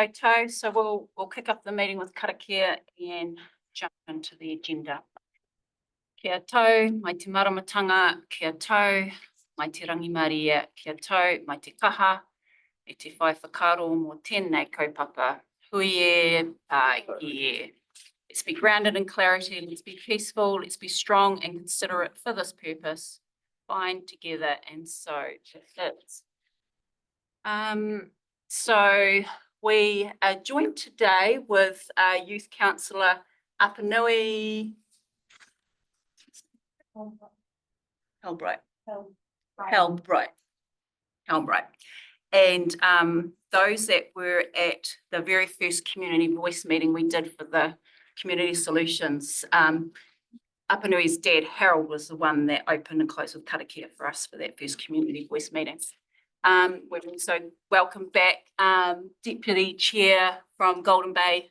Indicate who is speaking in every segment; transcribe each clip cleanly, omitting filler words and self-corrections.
Speaker 1: So we'll kick off the meeting with karakia and jump into the agenda. Kia tau, mai te maramatanga, kia tau, mai te rangimaria, kia tau, mai te kaha, e te whai whakaro mō tēnei kaupapa. Hui e, ie. Let's be grounded in clarity, let's be peaceful, let's be strong and considerate for this purpose. Bind together, and so it is. So we are joined today with Youth Councillor Apanui Helbright. And those that were at the very first community voice meeting we did for the community solutions, Apanui's dad, Harold, was the one that opened and closed with karakia for us for that first community voice meeting. We've also welcomed back Deputy Chair from Golden Bay,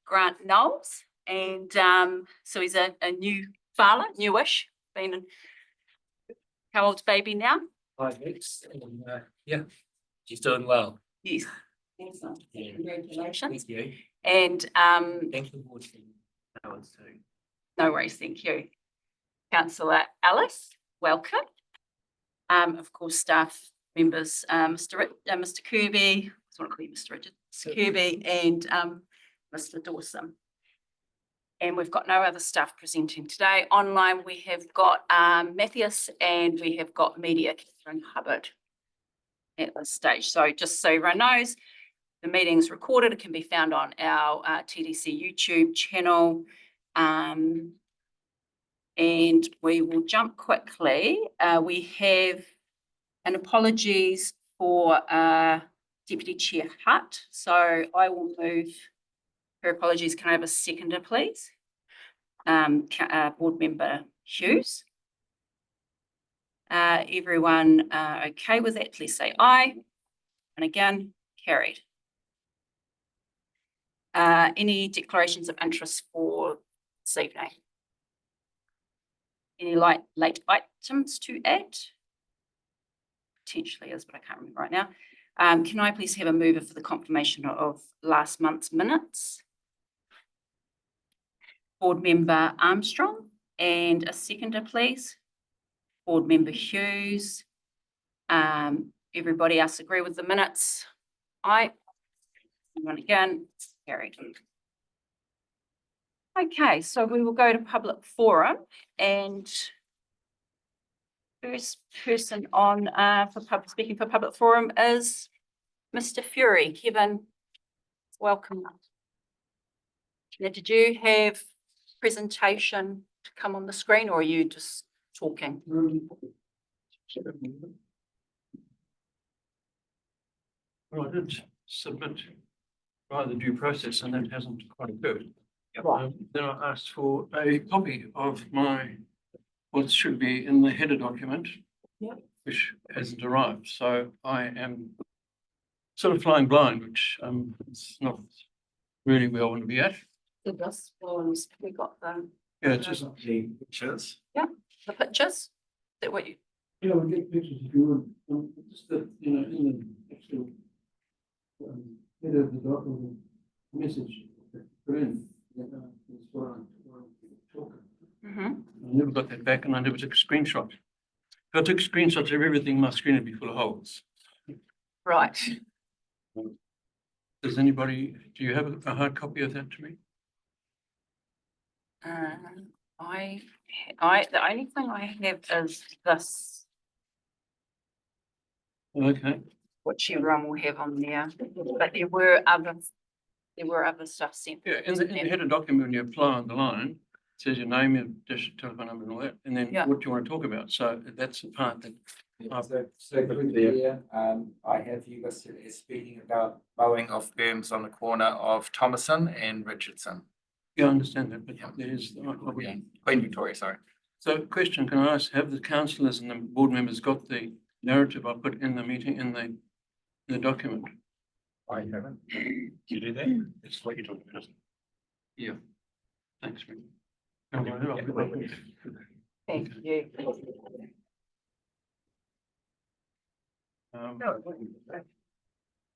Speaker 1: Grant Knowles, and so he's a new father, newish, been how old's baby now?
Speaker 2: 5 weeks, and yeah, she's doing well.
Speaker 1: Yes. Excellent.
Speaker 2: Yeah.
Speaker 1: Congratulations.
Speaker 2: Thank you.
Speaker 1: And
Speaker 2: Thank you for that one too.
Speaker 1: no worries, thank you. Councillor Alice, welcome. Of course, staff members, Mr. Kirby, I want to call you Mr. Richard, Kirby, and Mr. Dawson. And we've got no other staff presenting today. Online, we have got Matthias and we have got media, Catherine Hubbard at this stage. So just so everyone knows, the meeting's recorded. It can be found on our TDC YouTube channel. And we will jump quickly. We have an apologies for Deputy Chair Hutt. So I will move her apologies. Can I have a seconder, please? Board Member Hughes. Everyone okay with that? Please say aye. And again, carried. Any declarations of interest for this evening? Any late items to add? Potentially is, but I can't remember right now. Can I please have a mover for the confirmation of last month's minutes? Board Member Armstrong, and a seconder, please. Board Member Hughes. Everybody else agree with the minutes? Aye. Everyone again, carried. Okay, so we will go to public forum, and first person on speaking for public forum is Mr. Fury. Kevin, welcome. Now, did you have presentation to come on the screen, or are you just talking?
Speaker 3: Well, I did submit via the due process, and that hasn't quite occurred.
Speaker 1: Right.
Speaker 3: Then I asked for a copy of what should be in the header document, which hasn't arrived. So I am sort of flying blind, which is not really where I want to be at.
Speaker 1: The bus ones, we got them.
Speaker 3: Yeah, it's just
Speaker 2: The pictures.
Speaker 1: The pictures. Is that what you?
Speaker 3: yeah, we'll get pictures if you want. Just that, in the actual header of the document, message put in. That's what I'm talking. I never got that back, and I never took a screenshot. If I took screenshots of everything, my screen would be full of holes.
Speaker 1: Right.
Speaker 3: Does anybody, do you have a hard copy of that to me?
Speaker 1: The only thing I have is this,
Speaker 3: Okay.
Speaker 1: which everyone will have on there, but there were other stuff sent.
Speaker 3: Yeah, in the header document, when you apply on the line, it says your name, your telephone number and all that, and then what do you want to talk about? So that's the part that.
Speaker 2: So quickly here, I have you listed as speaking about mowing of berms on the corner of Thomason and Richardson.
Speaker 3: Yeah, I understand that, but there's.
Speaker 2: Queen Victoria, sorry.
Speaker 3: So question, can I ask, have the councillors and the board members got the narrative I put in the meeting in the document?
Speaker 2: I haven't.
Speaker 4: You do that? It's what you're talking about, isn't it?
Speaker 3: Yeah. Thanks, Rick.
Speaker 1: Thank you.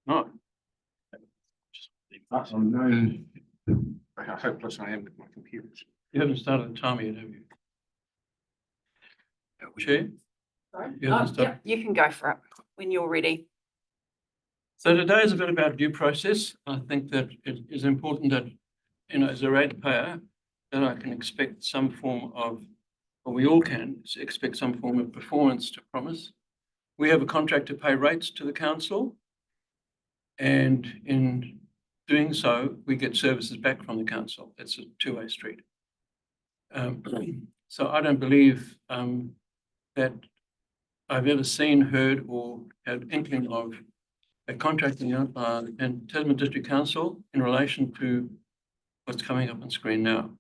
Speaker 3: No.
Speaker 4: unknown how hopeless I am with my computers.
Speaker 3: You haven't started the timer yet, have you? Chair?
Speaker 1: Sorry?
Speaker 3: You haven't started.
Speaker 1: Yeah, you can go for it when you're ready.
Speaker 3: So today is a bit about due process. I think that it is important that, as a ratepayer, that I can expect some form of, or we all can expect some form of performance to promise. We have a contract to pay rates to the council. And in doing so, we get services back from the council. It's a two-way street. So I don't believe that I've ever seen, heard, or had inkling of a contract in Tasman District Council in relation to what's coming up on screen now.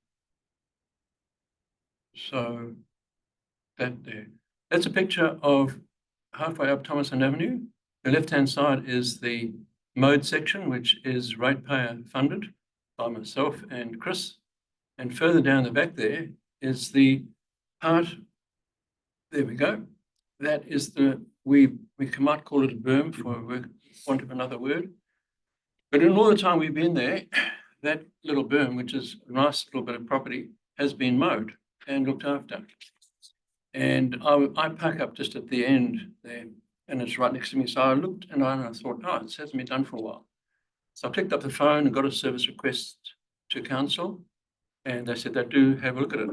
Speaker 3: So that's a picture of halfway up Thomason Avenue. The left-hand side is the mode section, which is ratepayer funded by myself and Chris. And further down the back there is the part, there we go. That is we might call it a berm for want of another word. But in all the time we've been there, that little berm, which is a nice little bit of property, has been mowed and looked after. And I park up just at the end there, and it's right next to me. So I looked and I thought, oh, it hasn't been done for a while. So I picked up the phone and got a service request to council, and they said they do have a look at it.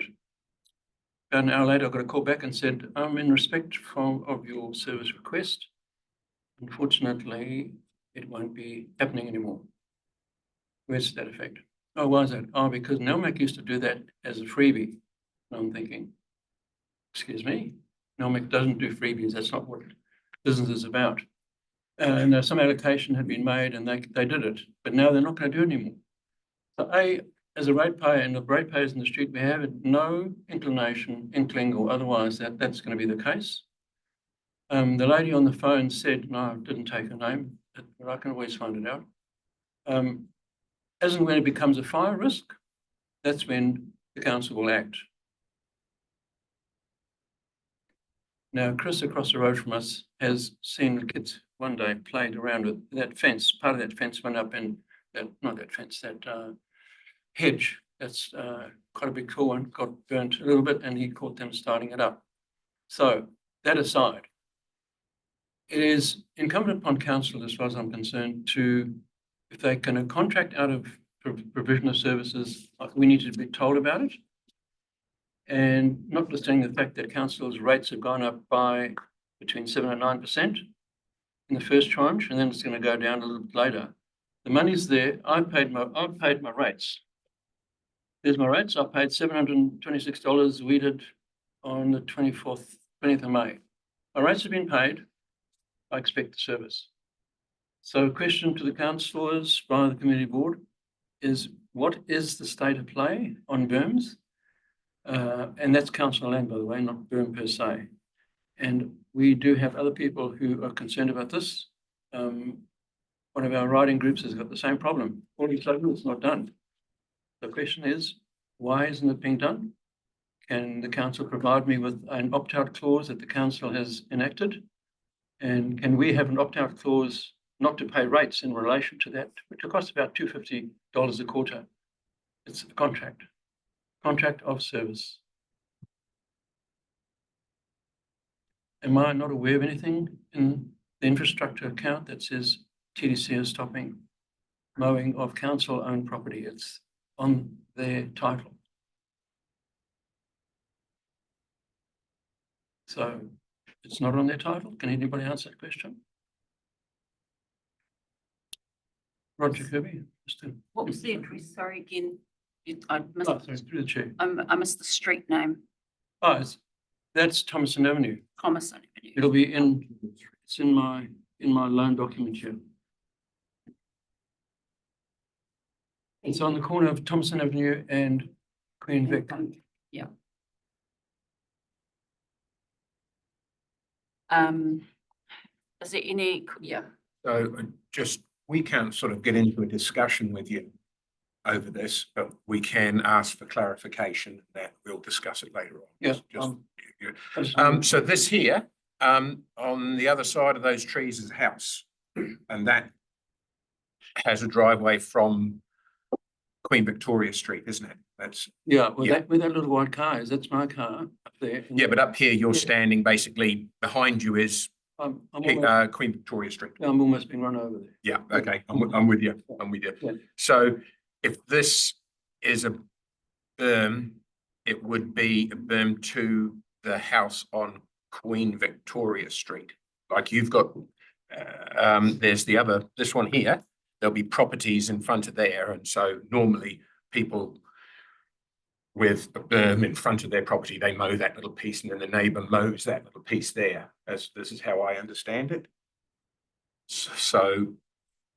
Speaker 3: About an hour later, I got a call back and said, in respect of your service request, unfortunately, it won't be happening anymore. Where's that effect? Oh, why is that? Oh, because Nelmac used to do that as a freebie. And I'm thinking, excuse me, Nelmac doesn't do freebies. That's not what business is about. And some allocation had been made and they did it, but now they're not going to do it anymore. So as a ratepayer and the ratepayers in the street, we have no inkling or otherwise that that's going to be the case. The lady on the phone said, no, I didn't take her name, but I can always find it out. As and when it becomes a fire risk, that's when the council will act. Now, Chris across the road from us has seen the kids one day played around with that fence. Part of that fence went up and that hedge, that's quite a big cool one, got burnt a little bit and he caught them starting it up. So that aside, it is incumbent upon council, as far as I'm concerned, to, if they can contract out of provision of services, we need to be told about it. And notwithstanding the fact that council's rates have gone up by between 7 and 9% in the first tranche, and then it's going to go down a little bit later. The money's there. I've paid my rates. There's my rates. I paid $726 weeded on the 20th of May. My rates have been paid. I expect the service. So a question to the councillors by the community board is, what is the state of play on berms? And that's council land, by the way, not berm per se. And we do have other people who are concerned about this. One of our riding groups has got the same problem. All these over, it's not done. The question is, why isn't it being done? Can the council provide me with an opt-out clause that the council has enacted? And can we have an opt-out clause not to pay rates in relation to that, which will cost about $250 a quarter? It's a contract of service. Am I not aware of anything in the infrastructure account that says TDC is stopping mowing of council-owned property? It's on their title. So it's not on their title. Can anybody answer that question? Roger Kirby.
Speaker 1: What was the address? Sorry, again. I missed,
Speaker 3: Oh, sorry, through the chair.
Speaker 1: I missed the street name.
Speaker 3: Oh, that's Thomason Avenue.
Speaker 1: Thomason Avenue.
Speaker 3: It'll be it's in my loan document here. It's on the corner of Thomason Avenue and Queen Vic.
Speaker 1: Yeah. Is there any? Yeah.
Speaker 4: So we can't sort of get into a discussion with you over this, but we can ask for clarification that we'll discuss it later on.
Speaker 3: Yeah.
Speaker 4: So this here, on the other side of those trees is a house, and that has a driveway from Queen Victoria Street, isn't it? That's,
Speaker 3: Yeah, well,
Speaker 4: Yeah.
Speaker 3: where that little white car is, that's my car up there.
Speaker 4: yeah, but up here you're
Speaker 3: Yeah.
Speaker 4: standing basically behind you is
Speaker 3: I'm almost,
Speaker 4: Queen Victoria Street.
Speaker 3: I'm almost been run over there.
Speaker 4: Yeah,
Speaker 3: Yeah.
Speaker 4: okay, I'm with you, I'm with you.
Speaker 3: Yeah.
Speaker 4: So if this is a berm, it would be a berm to the house on Queen Victoria Street. Like you've got, there's this one here, there'll be properties in front of there, and so normally people with a berm in front of their property, they mow that little piece and then the neighbour mows that little piece there. This is how I understand it. So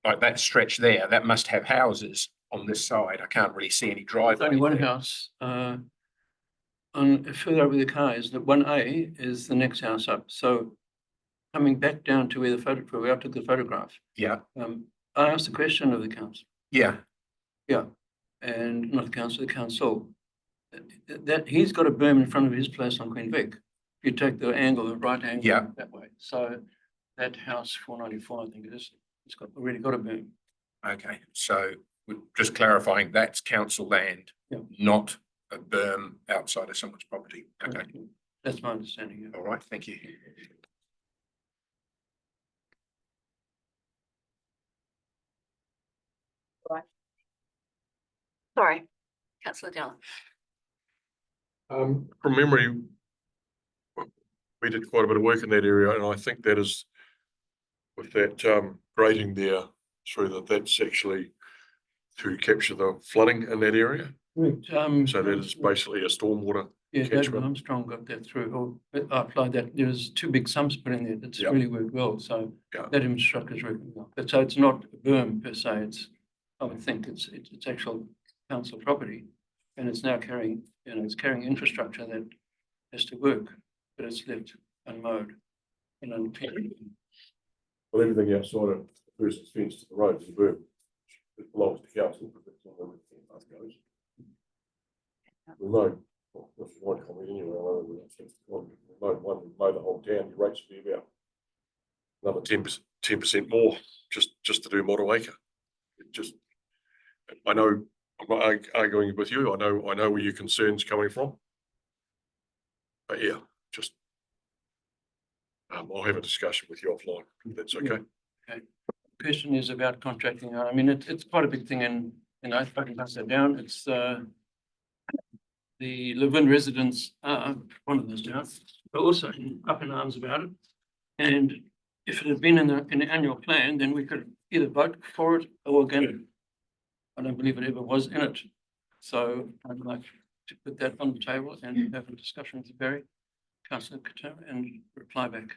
Speaker 4: like that stretch there, that must have houses on this side. I can't really see any driveway.
Speaker 3: There's only one
Speaker 4: there.
Speaker 3: house, on further over the car is that 1A is the next house up. So coming back down to where where I took the photograph,
Speaker 4: Yeah,
Speaker 3: I asked the question of the council.
Speaker 4: yeah,
Speaker 3: Yeah, and not the council, the council. That he's got a berm in front of his place on Queen Vic. If you take the angle, the right angle
Speaker 4: Yeah.
Speaker 3: that way. So that house 494, I think it is, it's already got a berm.
Speaker 4: okay. So we're just clarifying that's council land,
Speaker 3: Yeah.
Speaker 4: not a berm outside of someone's property. Okay,
Speaker 3: That's my understanding. Yeah.
Speaker 4: all right, thank you.
Speaker 1: Sorry, councillor Dallin.
Speaker 5: From memory, we did quite a bit of work in that area, and I think that is with that grading there through that's actually to capture the flooding in that area.
Speaker 3: Correct.
Speaker 5: So that is basically a stormwater.
Speaker 3: Yeah, David
Speaker 5: catchment.
Speaker 3: Armstrong got that through, or I applied that. There's 2 big sumps put in there. That's
Speaker 5: Yeah.
Speaker 3: really worked well. So
Speaker 5: Yeah.
Speaker 3: that infrastructure is working well. But so it's not a berm per se. I would think it's actual council property, and it's now carrying, it's carrying infrastructure that has to work, but it's left unmowed and uncleared.
Speaker 5: Well, everything outside of the person's fence to the road is a berm. It belongs to council, but that's not where the path goes. We mow, well, if you want to comment anyway, we mow the whole town, your rates would be about another 10% more just to do Motueka. It just, I know, I'm not arguing with you, I know where your concern's coming from. But yeah, just I'll have a discussion with you offline, if that's okay.
Speaker 3: Question is about contracting out. I mean, it's quite a big thing, and I can pass that down. It's the live-in residents are one of those towns, but also up in arms about it. And if it had been in the annual plan, then we could either vote for it or against it. I don't believe it ever was in it. So I'd like to put that on the table and have a discussion with Barry, Councillor Katara, and reply back.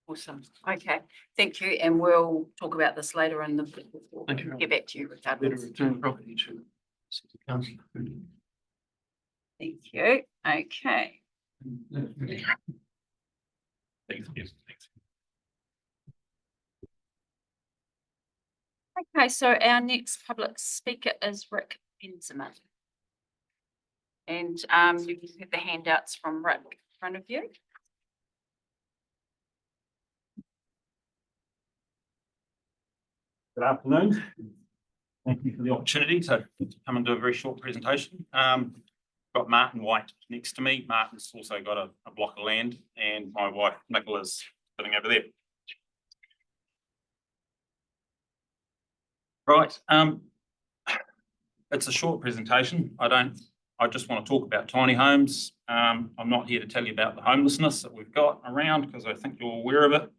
Speaker 1: Awesome. Okay, thank you. And we'll talk about this later in the.
Speaker 3: Thank you.
Speaker 1: Get back to you,
Speaker 3: Better
Speaker 1: Richard.
Speaker 3: return property to City Council.
Speaker 1: Thank you. Okay.
Speaker 5: Thanks.
Speaker 1: Okay, so our next public speaker is Rick Benjamin. And you can get the handouts from Rick in front of you.
Speaker 6: Good afternoon. Thank you for the opportunity to come and do a very short presentation. Got Martin White next to me. Martin's also got a block of land, and my wife Nicola's sitting over there. Right. It's a short presentation. I just want to talk about tiny homes. I'm not here to tell you about the homelessness that we've got around, because I think you're aware of it.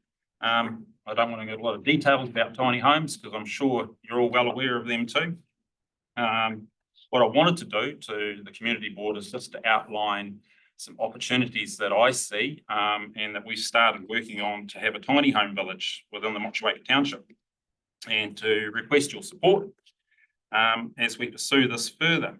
Speaker 6: I don't want to get a lot of details about tiny homes, because I'm sure you're all well aware of them too. What I wanted to do to the community board is just to outline some opportunities that I see, and that we've started working on to have a tiny home village within the Motueka township, and to request your support as we pursue this further.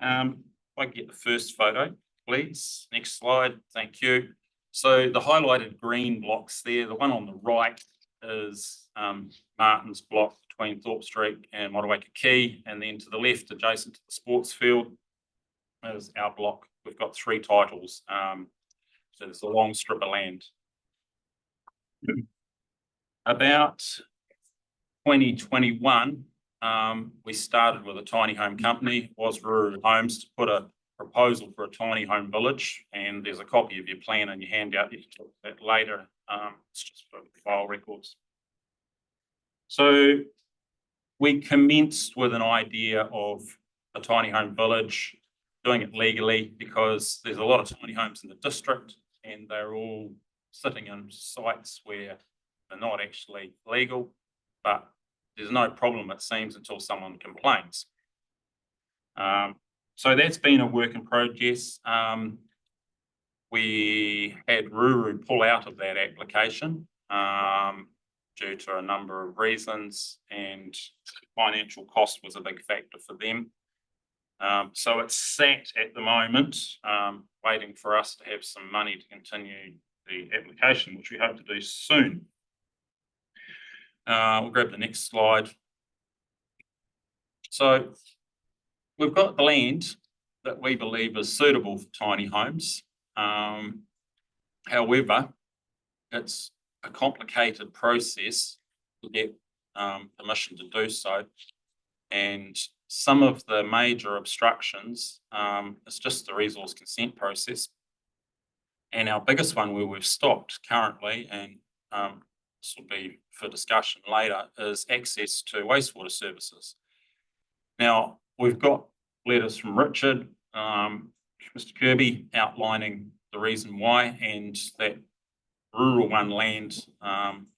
Speaker 6: If I can get the first photo, please. Next slide. Thank you. So the highlighted green blocks there, the one on the right is Martin's block between Thorpe Street and Motueka Quay, and then to the left, adjacent to the sports field, is our block. We've got 3 titles. So there's a long strip of land. About 2021, we started with a tiny home company, was Ruru Homes, to put a proposal for a tiny home village, and there's a copy of your plan in your handout. You can talk about that later. It's just for file records. So we commenced with an idea of a tiny home village, doing it legally, because there's a lot of tiny homes in the district and they're all sitting in sites where they're not actually legal, but there's no problem, it seems, until someone complains. So that's been a work in progress. We had Ruru pull out of that application due to a number of reasons, and financial cost was a big factor for them. So it's sat at the moment, waiting for us to have some money to continue the application, which we hope to do soon. We'll grab the next slide. So we've got the land that we believe is suitable for tiny homes. However, it's a complicated process to get permission to do so. And some of the major obstructions is just the resource consent process. And our biggest one where we've stopped currently, and this will be for discussion later, is access to wastewater services. Now, we've got letters from Richard, Mr. Kirby, outlining the reason why, and that Rural One land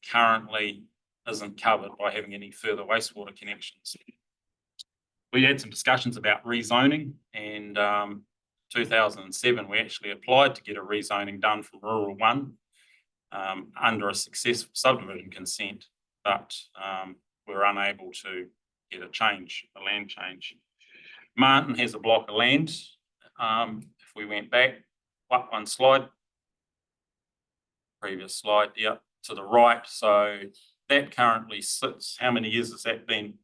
Speaker 6: currently isn't covered by having any further wastewater connections. We had some discussions about rezoning, and 2007 we actually applied to get a rezoning done for Rural One under a successful subdivision consent, but we were unable to get a land change. Martin has a block of land. If we went back, one slide, previous slide, yeah, to the right. So that currently sits, how many years has that been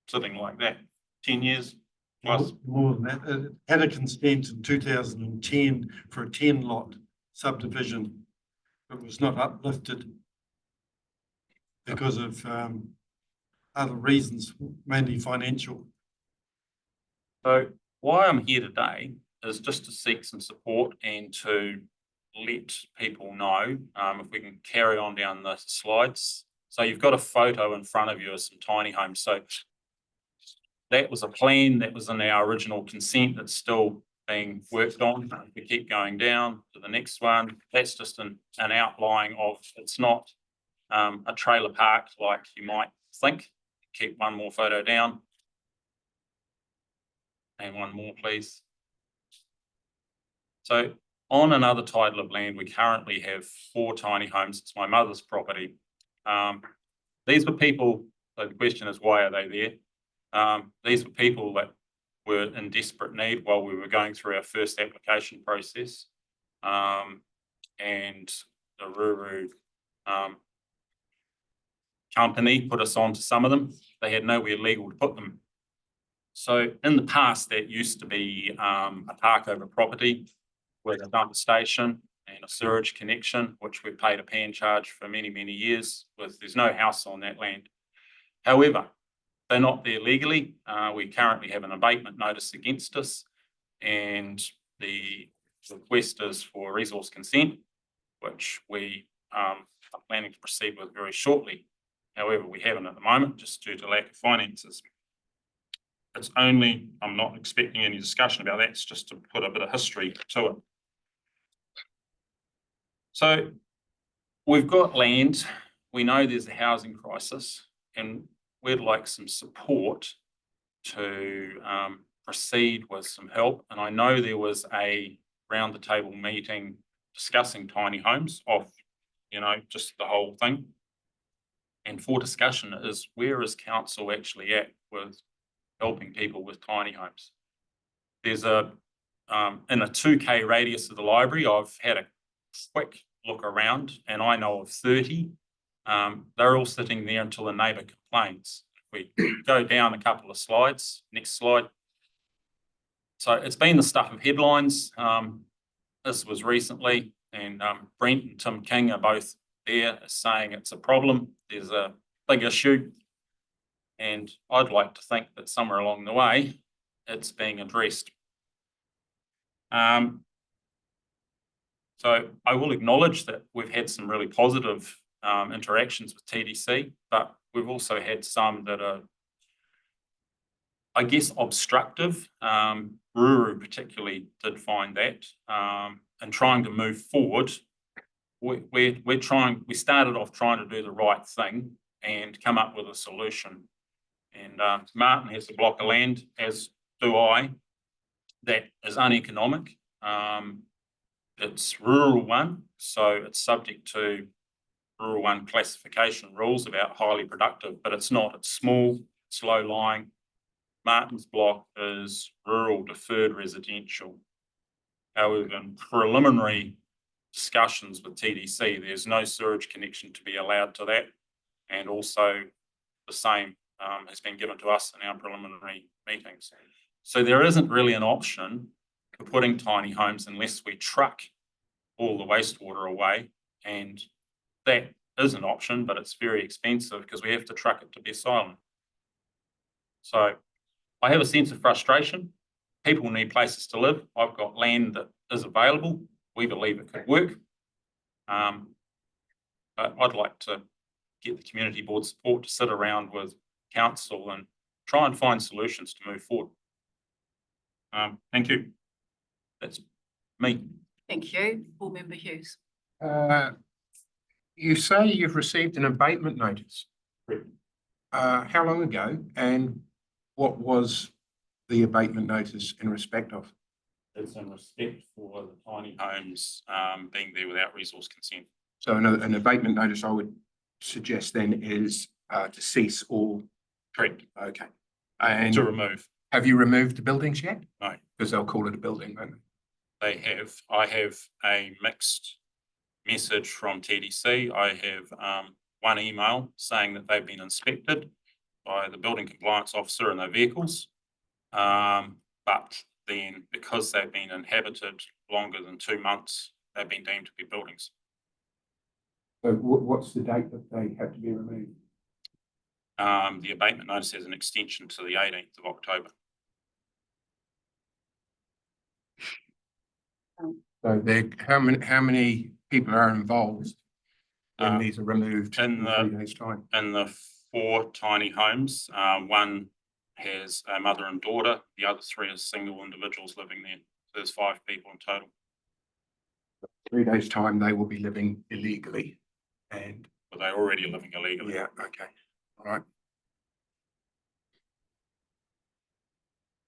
Speaker 6: sitting like that? 10 years plus?
Speaker 3: More than that. It had a consent in 2010 for a 10-lot subdivision. It was not uplifted because of other reasons, mainly financial.
Speaker 6: So why I'm here today is just to seek some support and to let people know, if we can carry on down the slides. So you've got a photo in front of you of some tiny homes. So that was a plan that was in our original consent that's still being worked on. If we keep going down to the next one, that's just an outline of, it's not a trailer park like you might think. Keep one more photo down. And one more, please. So on another title of land, we currently have 4 tiny homes. It's my mother's property. These were people, so the question is, why are they there? These were people that were in desperate need while we were going through our first application process. And the Ruru company put us on to some of them. They had nowhere legal to put them. So in the past, that used to be a park over property with a dump station and a sewage connection, which we paid a pan charge for many, many years. There's no house on that land. However, they're not there legally. We currently have an abatement notice against us, and the request is for resource consent, which we are planning to proceed with very shortly. However, we haven't at the moment, just due to lack of finances. It's only, I'm not expecting any discussion about that, it's just to put a bit of history to it. So we've got land, we know there's a housing crisis, and we'd like some support to proceed with some help. And I know there was a round the table meeting discussing tiny homes off, just the whole thing. And for discussion is, where is council actually at with helping people with tiny homes? There's in a 2K radius of the library, I've had a quick look around and I know of 30. They're all sitting there until the neighbour complains. If we go down a couple of slides, next slide. So it's been the stuff of headlines. This was recently, and Brent and Tim King are both there saying it's a problem. There's a big issue. And I'd like to think that somewhere along the way, it's being addressed. So I will acknowledge that we've had some really positive interactions with TDC, but we've also had some that are, I guess, obstructive. Ruru particularly did find that. And trying to move forward, we started off trying to do the right thing and come up with a solution. And Martin has a block of land, as do I, that is uneconomic. It's rural one, so it's subject to rural one classification rules about highly productive, but it's not. It's small, it's low lying. Martin's block is rural deferred residential. However, in preliminary discussions with TDC, there's no sewage connection to be allowed to that. And also the same has been given to us in our preliminary meetings. So there isn't really an option for putting tiny homes unless we truck all the wastewater away. And that is an option, but it's very expensive because we have to truck it to Bess Island. So I have a sense of frustration. People need places to live. I've got land that is available. We believe it could work. But I'd like to get the community board support to sit around with council and try and find solutions to move forward. Thank you. That's me.
Speaker 1: Thank you. Board Member Hughes.
Speaker 4: You say you've received an abatement notice. How long ago, and what was the abatement notice in respect of?
Speaker 6: It's in respect for the tiny homes being there without resource consent.
Speaker 4: So an abatement notice, I would suggest then, is to cease all.
Speaker 6: Correct.
Speaker 4: Okay. And
Speaker 6: To remove.
Speaker 4: have you removed the buildings yet?
Speaker 6: No.
Speaker 4: Because they'll call it a building, won't they?
Speaker 6: They have. I have a mixed message from TDC. I have one email saying that they've been inspected by the building compliance officer and their vehicles. But then because they've been inhabited longer than 2 months, they've been deemed to be buildings.
Speaker 4: So what's the date that they have to be removed?
Speaker 6: The abatement notice has an extension to the 18th of October.
Speaker 4: So how many people are involved when
Speaker 6: Uh,
Speaker 4: these are removed
Speaker 6: in
Speaker 4: in
Speaker 6: the-
Speaker 4: 3 days' time?
Speaker 6: In the 4 tiny homes, one has a mother and daughter, the other 3 are single individuals living there. So there's 5 people in total.
Speaker 4: 3 days' time, they will be living illegally. And
Speaker 6: But they're already living illegally.
Speaker 4: yeah, okay, all right.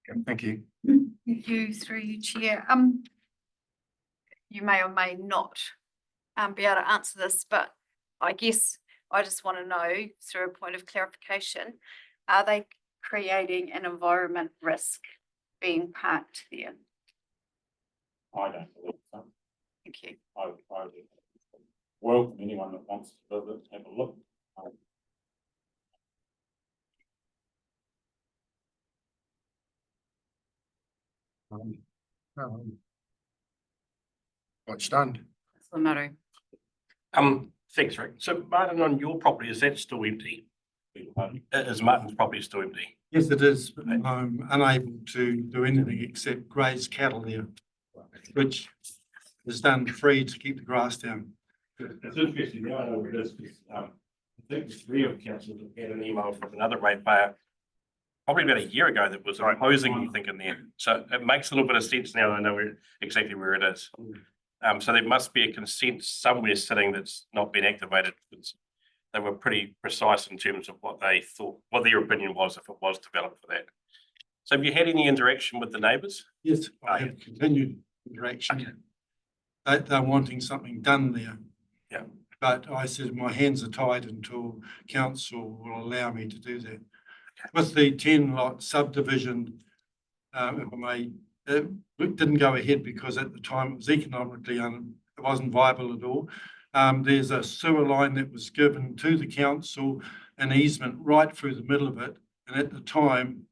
Speaker 4: Okay, thank you.
Speaker 7: Thank you, through you, Chair. You may or may not be able to answer this, but I guess I just want to know, through a point of clarification, are they creating an environment risk being parked there?
Speaker 6: I don't believe so.
Speaker 7: Thank you.
Speaker 6: I welcome anyone that wants to visit, have a look.
Speaker 4: Quite stunned.
Speaker 1: Councillor Maru.
Speaker 8: Thanks, Rick. So Martin, on your property, is that still empty? Is Martin's property still empty?
Speaker 3: Yes, it is. I'm unable to do anything except graze cattle there, which is done free to keep the grass down.
Speaker 8: It's interesting, I know it is, because I think the 3 of council had an email from another ratepayer probably about a year ago that was opposing anything in there. So it makes a little bit of sense now. I know exactly where it is. So there must be a consent somewhere sitting that's not been activated. They were pretty precise in terms of what they thought, what their opinion was if it was developed for that. So have you had any interaction with the neighbours?
Speaker 3: Yes, I have continued interaction. They're wanting something done there.
Speaker 8: Yeah.
Speaker 3: But I said my hands are tied until council will allow me to do that. With the 10-lot subdivision, if I may, it didn't go ahead because at the time it was economically it wasn't viable at all. There's a sewer line that was given to the council, an easement right through the middle of it. And at the time,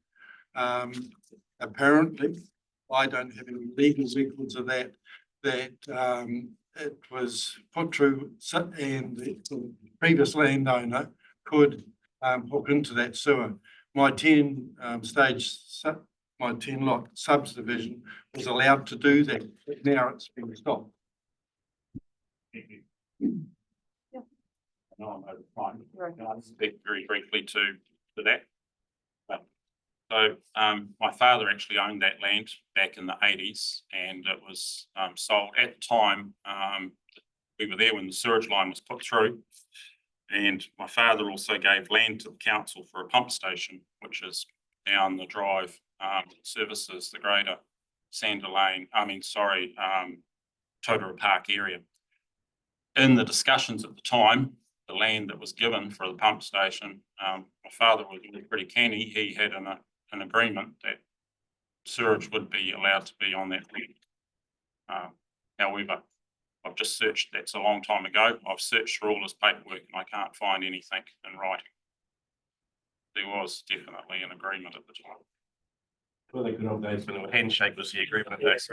Speaker 3: apparently, I don't have any legal records of that, it was put through and the previous landowner could hook into that sewer. My 10 my 10 lot subdivision was allowed to do that, but now it's been stopped.
Speaker 6: No, I'm fine. I'll speak very briefly to that. So, my father actually owned that land back in the 80s, and it was, sold at the time. We were there when the sewage line was put through. And my father also gave land to the council for a pump station, which is down the drive, services the greater Totara Park area. In the discussions at the time, the land that was given for the pump station, my father was pretty canny. He had an agreement that sewage would be allowed to be on that land. However, I've just searched, that's a long time ago. I've searched through all his paperwork and I can't find anything in writing. There was definitely an agreement at the time.
Speaker 8: Well, the good old days when the handshake was the agreement. Yes.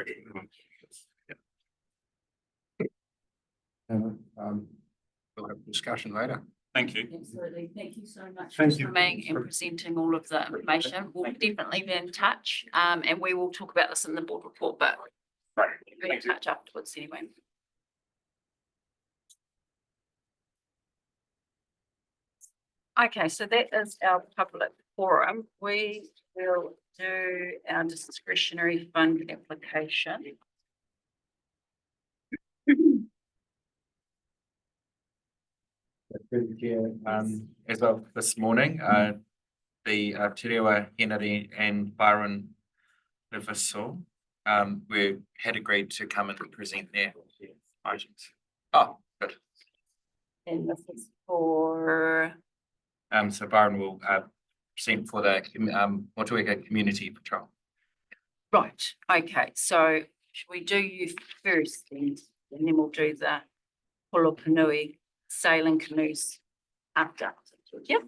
Speaker 4: We'll have discussion later.
Speaker 6: Thank you.
Speaker 1: Absolutely. Thank you so much
Speaker 3: Thank
Speaker 1: for
Speaker 3: you.
Speaker 1: coming and presenting all of the information. We'll definitely be in touch, and we will talk about this in the board report, but
Speaker 6: Right.
Speaker 1: we'll be in touch afterwards anyway. Okay, so that is our public forum. We will do our discretionary fund application.
Speaker 2: As of this morning, the Te Rewa Henare and Byron Liversaw, we had agreed to come and present their items. Oh, good.
Speaker 1: And this is for,
Speaker 2: So Byron will present for the Motueka Community Patrol.
Speaker 1: right, okay, so should we do you first then then we'll do the Polopanui sailing canoes after. Yep.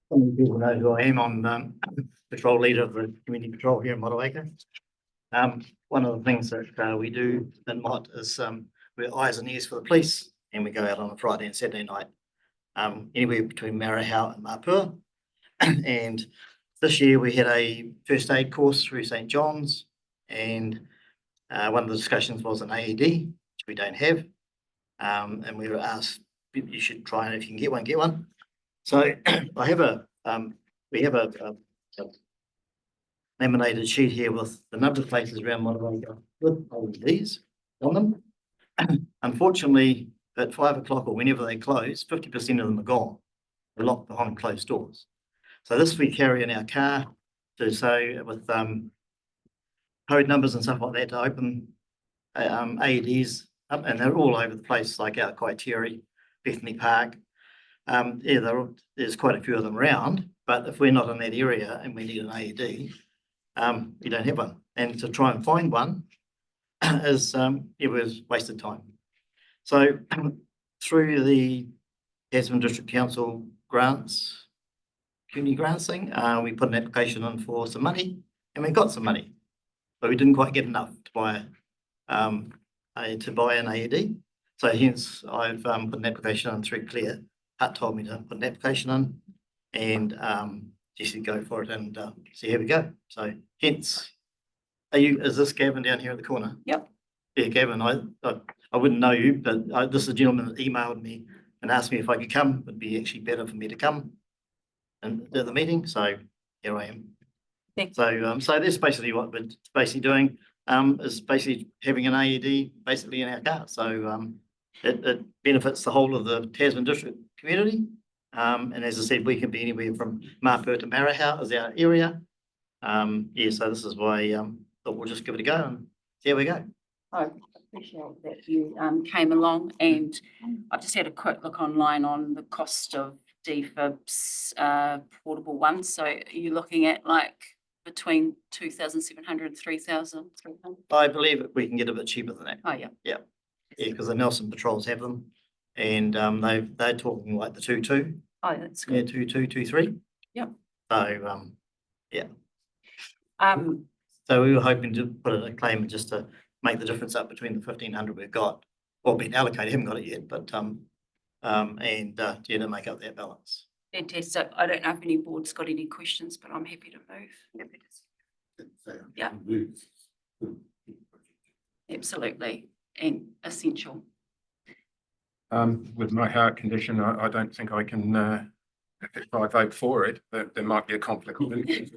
Speaker 9: Some people know who I am. I'm patrol leader of the community patrol here in Motueka. One of the things that we do in Mot is we're eyes and ears for the police, and we go out on a Friday and Saturday night, anywhere between Marahau and Mapua. And this year we had a first aid course through St. John's, and one of the discussions was an AED, which we don't have. And we were asked, you should try, and if you can get one, get one. So I have we have a laminated sheet here with the number of places around Motueka with AEDs on them. Unfortunately, at 5 o'clock or whenever they close, 50% of them are gone. They're locked behind closed doors. So this we carry in our car to say with code numbers and stuff like that to open AEDs up, and they're all over the place, like out Kaiteri, Bethany Park. Yeah, there's quite a few of them around, but if we're not in that area and we need an AED, we don't have one. And to try and find one is it was wasted time. So through the Tasman District Council grants, community grants thing, we put an application in for some money, and we got some money, but we didn't quite get enough to buy an AED. So hence I've put an application in through Claire. Hut told me to put an application in, and she said go for it, and see how we go. So hence, is this Gavin down here at the corner?
Speaker 1: Yep.
Speaker 9: Yeah, Gavin, I wouldn't know you, but this is a gentleman that emailed me and asked me if I could come. It'd be actually better for me to come and do the meeting. So here I am.
Speaker 1: Thank
Speaker 9: So so that's basically what we're basically doing, is basically having an AED basically in our car. So it benefits the whole of the Tasman District community. And as I said, we can be anywhere from Mapua to Marahau is our area. Yeah, so this is why thought we'll just give it a go and see how we go.
Speaker 1: I appreciate that you came along, and I've just had a quick look online on the cost of defibs, portable ones. So are you looking at like between 2,700 and 3,300?
Speaker 9: I believe we can get a bit cheaper than that.
Speaker 1: Oh, yeah.
Speaker 9: Yeah, because the Nelson patrols have them, and they're talking like the 2.2.
Speaker 1: Oh, that's
Speaker 9: Yeah,
Speaker 1: good.
Speaker 9: 2.2, 2.3.
Speaker 1: Yep.
Speaker 9: So yeah. So we were hoping to put in a claim just to make the difference up between the 1,500 we've got, or been allocated, haven't got it yet, but, to make up that balance.
Speaker 1: Fantastic. I don't know if any board's got any questions, but I'm happy to move. Yeah. Absolutely, and essential.
Speaker 4: With my heart condition, I don't think I can, if I vote for it, there might be a conflict of interest.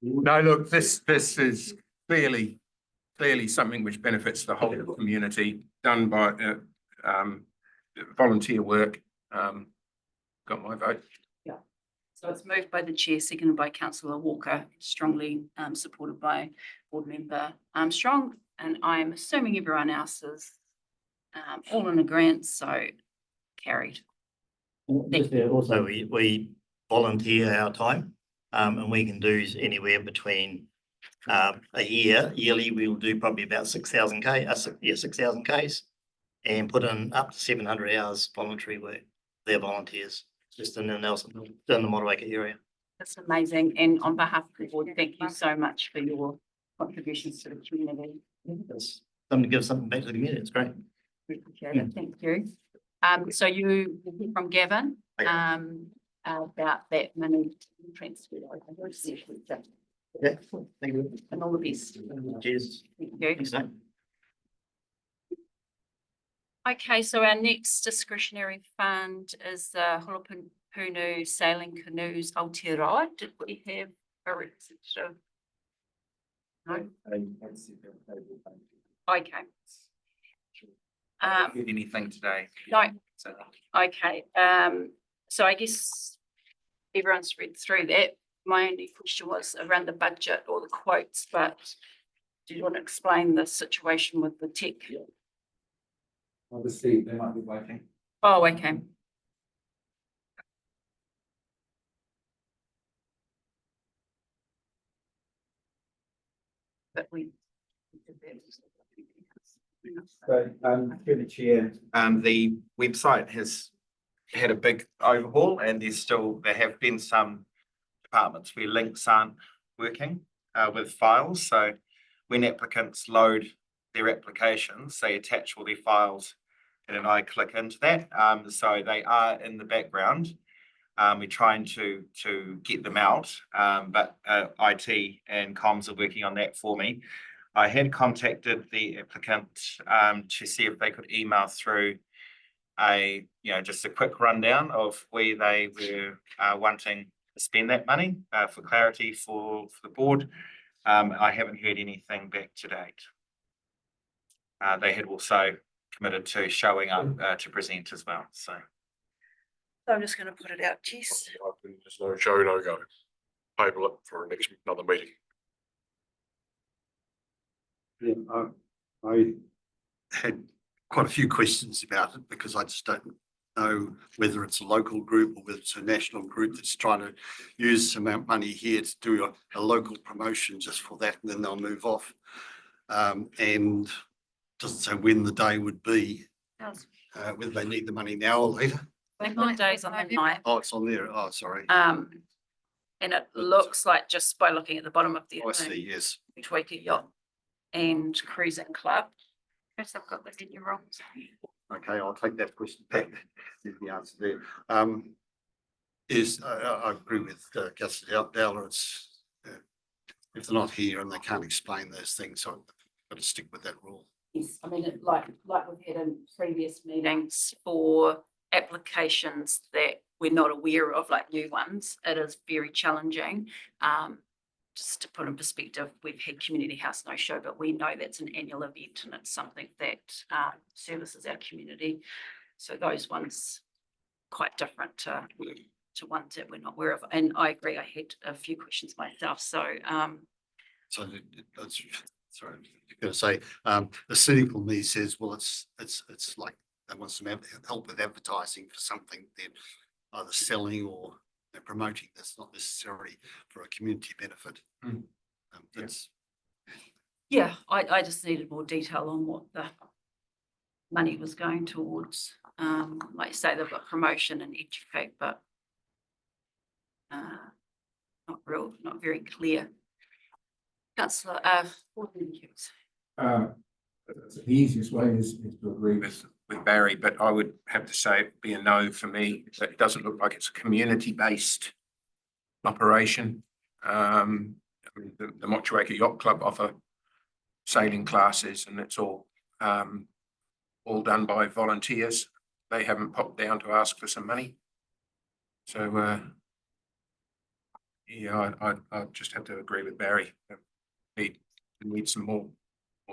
Speaker 4: No, look, this is clearly something which benefits the whole community, done by volunteer work. Got my vote.
Speaker 1: So it's moved by the chair, seconded by councillor Walker, strongly supported by board member Armstrong, and I'm assuming everyone else is all in agreement, so carried.
Speaker 9: Also, we volunteer our time, and we can do anywhere between yearly, we'll do probably about 6,000 Ks and put in up to 700 hours voluntary work. They're volunteers, just in the Motueka area.
Speaker 1: That's amazing, and on behalf of the board, thank you so much for your contributions to the community.
Speaker 9: It's something to give something back to the community. It's great.
Speaker 1: Appreciate it. Thank you. So you will hear from Gavin about that money transfer.
Speaker 9: Yeah, thank you.
Speaker 1: And all the best.
Speaker 9: Cheers.
Speaker 1: Thank you.
Speaker 9: Thanks, mate.
Speaker 1: Okay, so our next discretionary fund is the Holopunu Sailing Canoes Aotearoa. Did we have a representative? No? Okay.
Speaker 2: Anything today?
Speaker 1: No.
Speaker 2: So,
Speaker 1: Okay, so I guess everyone's read through that. My only question was around the budget or the quotes, but do you want to explain the situation with the tech?
Speaker 2: obviously, they might be waiting.
Speaker 1: Oh, okay. But we.
Speaker 2: So, through the chair, the website has had a big overhaul and there have been some departments where links aren't working with files. So when applicants load their applications, they attach all their files and then I click into that. So they are in the background. We're trying to get them out, but IT and comms are working on that for me. I had contacted the applicant to see if they could email through just a quick rundown of where they were wanting to spend that money for clarity for the board. I haven't heard anything back to date. They had also committed to showing up to present as well, so.
Speaker 1: I'm just going to put it out, Jess.
Speaker 5: There's no show, no go. Table it for another meeting.
Speaker 10: Yeah, I had quite a few questions about it because I just don't know whether it's a local group or whether it's a national group that's trying to use some money here to do a local promotion just for that, and then they'll move off. And doesn't say when the day would be, whether they need the money now or later.
Speaker 1: Banquet days on the night.
Speaker 10: Oh, it's on there. Oh, sorry.
Speaker 1: And it looks like just by looking at the bottom of the
Speaker 10: I see, yes.
Speaker 1: Motueka Yacht and Cruising Club. First, I've got that in your wrong.
Speaker 10: Okay, I'll take that question back. There's the answer there. I agree with Gus Dowler. It's if they're not here and they can't explain those things, so I've got to stick with that rule.
Speaker 1: Yes, I mean, like we've had in previous meetings for applications that we're not aware of, like new ones, it is very challenging. Just to put in perspective, we've had Community House No Show, but we know that's an annual event and it's something that services our community. So those ones quite different to ones that we're not aware of. And I agree, I had a few questions myself. So
Speaker 10: So that's sorry, I'm going to say the cynical me says, well, it's like they want some help with advertising for something they're either selling or they're promoting. That's not necessarily for a community benefit. That's
Speaker 1: yeah, I just needed more detail on what the money was going towards. Like you say, they've got promotion and educate, but not not very clear. Councillor, Alderman Hughes.
Speaker 11: The easiest way is to agree
Speaker 4: with Barry, but I would have to say it'd be a no for me. It doesn't look like it's a community-based operation. I mean, the Motueka Yacht Club offer sailing classes, and it's all done by volunteers. They haven't popped down to ask for some money. So, yeah, I'd just have to agree with Barry. We need some more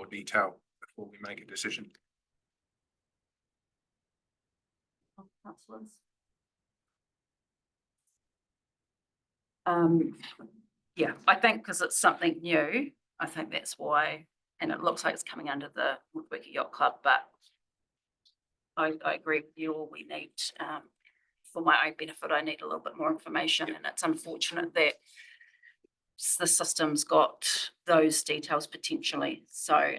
Speaker 4: detail before we make a decision.
Speaker 1: Councillors. Yeah, I think because it's something new, I think that's why, and it looks like it's coming under the Motueka Yacht Club, but I agree with you all. We need, for my own benefit, I need a little bit more information, and it's unfortunate that the system's got those details potentially. So,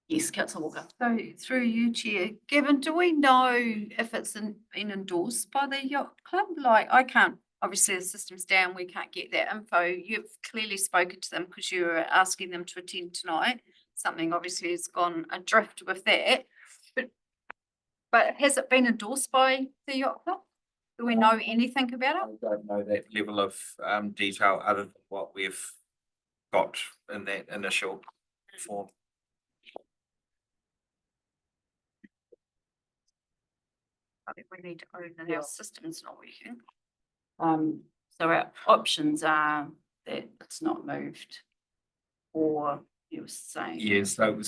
Speaker 1: yes, Councillor Walker.
Speaker 7: So through you, Chair, Gavin, do we know if it's been endorsed by the yacht club? Like, I can't, obviously the system's down, we can't get that info. You've clearly spoken to them because you were asking them to attend tonight. Something obviously has gone adrift with that. But has it been endorsed by the yacht club? Do we know anything about
Speaker 2: I
Speaker 7: it?
Speaker 2: don't know that level of detail other than what we've got in that initial form.
Speaker 7: I think we need to own that our system's not working.
Speaker 1: So our options are that it's not moved, or you were saying.
Speaker 2: Yes, so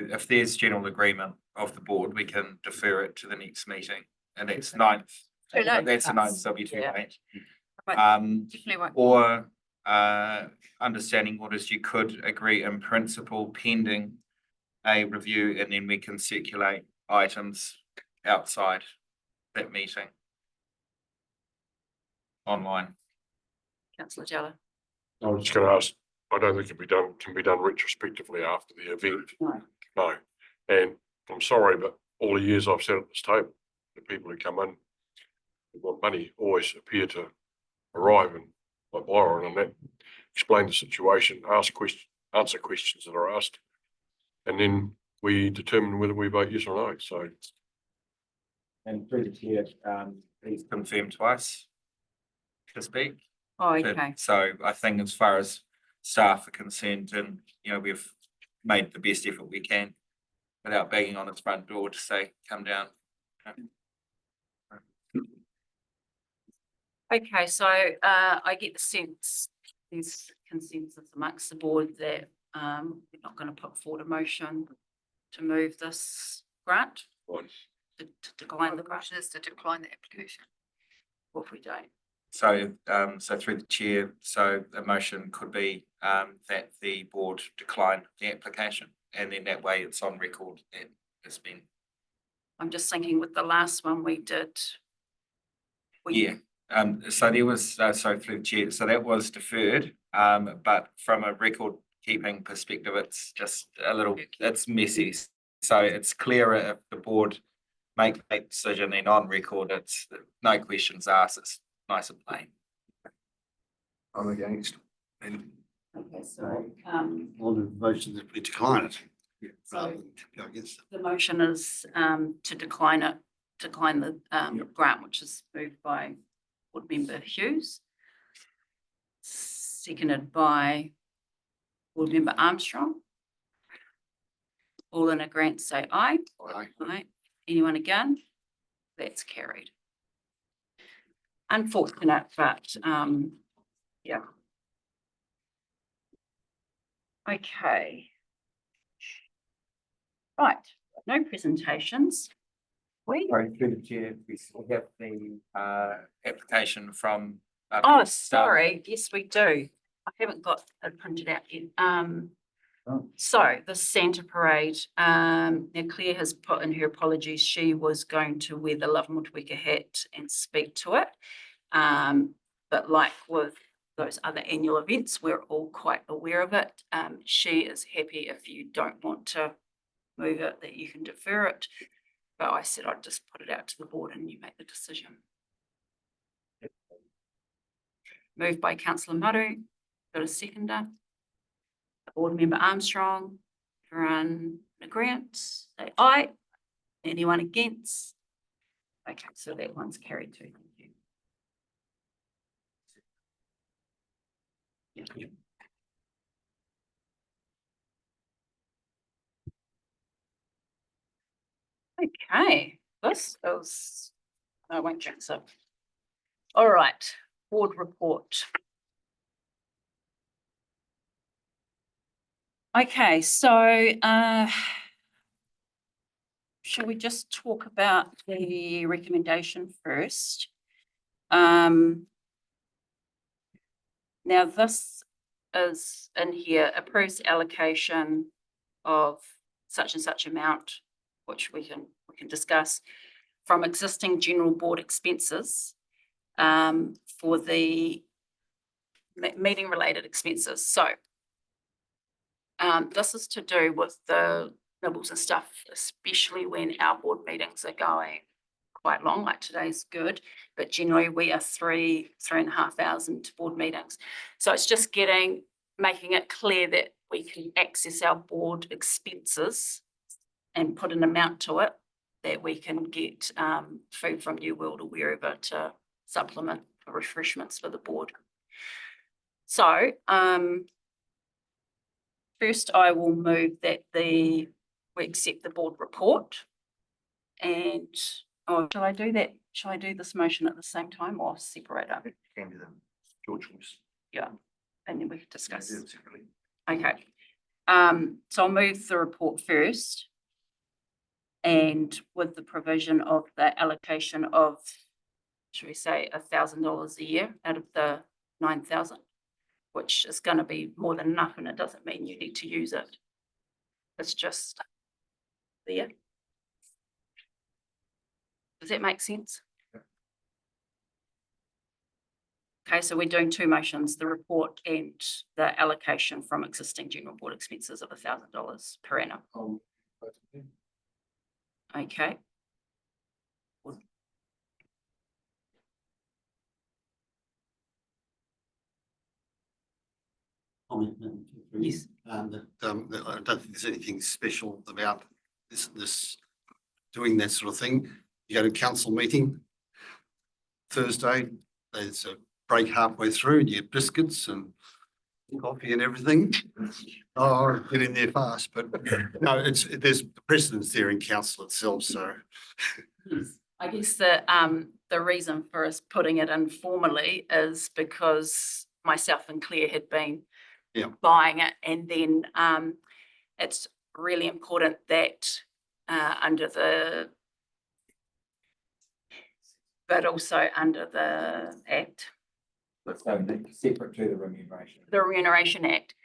Speaker 2: if there's general agreement of the board, we can defer it to the next meeting, and it's 9th.
Speaker 7: Too late.
Speaker 2: That's the 9th, so it'll be too
Speaker 1: Yeah.
Speaker 2: late.
Speaker 7: But definitely won't.
Speaker 2: Or understanding what is you could agree in principle pending a review, and then we can circulate items outside that meeting online.
Speaker 1: Councillor Jella.
Speaker 5: I was just going to ask, I don't think can be done retrospectively after the event.
Speaker 1: No.
Speaker 5: No. And I'm sorry, but all the years I've sat at this table, the people who come in who want money always appear to arrive and like Byron and that, explain the situation, answer questions that are asked. And then we determine whether we vote yes or no. So
Speaker 2: And through the chair, he's confirmed twice to speak.
Speaker 1: Oh, okay.
Speaker 2: So I think as far as staff are concerned, and we've made the best effort we can without banging on its front door to say, come down.
Speaker 1: Okay, so I get the sense there's consensus amongst the board that we're not going to put forward a motion to move this grant,
Speaker 5: fine.
Speaker 1: to decline the
Speaker 7: The
Speaker 1: grant.
Speaker 7: motion is to decline the application.
Speaker 1: What if we don't?
Speaker 2: So through the chair, so a motion could be that the board decline the application, and then that way it's on record that it's been.
Speaker 1: I'm just thinking with the last one we did.
Speaker 2: Yeah, so there was, so through the chair, so that was deferred, but from a record keeping perspective, it's just a little, it's messy. So it's clearer if the board make that decision and on record, it's no questions asked, it's nice and plain.
Speaker 4: I'm against. And
Speaker 1: Okay, so
Speaker 10: All the motions that we decline it.
Speaker 1: So-
Speaker 10: Rather than to go against it.
Speaker 1: the motion is to decline the grant, which is moved by Board Member Hughes. Seconded by Board Member Armstrong. All in agreement, say aye.
Speaker 10: Aye.
Speaker 1: Aye. Anyone again? That's carried. Unfortunate, but yeah. Okay. Right, no presentations.
Speaker 2: Sorry, through the chair, we still have the application from.
Speaker 1: Oh,
Speaker 2: staff.
Speaker 1: sorry, yes, we do. I haven't got it printed out yet. So the Santa Parade, now Claire has put in her apologies. She was going to wear the Love Motueka hat and speak to it. But like with those other annual events, we're all quite aware of it. She is happy if you don't want to move it, that you can defer it. But I said I'd just put it out to the board and you make the decision. Moved by councillor Maru. Got a seconder? Board member Armstrong. Everyone in agreement? Say aye. Anyone against? Okay, so that one's carried too. Thank you. Yeah. Okay, this is, I won't jinx it. All right, board report. Okay, so shall we just talk about the recommendation first? Now this is in here, approves allocation of such and such amount, which we can discuss, from existing general board expenses for the meeting related expenses. So this is to do with the nibbles and stuff, especially when our board meetings are going quite long, like today's good, but generally we are 3.5 hours into board meetings. So it's just making it clear that we can access our board expenses and put an amount to it, that we can get food from New World or wherever to supplement for refreshments for the board. So first I will move that we accept the board report. And shall I do that? Shall I do this motion at the same time or separate it?
Speaker 4: Can do them. Your choice.
Speaker 1: Yeah, and then we can discuss.
Speaker 4: Do them separately.
Speaker 1: Okay. So I'll move the report first. And with the provision of the allocation of, should we say, $1,000 a year out of the 9,000, which is going to be more than enough, and it doesn't mean you need to use it. It's just there. Does that make sense?
Speaker 4: Yeah.
Speaker 1: Okay, so we're doing two motions, the report and the allocation from existing general board expenses of $1,000 per annum. Okay.
Speaker 10: Comment, Madam Chair,
Speaker 1: Yes.
Speaker 10: that I don't think there's anything special about this doing that sort of thing. You go to council meeting Thursday, there's a break halfway through and you get biscuits and coffee and everything. Oh, get in there fast, but no, there's precedence there in council itself, so.
Speaker 1: Yes. I guess the reason for us putting it in formally is because myself and Claire had been buying it, and then it's really important that under the, but also under the Act.
Speaker 2: Separate to the remuneration.
Speaker 1: The Remuneration Act,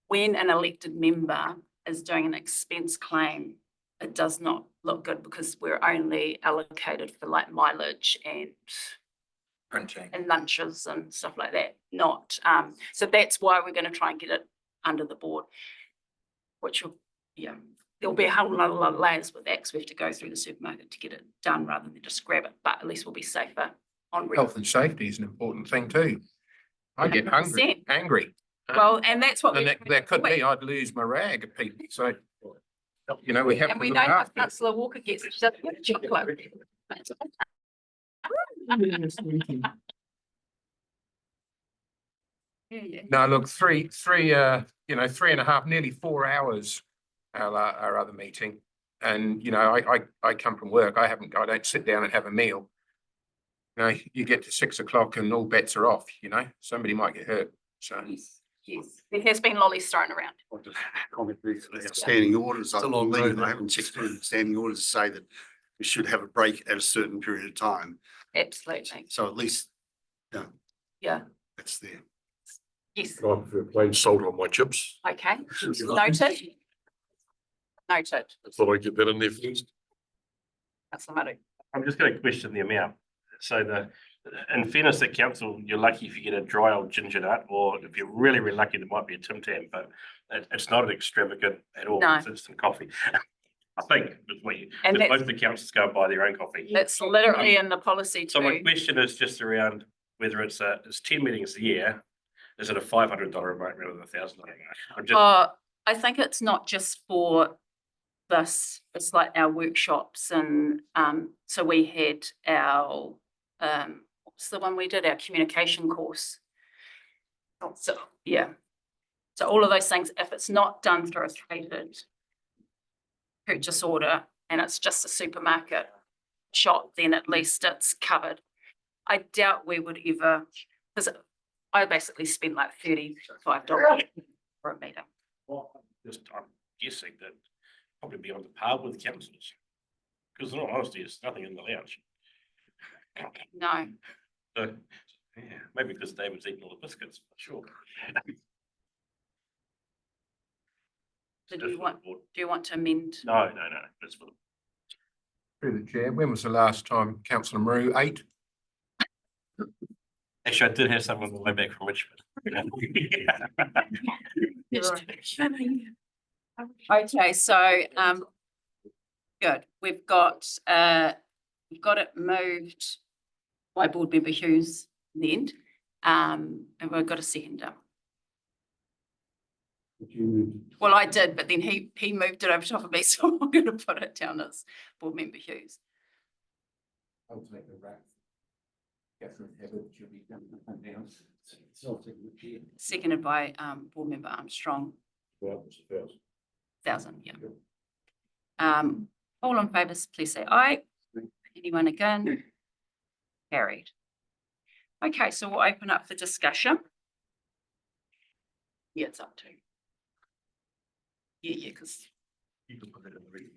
Speaker 1: when an elected member is doing an expense claim, it does not look good because we're only allocated for like mileage and
Speaker 2: Printing.
Speaker 1: lunches and stuff like that. Not so that's why we're going to try and get it under the board, which will, there'll be a whole lot of layers with that because we have to go through the supermarket to get it done rather than just grab it. But at least we'll be safer on
Speaker 4: Health and safety is an important thing too. I get angry.
Speaker 1: Well, and that's what
Speaker 4: And that could be, I'd lose my rag at people, so, you know, we have.
Speaker 1: and
Speaker 4: to
Speaker 1: we
Speaker 4: look
Speaker 1: know what
Speaker 4: after it.
Speaker 1: Councillor Walker gets, she doesn't get chocolate. Yeah.
Speaker 4: No, look, 3.5, nearly 4 hours, our other meeting. And, you know, I come from work, I don't sit down and have a meal. You know, you get to 6 o'clock and all bets are off, you know, somebody might get hurt, so.
Speaker 1: Yes, there has been lollies thrown around.
Speaker 10: I'll just comment briefly. Standing orders, I
Speaker 5: a long
Speaker 10: believe,
Speaker 5: road,
Speaker 10: I haven't checked through the standing orders to say that we should have a break at a certain period of time.
Speaker 1: Absolutely,
Speaker 10: So at least,
Speaker 1: yeah,
Speaker 10: that's there.
Speaker 1: yes,
Speaker 5: I prefer plain salt on my chips.
Speaker 1: okay, noted. Noted,
Speaker 5: I thought I'd get that in there first.
Speaker 1: Councillor Maru.
Speaker 8: I'm just going to question the amount. So in fairness at council, you're lucky if you get a dry old ginger nut, or if you're really, really lucky, there might be a Tim Tam, but it's not extravagant at all.
Speaker 1: No.
Speaker 8: It's instant coffee. I think that's what
Speaker 1: And
Speaker 8: most
Speaker 1: that's-
Speaker 8: of the councils go and buy their own coffee.
Speaker 1: It's literally in the policy
Speaker 8: So my
Speaker 1: too.
Speaker 8: question is just around whether it's 10 meetings a year, is it a $500 amount rather than $1,000? I'm just,
Speaker 1: I think it's not just for this, it's like our workshops and, so we had our, what's the one we did, our communication course. So, yeah. So all of those things, if it's not done through a stated purchase order and it's just a supermarket shop, then at least it's covered. I doubt we would ever, because I basically spent like $35 for a meeting.
Speaker 8: I'm guessing that probably be on the par with councils. Because in all honesty, there's nothing in the lounge.
Speaker 1: No,
Speaker 8: So, yeah, maybe because David's eating all the biscuits, sure.
Speaker 1: so do you want to amend?
Speaker 8: No, that's for
Speaker 4: Through the chair, when was the last time councillor Maru ate?
Speaker 8: Actually, I did have someone on the way back from Richmond.
Speaker 1: Okay, so, good, we've got it moved by board member Hughes in the end, and we've got a seconder.
Speaker 3: But you moved it.
Speaker 1: Well, I did, but then he moved it over top of me, so I'm gonna put it down as board member Hughes.
Speaker 11: I'll take the rap. Catherine Hebbert, she'll be done now. So I'll take the chair.
Speaker 1: Seconded by, board member Armstrong,
Speaker 5: Well, it's 1,000.
Speaker 1: 1,000, yeah. All in favour, please say aye. Anyone again? Carried. Okay, so we'll open up for discussion. Yeah, it's up to. Yeah, because.
Speaker 8: You can put it in the read.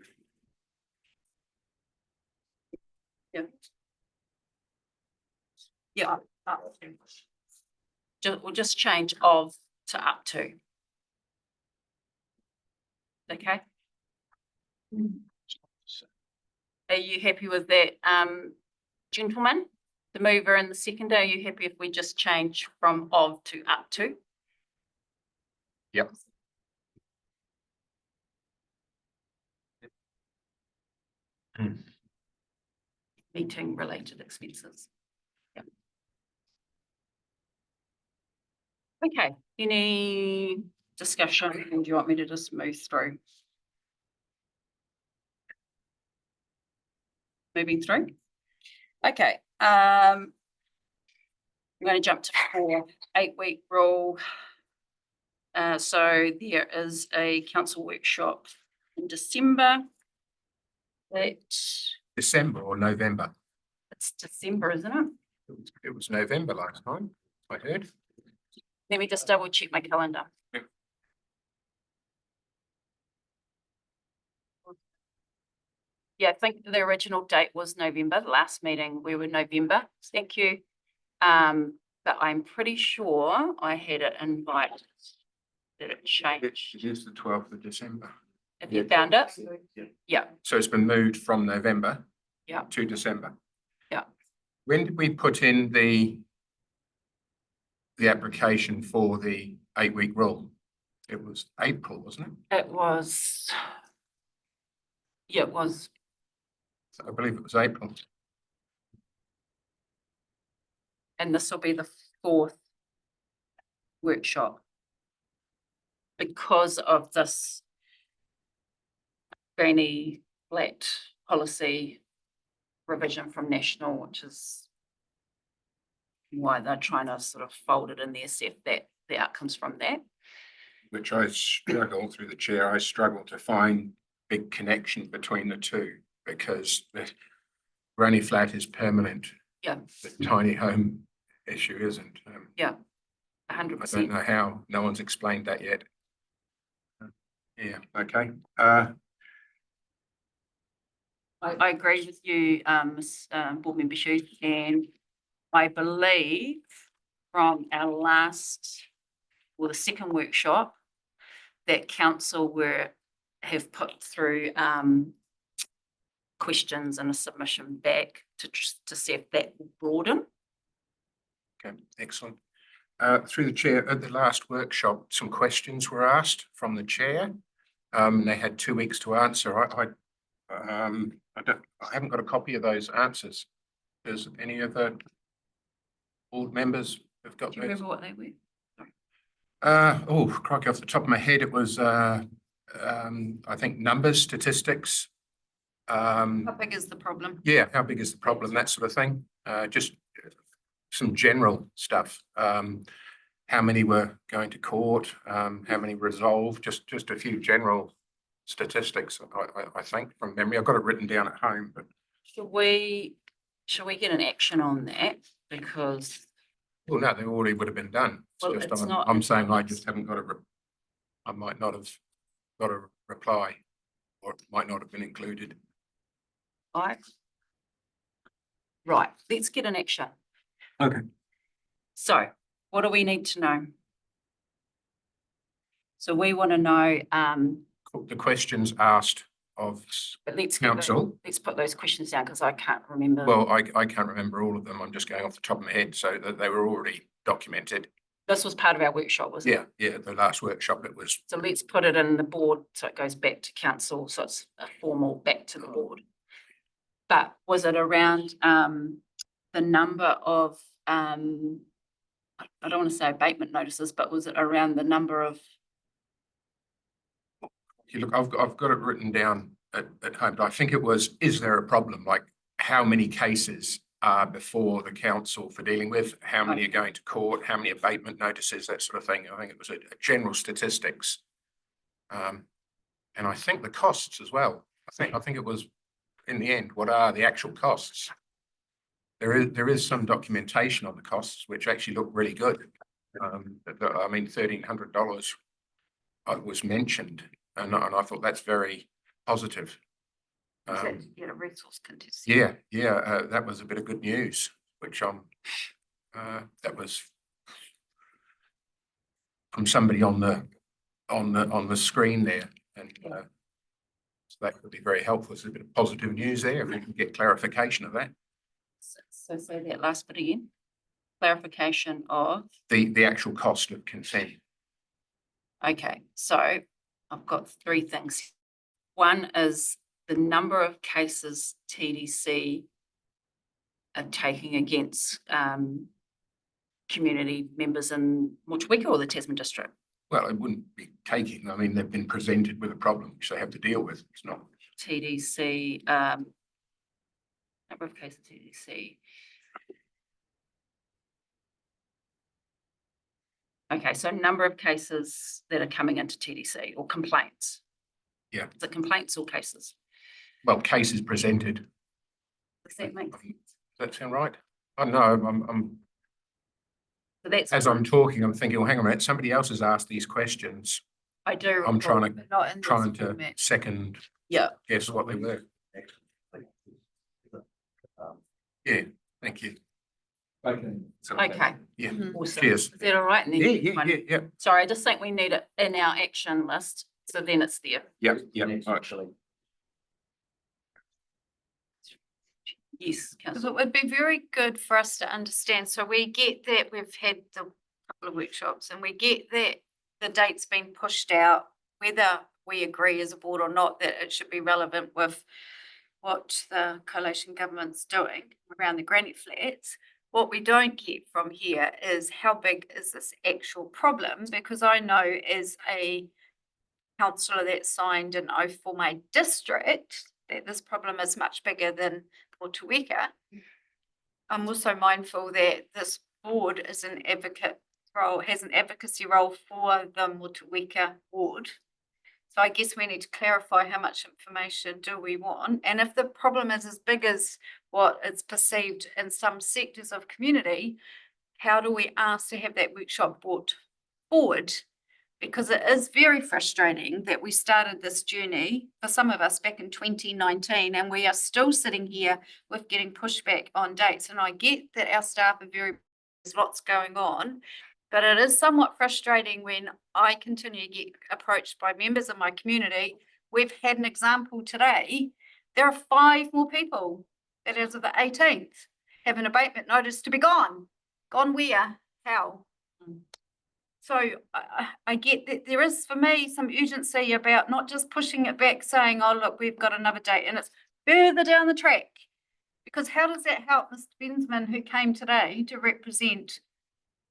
Speaker 1: Yeah. Yeah, up to. We'll just change of to up to. Okay? Are you happy with that, gentlemen? The mover and the seconder, are you happy if we just change from of to up to?
Speaker 4: Yep.
Speaker 1: Meeting related expenses. Yep. Okay, any discussion, or do you want me to just move through? Moving through? Okay, I'm going to jump to 8-week rule. So there is a council workshop in December.
Speaker 4: December or November?
Speaker 1: It's December, isn't it?
Speaker 4: It was November last time, I heard.
Speaker 1: Let me just double check my calendar.
Speaker 4: Yep.
Speaker 1: Yeah, I think the original date was November. The last meeting, we were November. Thank you. But I'm pretty sure I had it invited. Did it change?
Speaker 4: It is the 12th of December.
Speaker 1: Have you found it? Yeah,
Speaker 4: So it's been moved from November.
Speaker 1: Yeah.
Speaker 4: To December.
Speaker 1: Yeah.
Speaker 4: When did we put in the application for the 8-week rule? It was April, wasn't it?
Speaker 1: it was. Yeah, it was.
Speaker 4: I believe it was April.
Speaker 1: And this will be the 4th workshop. Because of this granny flat policy revision from national, which is why they're trying to sort of fold it in there, see if that the outcomes from that.
Speaker 4: Which I struggle through the chair. I struggle to find big connection between the two because the granny flat is permanent.
Speaker 1: Yeah.
Speaker 4: The tiny home issue isn't.
Speaker 1: Yeah,
Speaker 4: I don't
Speaker 1: 100%.
Speaker 4: know how. No one's explained that yet. Yeah. Okay.
Speaker 1: I agree with you, board member Hughes, and I believe from our last, or the second workshop, that council have put through questions and a submission back to see if that will broaden.
Speaker 4: Okay, excellent. Through the chair, at the last workshop, some questions were asked from the chair. They had 2 weeks to answer. I haven't got a copy of those answers. Does any of the board members have got
Speaker 1: Do you
Speaker 4: those.
Speaker 1: remember what they were?
Speaker 4: Oh, crikey, off the top of my head, it was, I think numbers, statistics.
Speaker 7: How big is the problem?
Speaker 4: Yeah, how big is the problem, that sort of thing. Just some general stuff. How many were going to court, how many resolved, just a few general statistics, I think, from memory. I've got it written down at home, but
Speaker 1: Should we get an action on that? Because
Speaker 4: well, no, they already would have been done.
Speaker 1: Well,
Speaker 4: It's
Speaker 1: it's
Speaker 4: just,
Speaker 1: not-
Speaker 4: I'm saying I just haven't got I might not have got a reply, or it might not have been included.
Speaker 1: right, let's get an action.
Speaker 4: Okay.
Speaker 1: So what do we need to know? So we want to know,
Speaker 4: The questions asked of
Speaker 1: but let's
Speaker 4: council.
Speaker 1: let's put those questions down because I can't remember.
Speaker 4: Well, I can't remember all of them. I'm just going off the top of my head, so that they were already documented.
Speaker 1: This was part of our workshop, wasn't it?
Speaker 4: Yeah, the last workship it was.
Speaker 1: So let's put it in the board, so it goes back to council, so it's a formal back to the board. But was it around the number of I don't want to say abatement notices, but was it around the number of?
Speaker 4: Look, I've got it written down at home, but I think it was, is there a problem? Like, how many cases are before the council for dealing with? How many are going to court? How many abatement notices? That sort of thing. I think it was a general statistics. And I think the costs as well. I think it was, in the end, what are the actual costs? There is some documentation on the costs, which actually look really good. I mean, $1,300 was mentioned. And I thought that's very positive.
Speaker 7: Get a resource contingency.
Speaker 4: Yeah, that was a bit of good news, which that was from somebody on the screen there, and so that could be very helpful. It's a bit of positive news there if we can get clarification of that.
Speaker 1: So say that last bit again. Clarification of.
Speaker 4: The actual cost of consent.
Speaker 1: Okay, so I've got three things. One is the number of cases TDC are taking against community members in Motueka or the Tasman district.
Speaker 4: Well, it wouldn't be taking. I mean, they've been presented with a problem which they have to deal with. It's not
Speaker 1: TDC, number of cases TDC. Okay, so number of cases that are coming into TDC or complaints.
Speaker 4: Yeah.
Speaker 1: The complaints or cases.
Speaker 4: well, cases presented.
Speaker 1: Does that make sense?
Speaker 4: Does that sound right? I don't know. I'm
Speaker 1: So that's.
Speaker 4: as I'm talking, I'm thinking, well, hang on a minute, somebody else has asked these questions.
Speaker 1: I do.
Speaker 4: I'm
Speaker 1: recall,
Speaker 4: trying
Speaker 1: but not in this
Speaker 4: to
Speaker 1: format.
Speaker 4: second
Speaker 1: Yeah.
Speaker 4: guess what they were. Yeah, thank you.
Speaker 11: Okay.
Speaker 4: So,
Speaker 1: Okay.
Speaker 4: Yeah,
Speaker 1: Mhm. Awesome.
Speaker 4: cheers.
Speaker 1: Is that all right? And then
Speaker 4: Yeah,
Speaker 1: you
Speaker 4: yeah,
Speaker 1: can-
Speaker 4: yeah, yeah.
Speaker 1: Sorry, I just think we need it in our action list, so then it's there.
Speaker 4: Yeah, yeah.
Speaker 11: Next,
Speaker 4: All right.
Speaker 11: actually.
Speaker 1: Yes,
Speaker 7: Because
Speaker 1: councillor.
Speaker 7: it would be very good for us to understand, so we get that we've had the couple of workshops and we get that the date's been pushed out, whether we agree as a board or not, that it should be relevant with what the coalition government's doing around the granite flats. What we don't get from here is how big is this actual problem? Because I know as a councillor that signed an oath for my district, that this problem is much bigger than Motueka. I'm also mindful that this board is an advocate role, has an advocacy role for the Motueka ward. So I guess we need to clarify how much information do we want, and if the problem is as big as what is perceived in some sectors of community, how do we ask to have that workshop brought forward? Because it is very frustrating that we started this journey for some of us back in 2019, and we are still sitting here with getting pushback on dates. And I get that our staff are there's lots going on, but it is somewhat frustrating when I continue to get approached by members of my community. We've had an example today. There are 5 more people that as of the 18th have an abatement notice to be gone. Gone where? How? So I get that there is, for me, some urgency about not just pushing it back, saying, oh, look, we've got another date and it's further down the track. Because how does that help Mr. Bensman, who came today to represent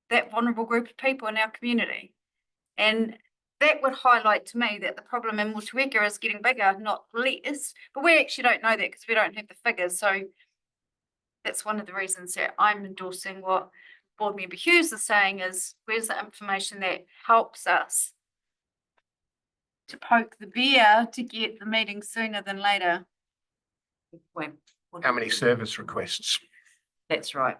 Speaker 7: that vulnerable group of people in our community? And that would highlight to me that the problem in Motueka is getting bigger, not less, but we actually don't know that because we don't have the figures. So that's one of the reasons that I'm endorsing what Board Member Hughes is saying is, where's the information that helps us to poke the bear to get the meeting sooner than later?
Speaker 1: When-
Speaker 4: How many service requests?
Speaker 1: That's right.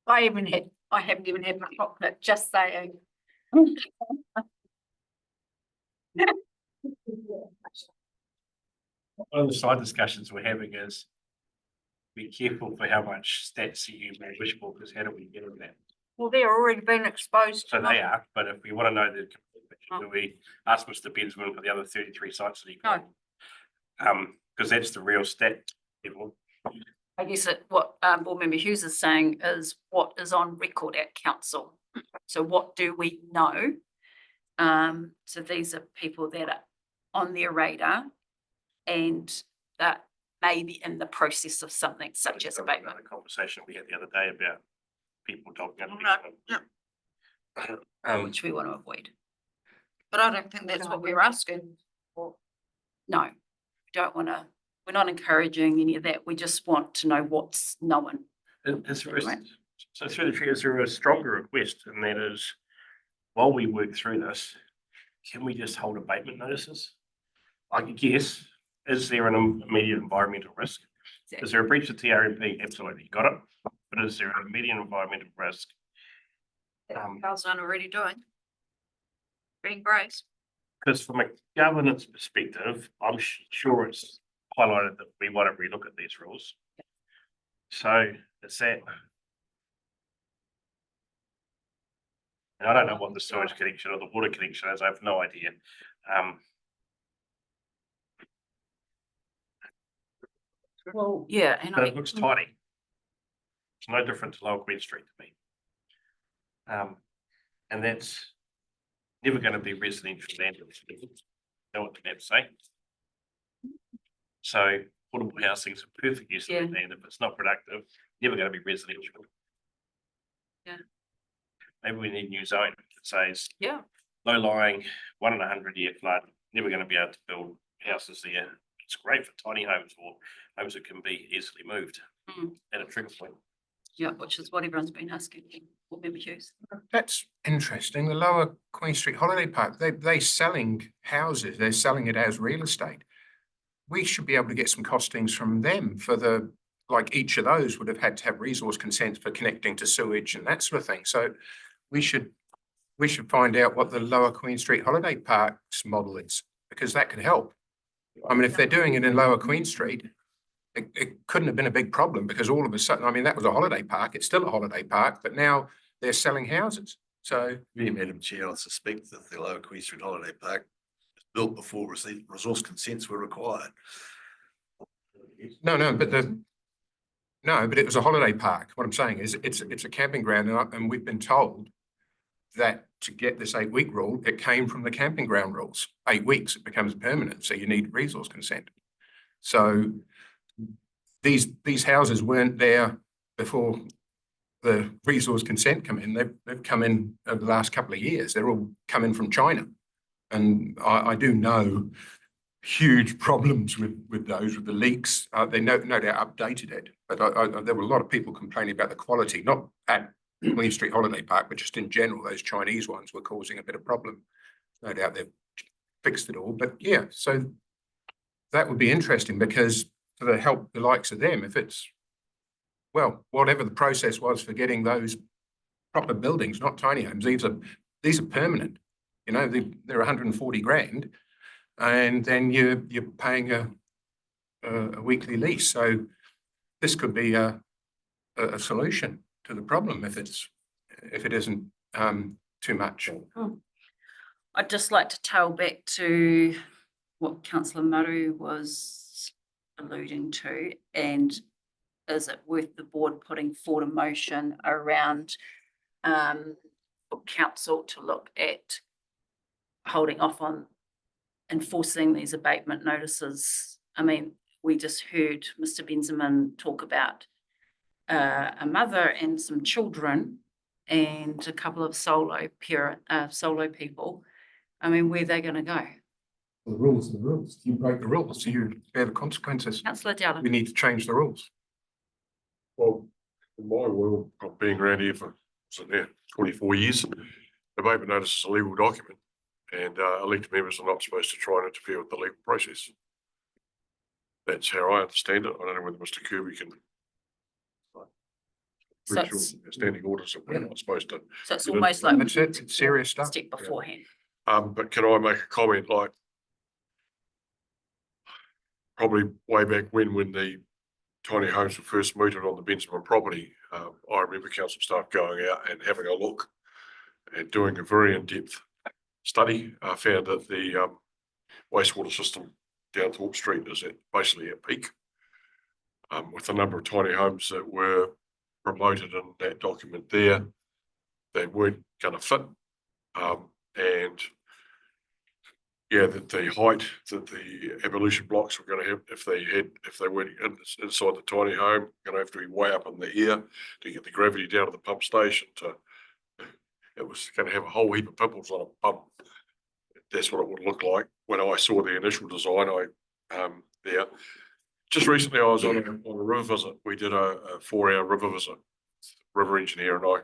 Speaker 1: I haven't even had my chocolate, just saying.
Speaker 8: One of the side discussions we're having is be careful for how much stats you may wish for, because how do we get on that?
Speaker 1: Well, they're already been exposed
Speaker 8: So
Speaker 1: to
Speaker 8: they
Speaker 1: them.
Speaker 8: are, but if we want to know the complete picture, do we ask Mr. Bensman for the other 33 sites that he got? Because that's the real stat level.
Speaker 1: I guess what Board Member Hughes is saying is what is on record at council. So what do we know? So these are people that are on their radar and that may be in the process of something such as abatement.
Speaker 8: The conversation we had the other day about people talking.
Speaker 1: Which we want to avoid.
Speaker 7: But I don't think that's what we're asking.
Speaker 1: No, we don't want to, we're not encouraging any of that. We just want to know what's known.
Speaker 8: So through the chair, is there a stronger request, and that is, while we work through this, can we just hold abatement notices? I guess, is there an immediate environmental risk? Is there a breach of TRMP? Absolutely, got it. But is there an immediate environmental risk?
Speaker 7: Carl's done already doing. Being braced.
Speaker 8: Because from a governance perspective, I'm sure it's highlighted that we want to relook at these rules. So it's that. And I don't know what the sewage connection or the water connection is. I have no idea.
Speaker 1: Well, yeah, and
Speaker 8: But it looks tidy. It's no different to Lower Queen Street to me. And that's never going to be residential land. Know what the maps say. So portable housing is a perfect use of
Speaker 1: Yeah.
Speaker 8: that land. If it's not productive, never going to be residential.
Speaker 1: Yeah.
Speaker 8: Maybe we need new zoning that says
Speaker 1: yeah,
Speaker 8: low lying, 1 in 100-year flood, never going to be able to build houses there. It's great for tiny homes or homes that can be easily moved at a trigger point.
Speaker 1: yeah, which is what everyone's been asking. Board Member Hughes.
Speaker 4: That's interesting. The Lower Queen Street Holiday Park, they selling houses, they're selling it as real estate. We should be able to get some costings from them for the, like each of those would have had to have resource consent for connecting to sewage and that sort of thing. So we should find out what the Lower Queen Street Holiday Park's model is, because that could help. I mean, if they're doing it in Lower Queen Street, it couldn't have been a big problem, because all of a sudden, I mean, that was a holiday park. It's still a holiday park, but now they're selling houses. So,
Speaker 10: Madam Chair, I suspect that the Lower Queen Street Holiday Park was built before resource consents were required.
Speaker 4: no, but it was a holiday park. What I'm saying is it's a camping ground, and we've been told that to get this 8-week rule, it came from the camping ground rules. 8 weeks, it becomes permanent, so you need resource consent. So these houses weren't there before the resource consent come in. They've come in over the last couple of years. They're all coming from China. And I do know huge problems with those, with the leaks. They no doubt updated it, but there were a lot of people complaining about the quality, not at Queen Street Holiday Park, but just in general. Those Chinese ones were causing a bit of problem. No doubt they've fixed it all, but yeah, so that would be interesting, because for the help the likes of them, if it's, well, whatever the process was for getting those proper buildings, not tiny homes, these are permanent. You know, they're 140 grand, and then you're paying a weekly lease. So this could be a solution to the problem if it isn't too much.
Speaker 1: I'd just like to tail back to what Councillor Maru was alluding to, and is it worth the board putting forward a motion around for council to look at holding off on enforcing these abatement notices? I mean, we just heard Mr. Benjamin talk about a mother and some children and a couple of solo people. I mean, where are they going to go?
Speaker 11: The rules are the rules. You break the rules, you bear the consequences.
Speaker 1: Councillor Dowling.
Speaker 11: We need to change the rules.
Speaker 5: Well, in my world, of being around here for, sitting there, 24 years, the paper notice is a legal document, and elected members are not supposed to try and interfere with the legal process. That's how I understand it. I don't know whether Mr. Kirby can.
Speaker 1: So
Speaker 5: Pretty sure
Speaker 1: it's,
Speaker 5: there's standing orders that we're not supposed to.
Speaker 1: so it's almost like
Speaker 11: That's it, it's serious
Speaker 1: a
Speaker 11: stuff.
Speaker 1: step beforehand.
Speaker 5: But can I make a comment like probably way back when the tiny homes were first mooted on the Benjamin property, I remember council staff going out and having a look and doing a very in-depth study. I found that the wastewater system down Thorpe Street is basically at peak, with the number of tiny homes that were promoted in that document there. They weren't going to fit, and yeah, that the height that the abolition blocks were going to have, if they weren't inside the tiny home, going to have to be way up in the air to get the gravity down to the pump station. It was going to have a whole heap of pimples on a pump. That's what it would look like when I saw the initial design. There. Just recently, I was on a river visit. We did a 4-hour river visit. River engineer and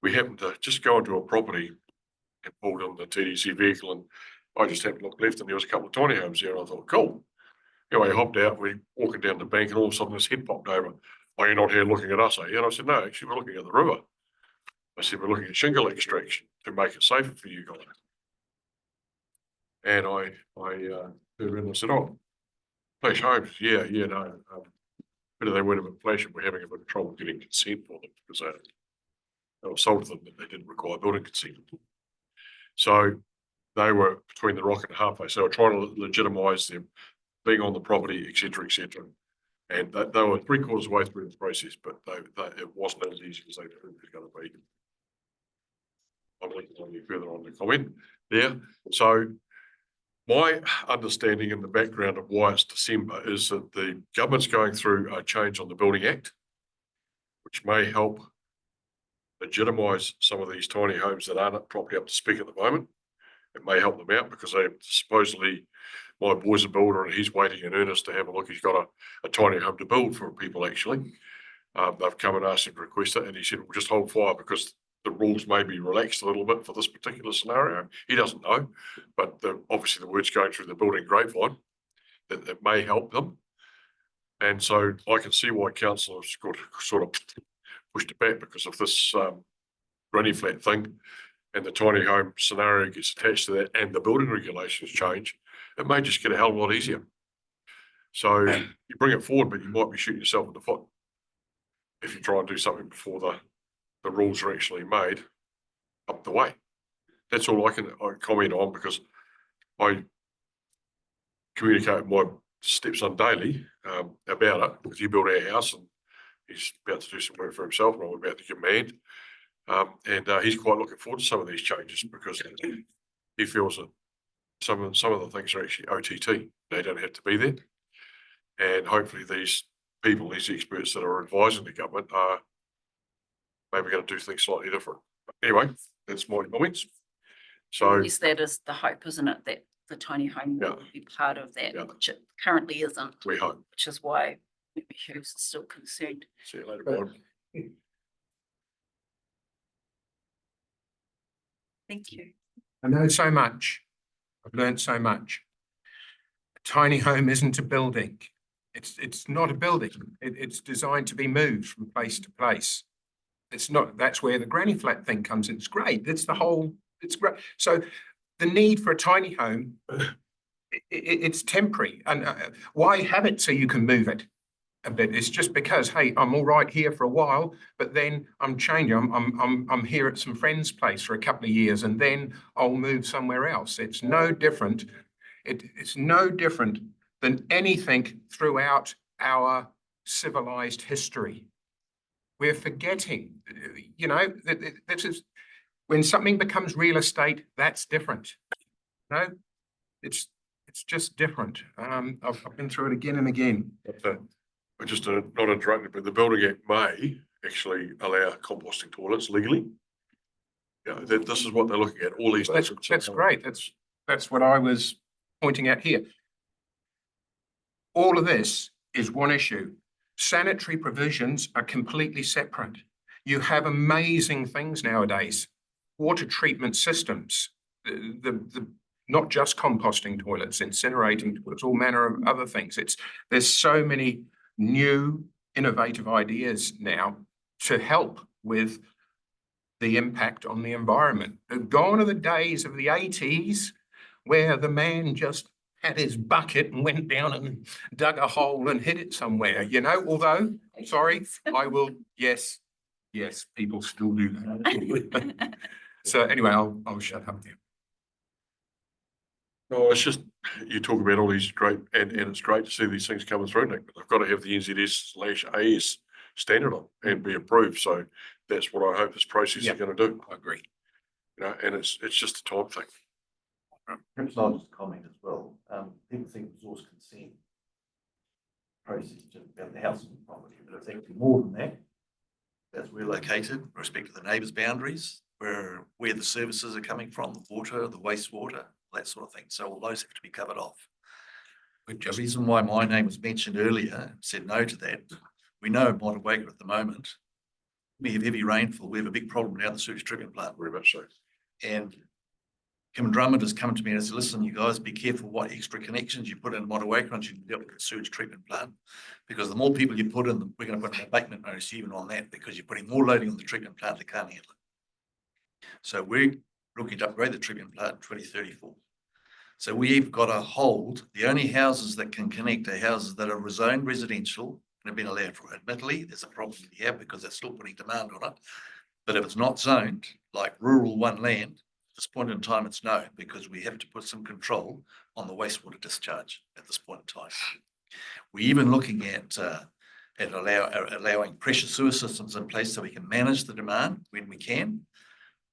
Speaker 5: we happened to just go into a property and pulled in the TDC vehicle, and I just happened to look left and there was a couple of tiny homes there, and I thought, cool. Anyway, I hopped out, we're walking down the bank, and all of a sudden this head popped over. "Are you not here looking at us, are you?" And I said, "No, actually we're looking at the river." I said, "We're looking at shingle extraction to make it safer for you guys." And I turned around and I said, "Oh, flash homes, yeah, no. But they weren't a bit flash, and we're having a bit of trouble getting consent for them because they were sold to them that they didn't require building consent." So they were between the rock and a hard place. They were trying to legitimise them being on the property, etc., etc. And they were 3/4 way through the process, but it wasn't as easy as they thought it was going to be. I'm linking on you further on the comment there. So my understanding in the background of why it's December is that the government's going through a change on the Building Act, which may help legitimise some of these tiny homes that aren't properly up to spec at the moment. It may help them out because they supposedly, my boy's a builder and he's waiting in earnest to have a look. He's got a tiny home to build for people actually. They've come and asked him to request it, and he said, "We'll just hold fire because the rules may be relaxed a little bit for this particular scenario." He doesn't know, but obviously the word's going through the building grapevine that it may help them. And so I can see why council has got sort of pushed it back because of this granny flat thing, and the tiny home scenario gets attached to that and the building regulations change, it may just get a hell of a lot easier. So you bring it forward, but you might be shooting yourself in the foot if you try and do something before the rules are actually made up the way. That's all I can comment on, because I communicate with my stepson daily about it, because he built our house and he's about to do some work for himself, and I'm about to give him a hand. And he's quite looking forward to some of these changes because he feels that some of the things are actually OTT. They don't have to be there. And hopefully these people, these experts that are advising the government are maybe going to do things slightly different. But anyway, that's my comments. So
Speaker 1: Yes, that is the hope, isn't it? That the tiny home will be part of that, which it currently isn't.
Speaker 5: we hope.
Speaker 1: Which is why maybe Hughes is still concerned.
Speaker 5: See you later, Bob.
Speaker 1: Thank you.
Speaker 11: I know so much. I've learned so much. A tiny home isn't a building. It's not a building. It's designed to be moved from place to place. It's not, that's where the granny flat thing comes in. It's great. It's great. So the need for a tiny home, it's temporary. And why have it so you can move it a bit? It's just because, hey, I'm all right here for a while, but then I'm changing. I'm here at some friend's place for a couple of years, and then I'll move somewhere else. It's no different. It's no different than anything throughout our civilized history. We're forgetting, you know, this is when something becomes real estate, that's different. No, it's It's just different. I've been through it again and again.
Speaker 5: But just not interrupting, but the Building Act may actually allow composting toilets legally. Yeah, this is what they're looking at, all these.
Speaker 11: Well, that's great. That's what I was pointing at here. All of this is one issue. Sanitary provisions are completely separate. You have amazing things nowadays. Water treatment systems, not just composting toilets, incinerating toilets, all manner of other things. There's so many new innovative ideas now to help with the impact on the environment. Gone are the days of the 80s where the man just had his bucket and went down and dug a hole and hid it somewhere, although, sorry, yes, people still do that. So anyway, I'll shut up there.
Speaker 5: No, it's just, you talk about all these great, and it's great to see these things coming through, Nick, but they've got to have the NZS/AS standard on and be approved. So that's what I hope this process is going to do.
Speaker 11: I agree.
Speaker 5: And it's just a time thing.
Speaker 12: Perhaps I'll just comment as well. People think resource consent process is just about the house and property, but it's actually more than that. As we're located, with respect to the neighbours' boundaries, where the services are coming from, the water, the wastewater, that sort of thing. So all those have to be covered off. The reason why my name was mentioned earlier, said no to that. We know in Motueka at the moment, we have heavy rainfall. We have a big problem down the sewage treatment plant.
Speaker 5: Very much so.
Speaker 12: And Kim Drummond has come to me and said, listen, you guys, be careful what extra connections you put in Motueka once you deal with the sewage treatment plant. Because the more people you put in, we're going to put an abatement notice even on that, because you're putting more loading on the treatment plant that can't handle it. So we're looking to upgrade the treatment plant in 2034. So we've got to hold, the only houses that can connect are houses that are rezoned residential and have been allowed for. Admittedly, there's a problem we have because they're still putting demand on it. But if it's not zoned, like rural one land, at this point in time, it's no, because we have to put some control on the wastewater discharge at this point in time. We're even looking at allowing pressure sewer systems in place so we can manage the demand when we can.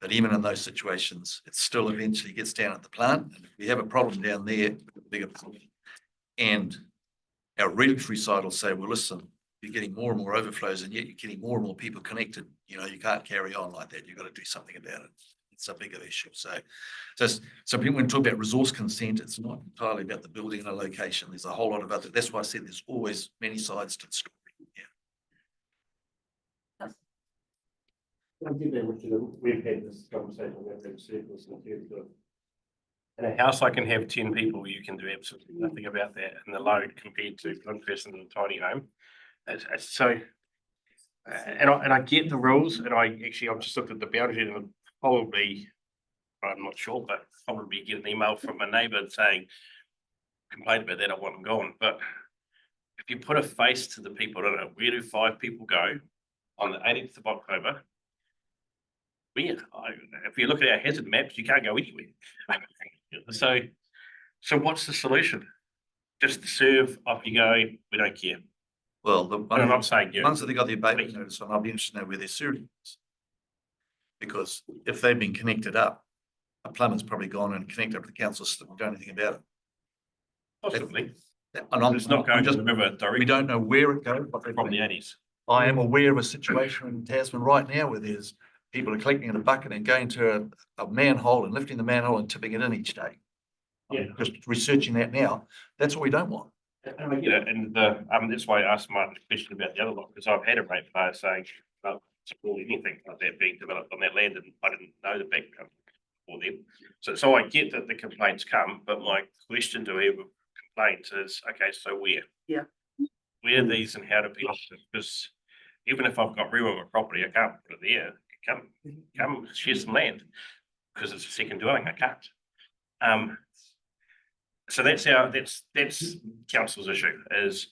Speaker 12: But even in those situations, it still eventually gets down at the plant. And if we have a problem down there, bigger problem. And our regulatory side will say, well, listen, you're getting more and more overflows, and yet you're getting more and more people connected. You can't carry on like that. You've got to do something about it. It's a bigger issue. So people, when we talk about resource consent, it's not entirely about the building and a location. There's a whole lot of other. That's why I said there's always many sides to the story.
Speaker 8: I get that, Richard. We've had this conversation with that circles in terms of, in a house I can have 10 people, you can do absolutely nothing about that in the load compared to one person in a tiny home. So, and I get the rules, and I've just looked at the boundary, and probably, I'm not sure, but probably get an email from a neighbour saying, complain about that, I want them gone. But if you put a face to the people, I don't know, where do 5 people go on the 18th of October? If you look at our hazard maps, you can't go anywhere. So what's the solution? Just serve, off you go, we don't care.
Speaker 12: Well,
Speaker 8: I'm not saying you.
Speaker 12: Once they got the abatement notice on, I'll be interested to know where their sewage is. Because if they've been connected up, a plumber's probably gone and connected up to the council system and done anything about it.
Speaker 8: Possibly.
Speaker 12: And
Speaker 8: It's not going to the river directly.
Speaker 12: We don't know where it goes.
Speaker 8: From the 80s.
Speaker 12: I am aware of a situation in Tasman right now where there's people are collecting in a bucket and going to a manhole and lifting the manhole and tipping it in each day.
Speaker 8: Yeah.
Speaker 12: Just researching that now. That's what we don't want.
Speaker 8: And I get it, and that's why I asked Martin a question about the other lot, because I've had a ratepayer saying, well, support anything like that being developed on that land, and I didn't know the background for them. So I get that the complaints come, but my question to whoever complains is, okay, so where?
Speaker 1: Yeah.
Speaker 8: Where are these and how do people, because even if I've got room on my property, I can't put it there. Come share some land, because it's a second dwelling, I can't. So that's council's issue, is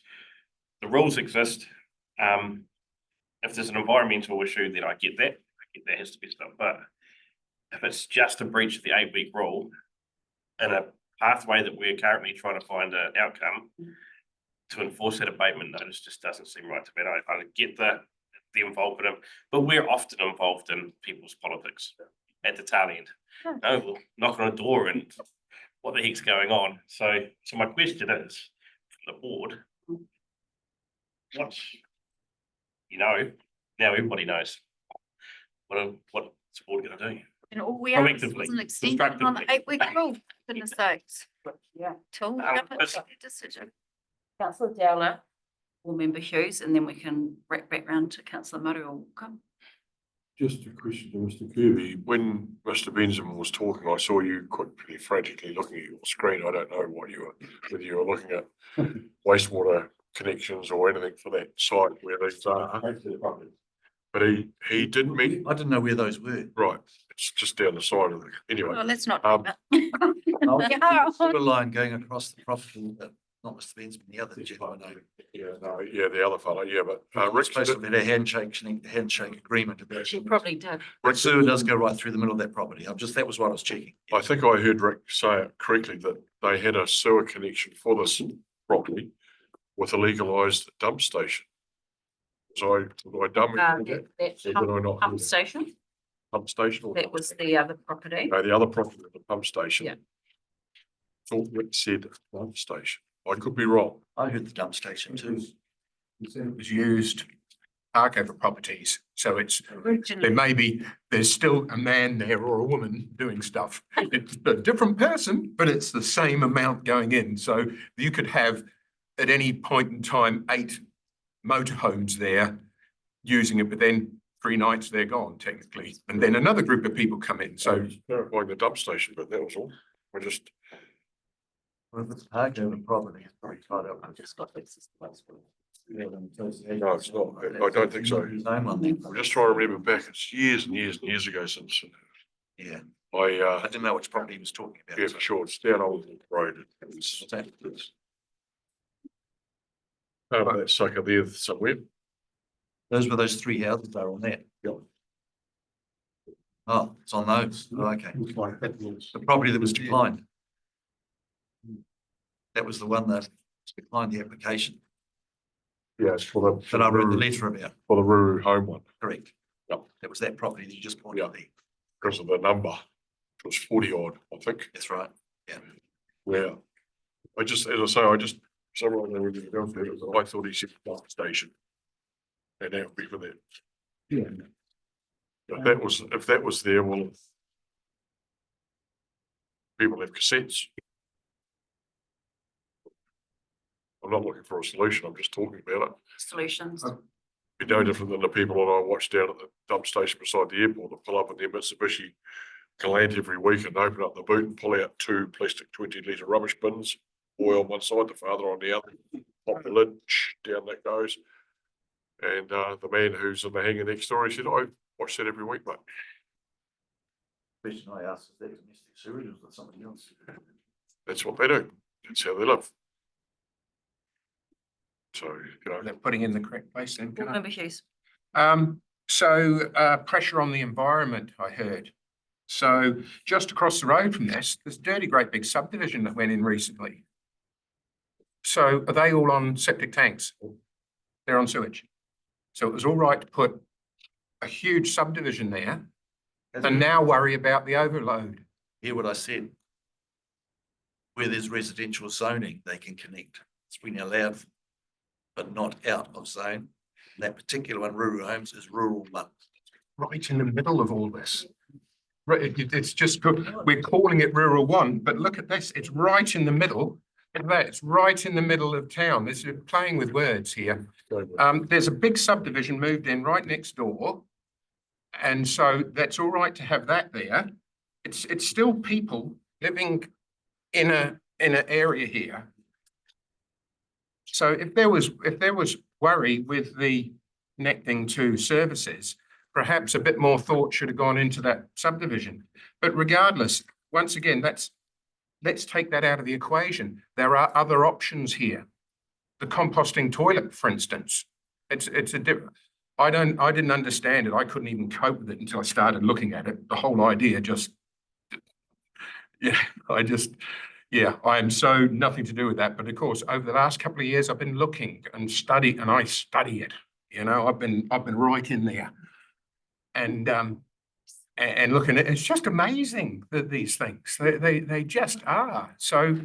Speaker 8: the rules exist. If there's an environmental issue, then I get that has to be stopped. But if it's just a breach of the 8-week rule in a pathway that we're currently trying to find an outcome to enforce that abatement notice, just doesn't seem right to me. I get the involvement, but we're often involved in people's politics at the tail end. No, we'll knock on a door and what the heck's going on. So my question is, from the board, what, now everybody knows. What's the board gonna do?
Speaker 7: And all we asked was
Speaker 8: Proactively,
Speaker 7: an extension on the
Speaker 8: constructively.
Speaker 7: 8-week rule, goodness sakes.
Speaker 1: Yeah.
Speaker 7: Till we
Speaker 8: Um,
Speaker 7: have a
Speaker 8: it's-
Speaker 7: decision.
Speaker 1: Councillor Dowler, Board Member Hughes, and then we can wrap back round to Councillor Murray or Walker.
Speaker 5: Just a question to Mr. Kirby. When Mr. Benjamin was talking, I saw you quite pretty frantically looking at your screen. I don't know whether you were looking at wastewater connections or anything for that site where these are. But he didn't mean,
Speaker 12: I didn't know where those were.
Speaker 5: right, it's just down the side of it. Anyway,
Speaker 7: Well, let's not.
Speaker 5: Um,
Speaker 7: Yeah.
Speaker 12: Silver line going across the property, not Mr. Benjamin, the other gentleman.
Speaker 5: the other fellow, yeah, but
Speaker 12: We're
Speaker 5: Rick,
Speaker 12: supposed to have a handshake agreement about
Speaker 1: She
Speaker 12: it.
Speaker 1: probably did.
Speaker 12: But sewer does go right through the middle of that property. That was what I was checking.
Speaker 5: I think I heard Rick say it correctly that they had a sewer connection for this property with a legalised dump station. So I dumb it,
Speaker 1: That's
Speaker 5: or did I not?
Speaker 1: pump station,
Speaker 5: Pump station? Or
Speaker 1: that was the other property.
Speaker 5: No, the other property, the pump station.
Speaker 1: Yeah.
Speaker 5: Thought Rick said pump station. I could be wrong.
Speaker 12: I heard the dump station too.
Speaker 11: It was used park over properties, so it's, there
Speaker 7: Originally,
Speaker 11: may be, there's still a man there or a woman doing stuff. It's a different person, but it's the same amount going in, so you could have at any point in time 8 motorhomes there using it, but then 3 nights they're gone technically, and then another group of people come in,
Speaker 5: So
Speaker 11: so
Speaker 5: clarifying the dump station, but that was all. I just,
Speaker 12: Well, if it's parked over property, it's probably tied up.
Speaker 5: no, it's not. I don't think so.
Speaker 12: Zone one then.
Speaker 5: I'm just trying to remember back. It's years and years and years ago since
Speaker 12: Yeah,
Speaker 5: I,
Speaker 12: I didn't know which property he was talking about.
Speaker 5: yeah, for sure. It's down Old Road. It's,
Speaker 12: What's that?
Speaker 5: that sucker there somewhere.
Speaker 12: Those were those 3 houses that are on there. Oh, it's on those. Oh, okay. The property that was declined. That was the one that declined the application
Speaker 5: Yeah, it's for the.
Speaker 12: that I read the letter about,
Speaker 5: For the Ruru home one,
Speaker 12: correct?
Speaker 5: Yep.
Speaker 12: That was that property that you just pointed out there.
Speaker 5: because of the number. It was 40 odd, I think.
Speaker 12: That's right. Yeah.
Speaker 5: Yeah. I just, as I say, I just, someone that was going through it, I thought he said dump station. And that would be for that.
Speaker 3: Yeah.
Speaker 5: If that was there, well. People have cassettes. I'm not looking for a solution, I'm just talking about it.
Speaker 1: Solutions.
Speaker 5: Be no different than the people that I watch down at the dump station beside the airport that pull up in their Mitsubishi Galant every week and open up the boot and pull out 2 plastic 20-litre rubbish bins, boy on one side, the father on the other, pop the lid, down that goes. And the man who's in the hangar next door, he said, I watch that every week, mate.
Speaker 12: Question I asked, is that domestic sewage or was it somebody else?
Speaker 5: That's what they do. That's how they live. So,
Speaker 11: they're putting in the correct place then.
Speaker 1: Board Member Hughes.
Speaker 11: Pressure on the environment, I heard. So just across the road from this, there's a dirty great big subdivision that went in recently. So are they all on septic tanks? They're on sewage. So it was all right to put a huge subdivision there and now worry about the overload.
Speaker 12: Hear what I said? Where there's residential zoning, they can connect. It's been allowed, but not out of zone. That particular one, Ruru Homes, is rural one.
Speaker 11: Right in the middle of all this. Right, it's just good. We're calling it rural 1, but look at this. It's right in the middle. Look at that. It's right in the middle of town. This is playing with words here. There's a big subdivision moved in right next door. And so that's all right to have that there. It's still people living in an area here. So if there was worry with the connecting to services, perhaps a bit more thought should have gone into that subdivision. But regardless, once again, let's take that out of the equation. There are other options here. The composting toilet, for instance, it's a different. I didn't understand it. I couldn't even cope with it until I started looking at it. The whole idea just, yeah, I am so nothing to do with that. But of course, over the last couple of years, I've been looking and I study it. You know, I've been right in there. And and looking at, it's just amazing that these things, they just are. So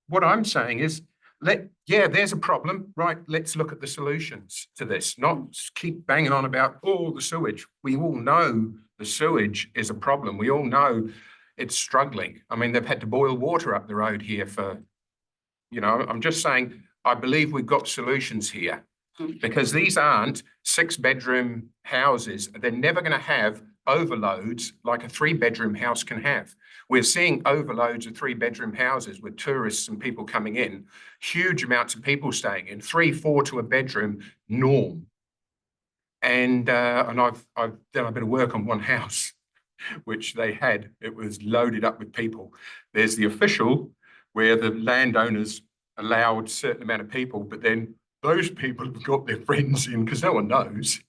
Speaker 11: what I'm saying is, there's a problem, right? Let's look at the solutions to this, not just keep banging on about, oh, the sewage. We all know the sewage is a problem. We all know it's struggling. I mean, they've had to boil water up the road here for, I'm just saying, I believe we've got solutions here. Because these aren't 6-bedroom houses. They're never going to have overloads like a 3-bedroom house can have. We're seeing overloads of 3-bedroom houses with tourists and people coming in, huge amounts of people staying in, 3, 4 to a bedroom norm. And I've done a bit of work on one house, which it was loaded up with people. There's the official where the landowners allowed a certain amount of people, but then those people have got their friends in because no one knows.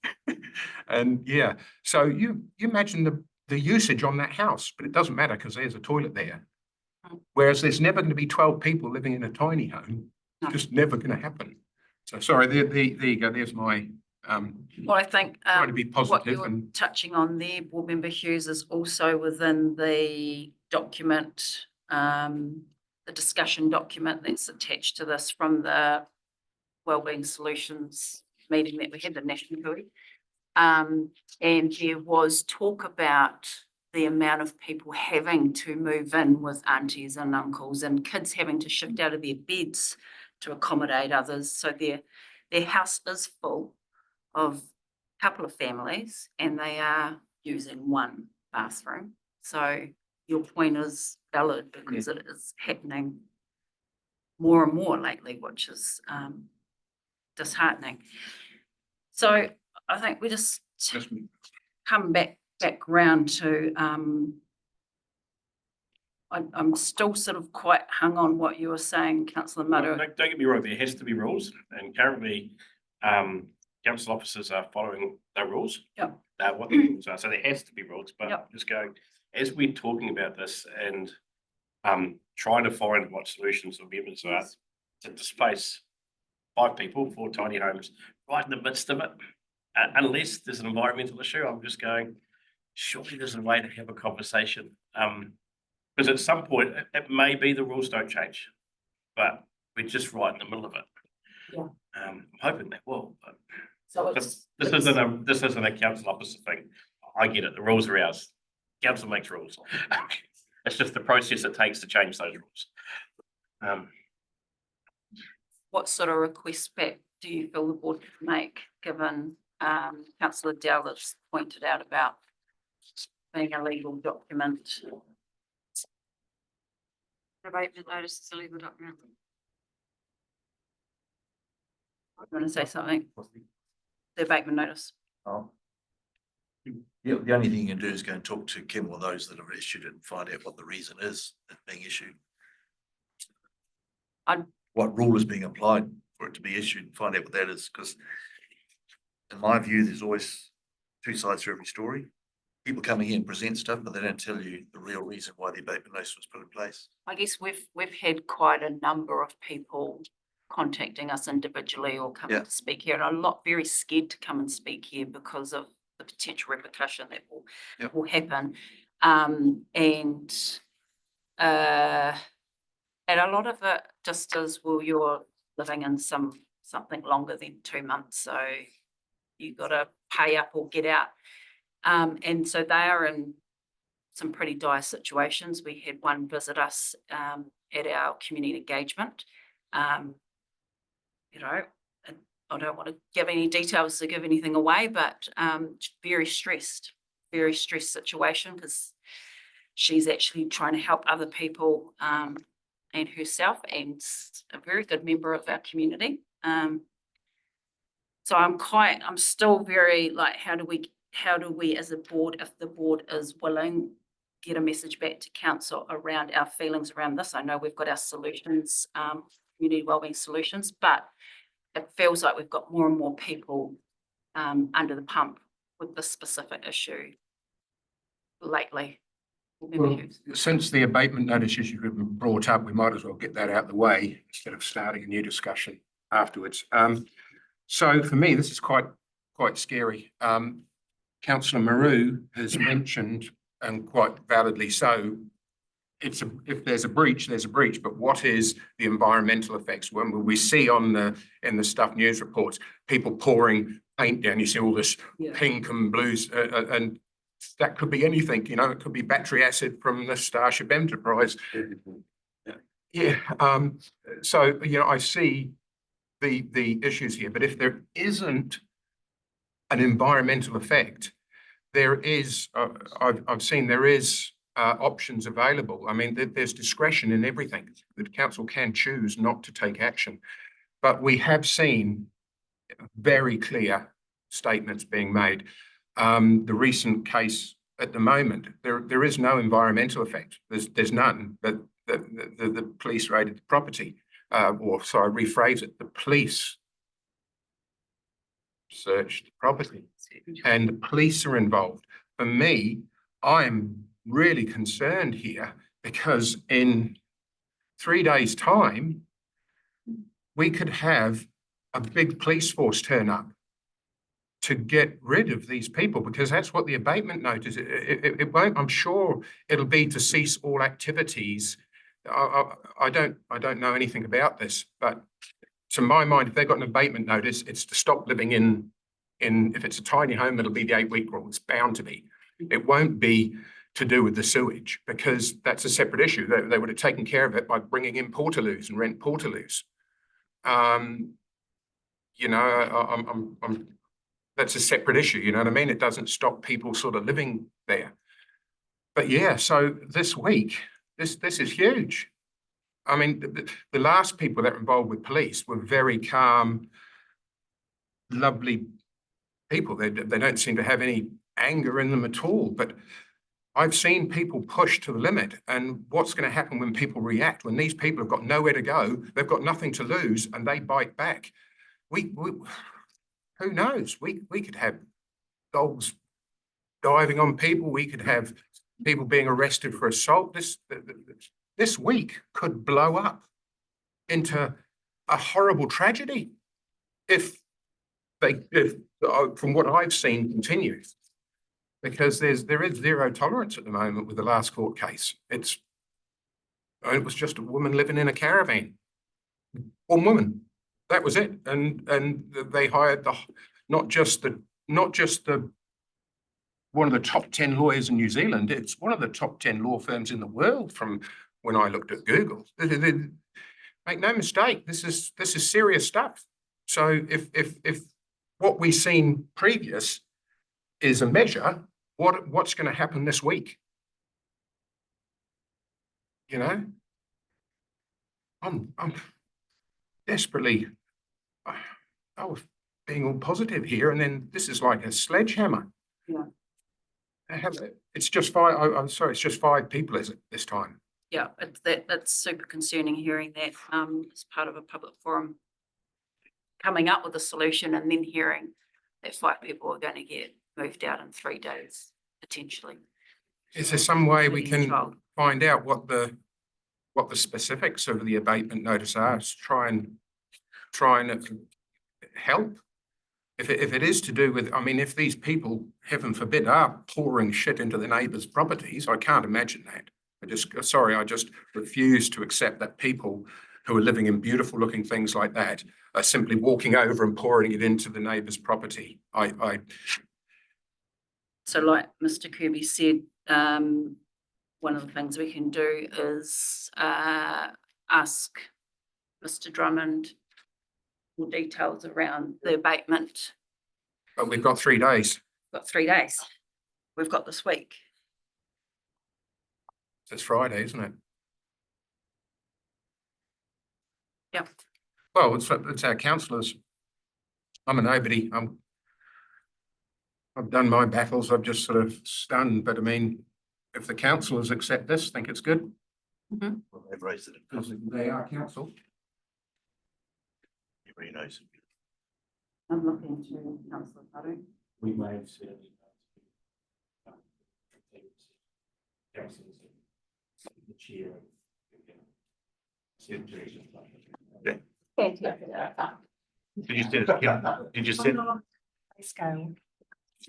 Speaker 11: And yeah, so you imagine the usage on that house, but it doesn't matter because there's a toilet there. Whereas there's never going to be 12 people living in a tiny home. It's just never going to happen. So sorry, there you go. There's my
Speaker 1: Well, I think
Speaker 11: trying to be
Speaker 1: what
Speaker 11: positive
Speaker 1: you're
Speaker 11: and
Speaker 1: touching on there, Board Member Hughes, is also within the document, the discussion document that's attached to this from the Wellbeing Solutions meeting that we had, the national building. And there was talk about the amount of people having to move in with aunties and uncles and kids having to shift out of their beds to accommodate others. So their house is full of a couple of families and they are using one bathroom. So your point is valid because it is happening more and more lately, which is disheartening. So I think we just come back round to I'm still sort of quite hung on what you were saying, Councillor Madu.
Speaker 8: Don't get me wrong, there has to be rules, and currently council officers are following the rules.
Speaker 1: Yep.
Speaker 8: What the rules are, so there has to be rules, but
Speaker 1: Yep.
Speaker 8: just going, as we're talking about this and trying to find what solutions the members are to displace 5 people, 4 tiny homes right in the midst of it, unless there's an environmental issue, I'm just going, surely there's a way to have a conversation. Because at some point, it may be the rules don't change, but we're just right in the middle of it.
Speaker 1: Yeah.
Speaker 8: I'm hoping they will, but
Speaker 1: So
Speaker 8: this isn't a council officer thing. I get it, the rules are ours. Council makes rules. It's just the process it takes to change those rules.
Speaker 1: what sort of requests back do you feel the board could make, given Councillor Dowell has pointed out about being a legal document?
Speaker 7: Abatement notice is a legal document.
Speaker 1: I'm going to say something. The abatement notice.
Speaker 12: The only thing you can do is go and talk to Kim or those that have issued it and find out what the reason is that's being issued. What rule is being applied for it to be issued and find out what that is, because in my view, there's always 2 sides to every story. People coming in present stuff, but they don't tell you the real reason why the abatement notice was put in place.
Speaker 1: I guess we've had quite a number of people contacting us individually or coming to speak here, and a lot very scared to come and speak here because of the potential repercussion that will happen. And a lot of it just is, well, you're living in something longer than 2 months, so you got to pay up or get out. And so they are in some pretty dire situations. We had one visit us at our community engagement. I don't want to give any details to give anything away, but very stressed situation because she's actually trying to help other people and herself, and a very good member of our community. So I'm still very like, how do we as a board, if the board is willing, get a message back to council around our feelings around this? I know we've got our solutions, community wellbeing solutions, but it feels like we've got more and more people under the pump with this specific issue lately.
Speaker 11: well, since the abatement notice issue has been brought up, we might as well get that out of the way instead of starting a new discussion afterwards. So for me, this is quite scary. Councillor Maru has mentioned, and quite validly so, if there's a breach, there's a breach, but what is the environmental effects? When we see in the Stuff News reports, people pouring paint down, you see all this pink and blues, and that could be anything, you know, it could be battery acid from the Starship Enterprise. Yeah, so, you know, I see the issues here, but if there isn't an environmental effect, there is, I've seen there is options available. I mean, there's discretion in everything. The council can choose not to take action, but we have seen very clear statements being made. The recent case at the moment, there is no environmental effect. There's none, but the police raided the property, or sorry, rephrase it, the police searched the property and the police are involved. For me, I'm really concerned here because in 3 days' time, we could have a big police force turn up to get rid of these people, because that's what the abatement notice, it won't, I'm sure it'll be to cease all activities. I don't know anything about this, but to my mind, if they've got an abatement notice, it's to stop living in if it's a tiny home, it'll be the 8-week rule. It's bound to be. It won't be to do with the sewage, because that's a separate issue. They would have taken care of it by bringing in portaloos and rent portaloos. You know, that's a separate issue. You know what I mean? It doesn't stop people sort of living there. But yeah, so this week, this is huge. I mean, the last people that were involved with police were very calm, lovely people. They don't seem to have any anger in them at all. But I've seen people push to the limit. And what's going to happen when people react? When these people have got nowhere to go, they've got nothing to lose, and they bite back. Who knows? We could have dogs diving on people. We could have people being arrested for assault. This week could blow up into a horrible tragedy if from what I've seen, continues. Because there is zero tolerance at the moment with the last court case. It was just a woman living in a caravan. One woman. That was it. And they hired not just the one of the top 10 lawyers in New Zealand. It's one of the top 10 law firms in the world from when I looked at Google. Make no mistake, this is serious stuff. So if what we've seen previous is a measure, what's going to happen this week? You know, I'm desperately, I was being all positive here, and then this is like a sledgehammer.
Speaker 1: Yeah.
Speaker 11: It's just five. I'm sorry, it's just 5 people, is it, this time?
Speaker 1: Yeah, that's super concerning hearing that as part of a public forum, coming up with a solution and then hearing that 5 people are going to get moved out in 3 days, potentially.
Speaker 11: Is there some way we
Speaker 1: Including
Speaker 11: can
Speaker 1: a child.
Speaker 11: find out what the specifics of the abatement notice are? Try and help. If it is to do with, I mean, if these people, heaven forbid, are pouring shit into the neighbours' properties, I can't imagine that. I just refuse to accept that people who are living in beautiful looking things like that are simply walking over and pouring it into the neighbour's property.
Speaker 1: So like Mr. Kirby said, one of the things we can do is ask Mr. Drummond for details around the abatement.
Speaker 11: But we've got 3 days.
Speaker 1: We've got 3 days. We've got this week.
Speaker 11: It's Friday, isn't it?
Speaker 1: Yeah.
Speaker 11: Well, it's our councillors. I'm a nobody. I've done my battles. I'm just sort of stunned. But I mean, if the councillors accept this, think it's good.
Speaker 1: Mhm.
Speaker 12: Well, they've raised it.
Speaker 11: Because they are council.
Speaker 12: Everybody knows.
Speaker 1: I'm looking to Councillor Haru.
Speaker 8: We may have said. The chair.
Speaker 1: Fantastic.
Speaker 8: Did you send it? Did you send?
Speaker 1: Scale.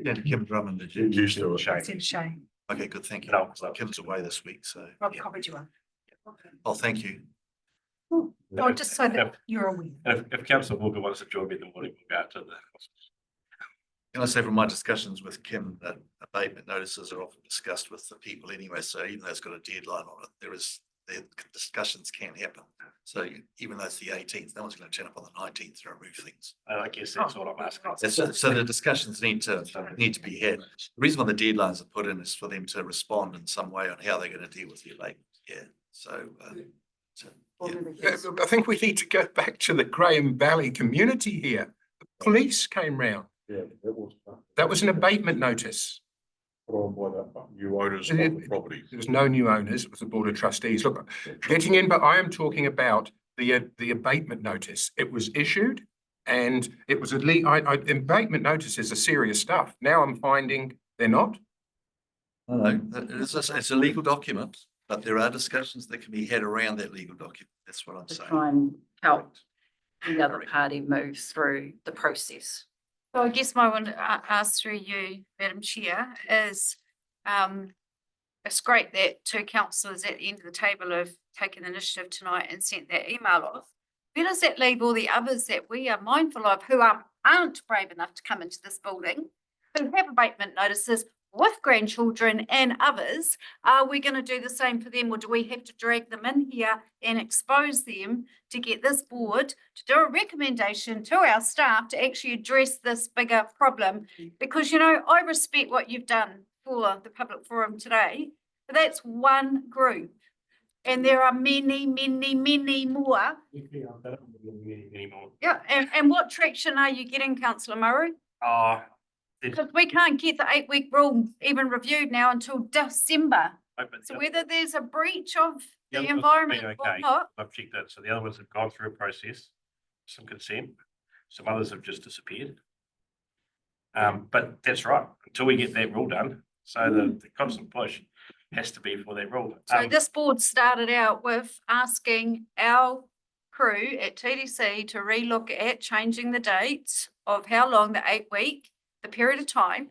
Speaker 12: Kim Drummond, did
Speaker 5: Get
Speaker 12: you?
Speaker 5: used to it.
Speaker 8: Shane.
Speaker 12: Okay, good, thank you.
Speaker 8: No, so-
Speaker 12: Kim's away this week, so.
Speaker 8: Rob
Speaker 12: yeah.
Speaker 8: copied you on.
Speaker 12: Oh, thank you.
Speaker 8: Oh, just so that
Speaker 7: you're aware.
Speaker 8: if councillor Walker wants to join me in the morning, we'll go out to the.
Speaker 12: Can I say from my discussions with Kim that abatement notices are often discussed with the people anyway, so even though it's got a deadline on it, the discussions can happen. So even though it's the 18th, no one's going to turn up on the 19th to remove things.
Speaker 8: I guess that's what I'm asking.
Speaker 12: So the discussions need to be had. The reason why the deadlines are put in is for them to respond in some way on how they're going to deal with the abatement. Yeah, so yeah.
Speaker 11: I think we need to go back to the Graham Valley community here. The police came round.
Speaker 5: Yeah,
Speaker 11: That was an abatement notice.
Speaker 5: put on by that new owners of the property.
Speaker 11: There was no new owners, it was the Board of Trustees. Look, getting in, but I am talking about the abatement notice. It was issued and it was abatement notices are serious stuff. Now I'm finding they're not.
Speaker 12: No, it's a legal document, but there are discussions that can be had around that legal document. That's what I'm
Speaker 1: To
Speaker 12: saying.
Speaker 1: try and help the other party move through the process.
Speaker 7: So I guess my one to ask through you, Madam Chair, is it's great that two councillors at the end of the table have taken the initiative tonight and sent that email off. Where does that leave all the others that we are mindful of who aren't brave enough to come into this building, who have abatement notices with grandchildren and others? Are we going to do the same for them, or do we have to drag them in here and expose them to get this board to do a recommendation to our staff to actually address this bigger problem? Because, you know, I respect what you've done for the public forum today, but that's one group. And there are many, many, many more.
Speaker 8: Anymore.
Speaker 7: Yeah, and what traction are you getting, councillor Murray? Because we can't get the 8-week rule even reviewed now until December. So whether there's a breach of the environment or
Speaker 8: Okay,
Speaker 7: not.
Speaker 8: I've checked that. So the other ones have gone through a process, some consent, some others have just disappeared. But that's right, until we get that rule done, so the constant push has to be for that rule.
Speaker 7: So this board started out with asking our crew at TDC to relook at changing the dates of how long the 8-week, the period of time.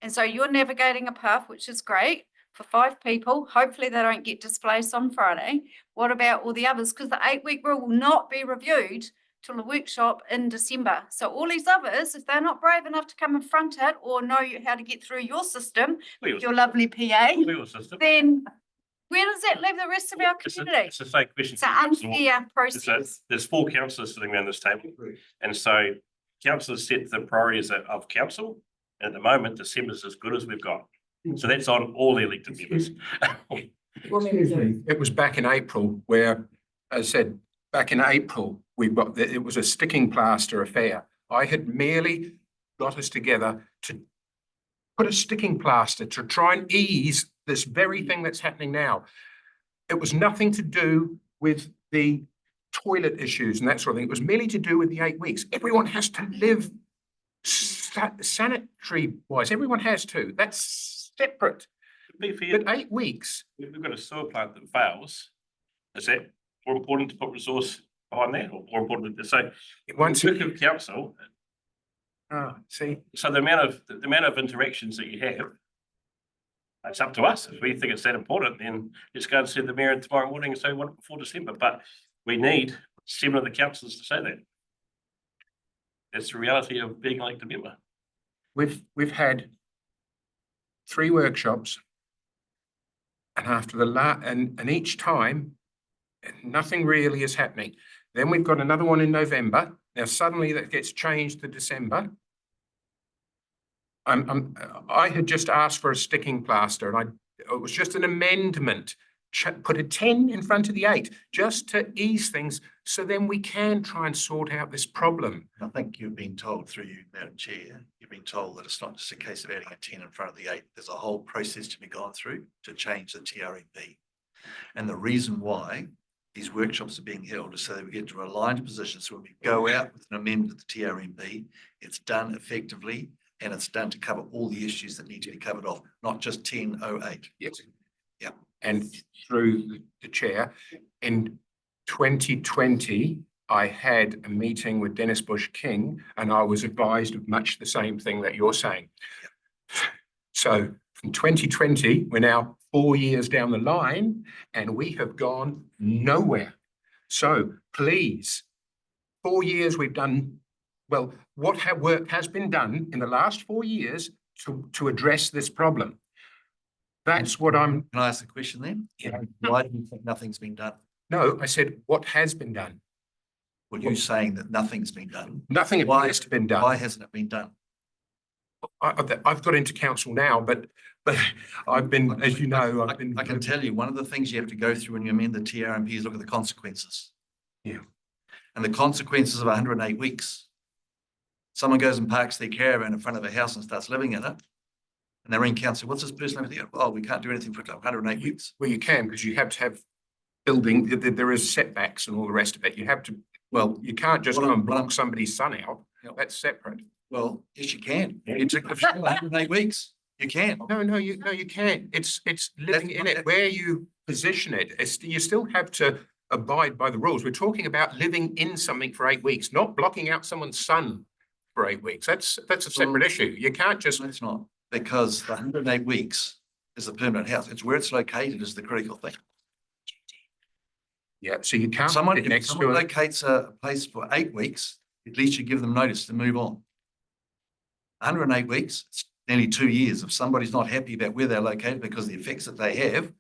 Speaker 7: And so you're navigating a path, which is great for 5 people. Hopefully they don't get displaced on Friday. What about all the others? Because the 8-week rule will not be reviewed till the workshop in December. So all these others, if they're not brave enough to come and front it or know how to get through your system, your lovely PA, then where does that leave the rest of our community?
Speaker 8: It's the same question.
Speaker 7: It's an unfair process.
Speaker 8: There's 4 councillors sitting around this table. And so councillors set the priorities of council. At the moment, December's as good as we've got. So that's on all the elected members.
Speaker 11: It was back in April where, as I said, back in April, it was a sticking plaster affair. I had merely got us together to put a sticking plaster to try and ease this very thing that's happening now. It was nothing to do with the toilet issues and that sort of thing. It was merely to do with the 8 weeks. Everyone has to live sanitary wise. Everyone has to. That's separate.
Speaker 8: To be fair,
Speaker 11: But 8 weeks.
Speaker 8: we've got a sewer plant that fails. Is that more important to put resource behind that, or more important to say,
Speaker 11: Once
Speaker 8: work of council?
Speaker 11: see,
Speaker 8: So the amount of interactions that you have, it's up to us. If we think it's that important, then let's go and see the mayor tomorrow morning and say we want it before December. But we need 7 of the councillors to say that. That's the reality of being elected member.
Speaker 11: we've had 3 workshops, and after and each time nothing really is happening. Then we've got another one in November. Now suddenly that gets changed to December. I had just asked for a sticking plaster, and it was just an amendment. Put a 10 in front of the 8 just to ease things, so then we can try and sort out this problem.
Speaker 12: I think you've been told through you, Madam Chair, you've been told that it's not just a case of adding a 10 in front of the 8. There's a whole process to be gone through to change the TRMP. And the reason why these workshops are being held is so that we get to aligned positions. So when we go out with an amendment to the TRMP, it's done effectively and it's done to cover all the issues that need to be covered off, not just 1008.
Speaker 11: Yes.
Speaker 12: Yeah.
Speaker 11: And through the chair, in 2020, I had a meeting with Dennis Bush King and I was advised of much the same thing that you're saying. So from 2020, we're now 4 years down the line and we have gone nowhere. So please, 4 years we've done, well, what work has been done in the last 4 years to address this problem? That's what I'm,
Speaker 12: Can I ask a question then?
Speaker 11: Yeah.
Speaker 12: Why do you think nothing's been done?
Speaker 11: no, I said, what has been done?
Speaker 12: Well, you saying that nothing's been done.
Speaker 11: Nothing
Speaker 12: Why-
Speaker 11: appears to have been done.
Speaker 12: Why hasn't it been done?
Speaker 11: I've got into council now, but I've been, as you know, I've been.
Speaker 12: I can tell you, one of the things you have to go through when you amend the TRMP is look at the consequences.
Speaker 11: Yeah.
Speaker 12: And the consequences of 108 weeks. Someone goes and parks their caravan in front of a house and starts living in it. And they're in council, what's this person over there? Oh, we can't do anything for 108 weeks.
Speaker 11: Well, you can, because you have to have building, there is setbacks and all the rest of it. You have to, well, you can't just
Speaker 12: What
Speaker 11: go
Speaker 12: I'm-
Speaker 11: and block somebody's son out.
Speaker 12: Yep.
Speaker 11: That's separate.
Speaker 12: Well, yes, you can. You took if you've got 108 weeks, you can.
Speaker 11: No, you can't. It's living in it. Where you position it, you still have to abide by the rules. We're talking about living in something for 8 weeks, not blocking out someone's son for 8 weeks. That's a separate issue. You can't just.
Speaker 12: No, it's not, because the 108 weeks is a permanent house. It's where it's located is the critical thing.
Speaker 11: Yeah, so you can't.
Speaker 12: Someone,
Speaker 11: put it
Speaker 12: if
Speaker 11: next
Speaker 12: someone
Speaker 11: to it.
Speaker 12: locates a place for 8 weeks, at least you give them notice to move on. 108 weeks, it's nearly 2 years. If somebody's not happy about where they're located because of the effects that they have,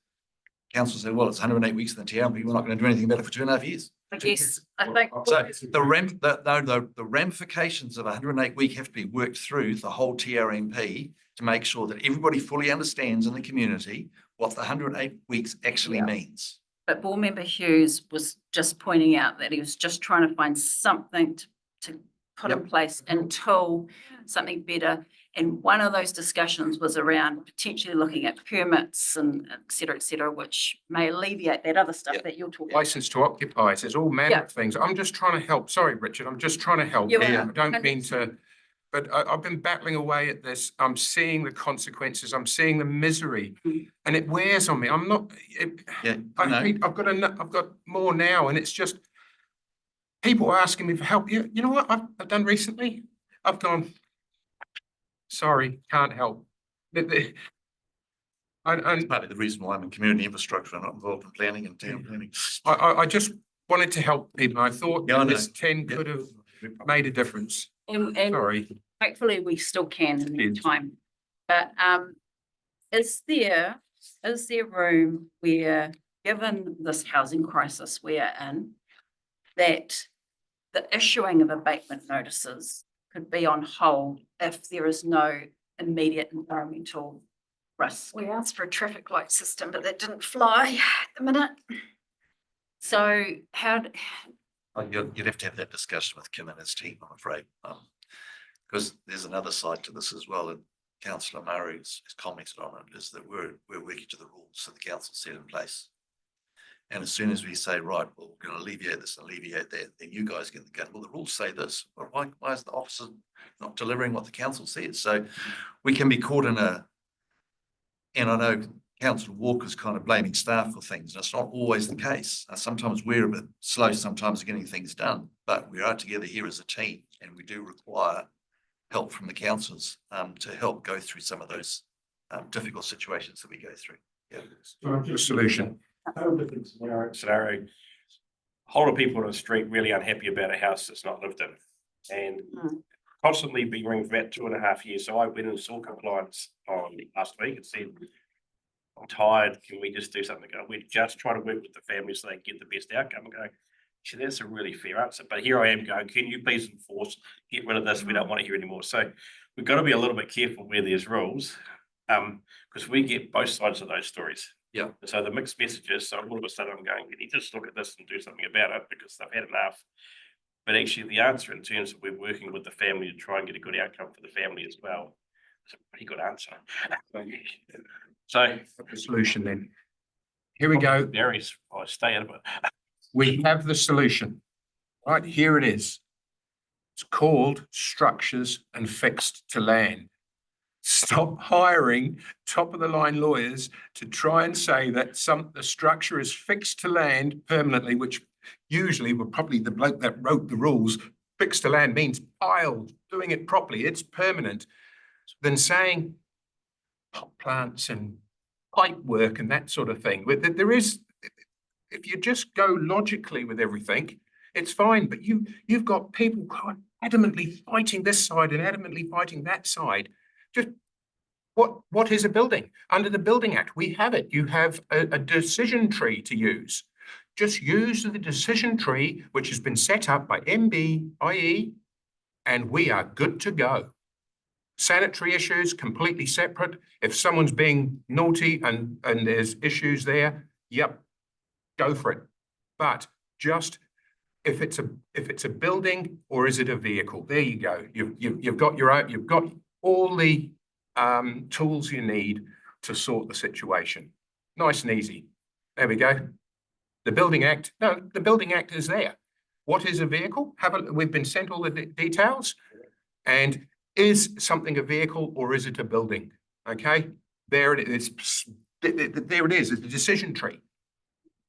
Speaker 12: council said, well, it's 108 weeks in the town, but we're not going to do anything about it for 2.5 years.
Speaker 1: I guess, I think.
Speaker 12: So the ramifications of 108 week have to be worked through the whole TRMP to make sure that everybody fully understands in the community what the 108 weeks actually
Speaker 1: Yeah.
Speaker 12: means.
Speaker 1: But board member Hughes was just pointing out that he was just trying to find something to put in place until something better. And one of those discussions was around potentially looking at permits and et cetera, which may alleviate that other stuff
Speaker 12: Yeah.
Speaker 1: that you're talking about.
Speaker 11: License to occupy, there's all manner
Speaker 1: Yeah.
Speaker 11: of things. I'm just trying to help. Sorry, Richard, I'm just trying to help.
Speaker 1: You
Speaker 11: here.
Speaker 1: are.
Speaker 11: I don't mean to, but I've been battling away at this. I'm seeing the consequences. I'm seeing the misery and it wears on me. I'm not,
Speaker 12: Yeah,
Speaker 11: I've got more now and it's just people are asking me for help. You know what I've done recently? I've gone, sorry, can't help.
Speaker 12: It's partly the reason why I'm in community infrastructure and not involved in planning and town planning.
Speaker 11: I just wanted to help people. I thought
Speaker 12: Yeah, I know.
Speaker 11: this 10 could have made a difference.
Speaker 1: And
Speaker 11: Sorry.
Speaker 1: hopefully we still can in
Speaker 11: Yes.
Speaker 1: that time. But is there room where, given this housing crisis we're in, that the issuing of abatement notices could be on hold if there is no immediate environmental risk?
Speaker 7: We asked for a traffic light system, but that didn't fly at the minute.
Speaker 1: So how,
Speaker 12: You'd have to have that discussion with Kim and his team, I'm afraid. Because there's another side to this as well, and councillor Murray has commented on it, is that we're working to the rules that the council set in place. And as soon as we say, right, well, we're going to alleviate this and alleviate that, then you guys get the gun. Well, the rules say this, but why is the officer not delivering what the council says? So we can be caught in and I know Councillor Walker's kind of blaming staff for things, and it's not always the case. Sometimes we're a bit slow sometimes getting things done, but we are together here as a team and we do require help from the councillors to help go through some of those difficult situations that we go through. Yeah.
Speaker 11: The solution.
Speaker 8: Whole different scenario. A whole lot of people on the street really unhappy about a house that's not lived in. And constantly being ringed for about 2.5 years. So I went and saw compliance on last week and said, I'm tired, can we just do something? We're just trying to work with the family so they get the best outcome. I'm going, actually, that's a really fair answer. But here I am going, can you please enforce, get rid of this, we don't want to hear anymore. So we've got to be a little bit careful where there's rules, because we get both sides of those stories.
Speaker 12: Yeah.
Speaker 8: So the mixed messages, so all of a sudden I'm going, can you just look at this and do something about it because they've had enough. But actually the answer in terms of we're working with the family to try and get a good outcome for the family as well. It's a pretty good answer. So
Speaker 11: The solution then. Here we go.
Speaker 8: Varies, I stay out of it.
Speaker 11: We have the solution. Right, here it is. It's called structures and fixed to land. Stop hiring top of the line lawyers to try and say that the structure is fixed to land permanently, which usually were probably the bloke that wrote the rules. Fixed to land means piled, doing it properly, it's permanent, than saying pot plants and pipe work and that sort of thing. But there is, if you just go logically with everything, it's fine, but you've got people adamantly fighting this side and adamantly fighting that side. Just what is a building? Under the Building Act, we have it. You have a decision tree to use. Just use the decision tree, which has been set up by MBIE, and we are good to go. Sanitary issues, completely separate. If someone's being naughty and there's issues there, yep, go for it. But just if it's a building or is it a vehicle? There you go. You've got your own, you've got all the tools you need to sort the situation. Nice and easy. There we go. The Building Act, no, the Building Act is there. What is a vehicle? We've been sent all the details. And is something a vehicle or is it a building? Okay, there it is. There it is. It's a decision tree.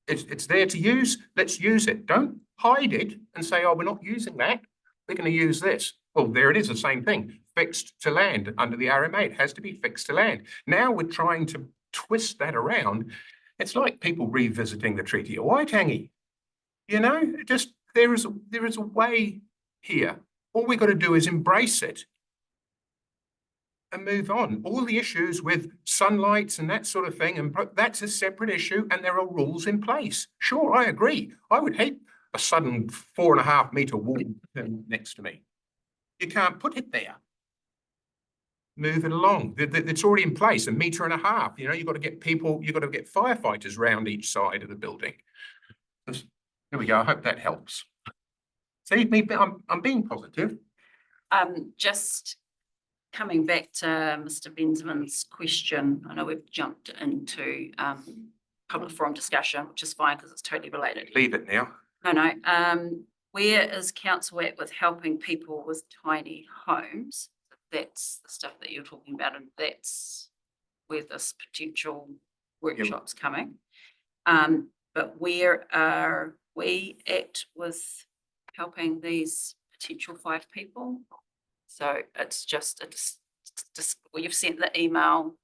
Speaker 11: It's there to use. Let's use it. Don't hide it and say, oh, we're not using that. We're going to use this. Well, there it is, the same thing. Fixed to land under the RMA. It has to be fixed to land. Now we're trying to twist that around. It's like people revisiting the Treaty of Waitangi. You know, just there is a way here. All we got to do is embrace it and move on. All the issues with sunlights and that sort of thing, and that's a separate issue, and there are rules in place. Sure, I agree. I would hate a sudden 4.5 metre wall next to me. You can't put it there. Move it along. It's already in place, 1.5 metres. You know, you've got to get people, you've got to get firefighters round each side of the building. There we go. I hope that helps. See, I'm being positive.
Speaker 1: Just coming back to Mr. Benjamin's question, I know we've jumped into public forum discussion, which is fine because it's totally related.
Speaker 11: Leave it now.
Speaker 1: No. Where is council at with helping people with tiny homes? That's the stuff that you're talking about, and that's where this potential workshop's coming. But where are we at with helping these potential 5 people? So it's just well, you've sent the email.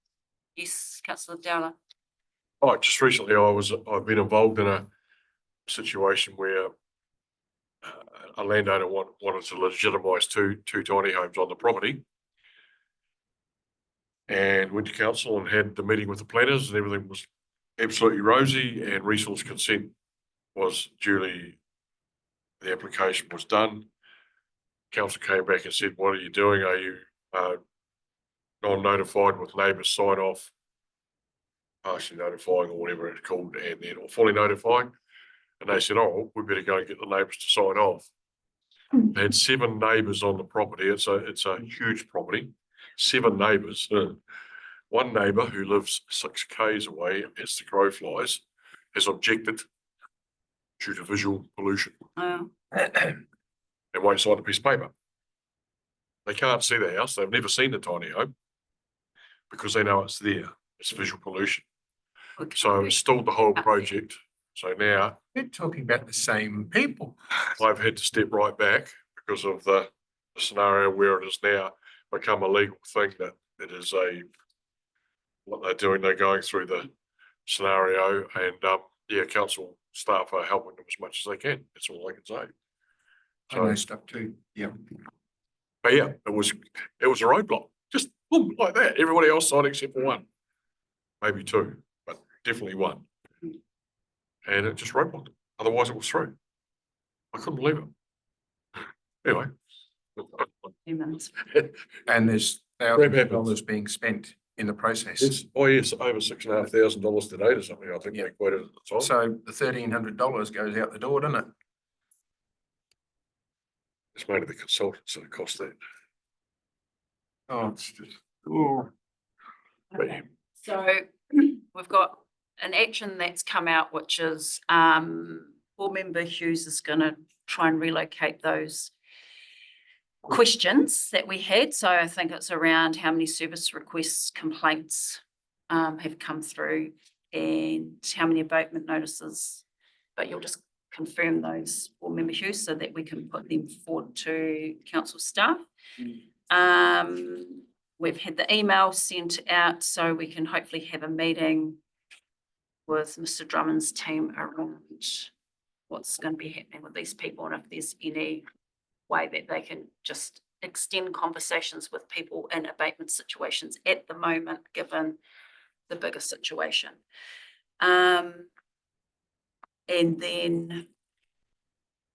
Speaker 1: Yes, Councillor Dowler.
Speaker 5: Oh, just recently I've been involved in a situation where a landowner wanted to legitimise two tiny homes on the property. And went to council and had the meeting with the planners, and everything was absolutely rosy, and resource consent was duly, the application was done. Council came back and said, what are you doing? Are you non-notified with neighbours sign off, partially notifying or whatever it's called, and then or fully notifying? And they said, oh, we better go and get the neighbours to sign off. They had 7 neighbours on the property. It's a huge property. 7 neighbours. One neighbour who lives 6 k's away, as the crow flies, has objected due to visual pollution.
Speaker 1: Oh.
Speaker 5: And won't sign a piece of paper. They can't see the house. They've never seen the tiny home because they know it's there. It's visual pollution.
Speaker 1: Okay.
Speaker 5: So it's stalled the whole project. So now
Speaker 11: We're talking about the same people.
Speaker 5: I've had to step right back because of the scenario where it is now become a legal thing that it is what they're doing. They're going through the scenario, and yeah, council staff are helping them as much as they can. That's all I can say.
Speaker 11: I know stuff too. Yeah.
Speaker 5: But yeah, it was a roadblock, just boom, like that. Everybody else signed except for 1, maybe 2, but definitely 1. And it just roadblocked it. Otherwise, it was through. I couldn't believe it. Anyway.
Speaker 11: And there's thousands of dollars being spent in the process.
Speaker 5: It's, oh yes, over $6,500 today or something. I think they quoted at the time.
Speaker 11: So the $1,300 goes out the door, doesn't it?
Speaker 5: It's made of the consultants that cost that.
Speaker 11: Oh, it's just, oh.
Speaker 1: Okay. So we've got an action that's come out, which is board member Hughes is going to try and relocate those questions that we had. So I think it's around how many service requests, complaints have come through and how many abatement notices, but you'll just confirm those board member Hughes so that we can put them forward to council staff. We've had the email sent out, so we can hopefully have a meeting with Mr. Drummond's team around what's going to be happening with these people and if there's any way that they can just extend conversations with people in abatement situations at the moment, given the bigger situation. And then,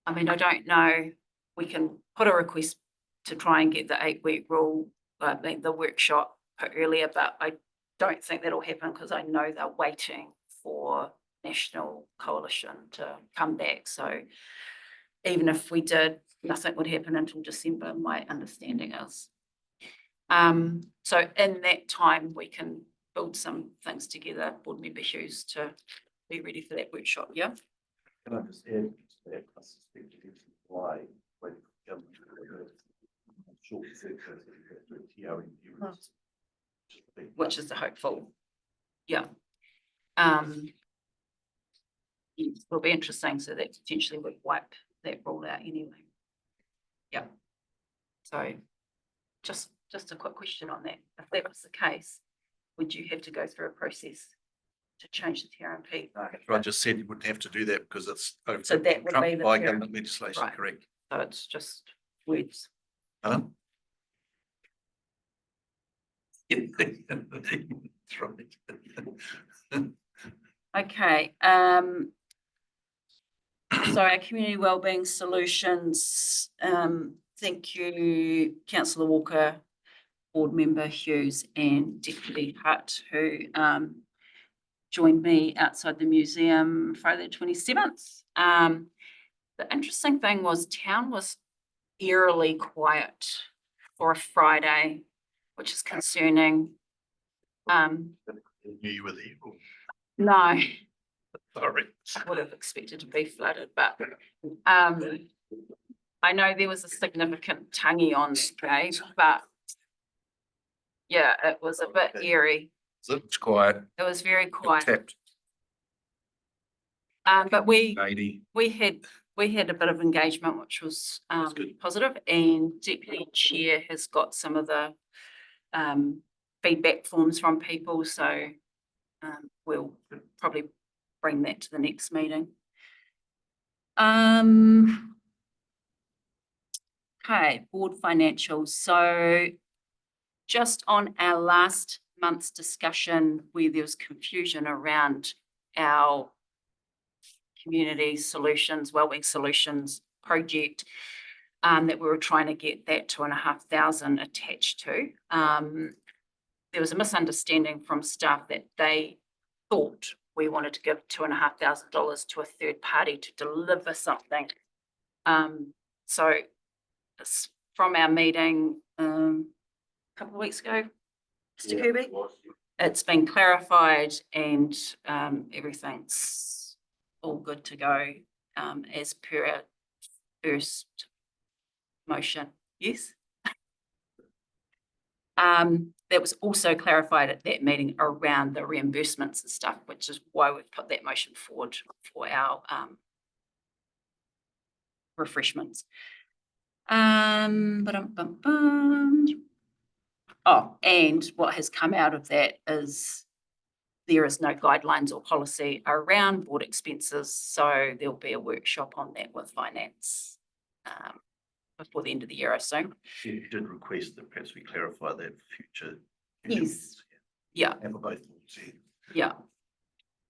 Speaker 1: I mean, I don't know, we can put a request to try and get the 8-week rule, the workshop put earlier, but I don't think that'll happen because I know they're waiting for National Coalition to come back. So even if we did, nothing would happen until December, my understanding is. So in that time, we can build some things together, board member Hughes, to be ready for that workshop, yeah?
Speaker 12: Can I just add to that? I suspect it is why when government short circuit
Speaker 1: Which is the hopeful, yeah. Will be interesting, so that potentially would wipe that rule out anyway. Yeah. So just a quick question on that. If that was the case, would you have to go through a process to change the TRMP?
Speaker 12: I just said you wouldn't have to do that because it's
Speaker 1: So that would be
Speaker 12: trumped
Speaker 1: the
Speaker 12: by
Speaker 1: TRMP.
Speaker 12: government legislation,
Speaker 1: Right.
Speaker 12: correct?
Speaker 1: So it's just words.
Speaker 12: Huh? That's right.
Speaker 1: Okay, so our community wellbeing solutions, thank you, councillor Walker, board member Hughes and Deputy Hutt, who joined me outside the museum Friday the 27th. The interesting thing was town was eerily quiet for a Friday, which is concerning.
Speaker 12: Knew you were there. Oh,
Speaker 1: No,
Speaker 12: sorry.
Speaker 1: I would have expected to be flooded, but I know there was a significant tangy on that day, but yeah, it was a bit eerie.
Speaker 11: It's quiet.
Speaker 1: It was very
Speaker 11: Got
Speaker 1: quiet.
Speaker 11: tapped,
Speaker 1: But we
Speaker 11: lady.
Speaker 1: had a bit of engagement, which was
Speaker 12: good.
Speaker 1: positive, and Deputy Chair has got some of the feedback forms from people, so we'll probably bring that to the next meeting. Okay, board financials. So just on our last month's discussion where there was confusion around our community solutions, wellbeing solutions project, that we were trying to get that 2,500 attached to. There was a misunderstanding from staff that they thought we wanted to give $2,500 to a third party to deliver something. So it's from our meeting a couple of weeks ago, Mr. Kirby, it's been clarified and everything's all good to go as per our first motion. Yes. That was also clarified at that meeting around the reimbursements and stuff, which is why we've put that motion forward for our refreshments. Oh, and what has come out of that is there is no guidelines or policy around board expenses, so there'll be a workshop on that with finance before the end of the year, I assume.
Speaker 12: You did request that perhaps we clarify that for future.
Speaker 1: Yes. Yeah.
Speaker 12: And for both boards,
Speaker 1: Yeah.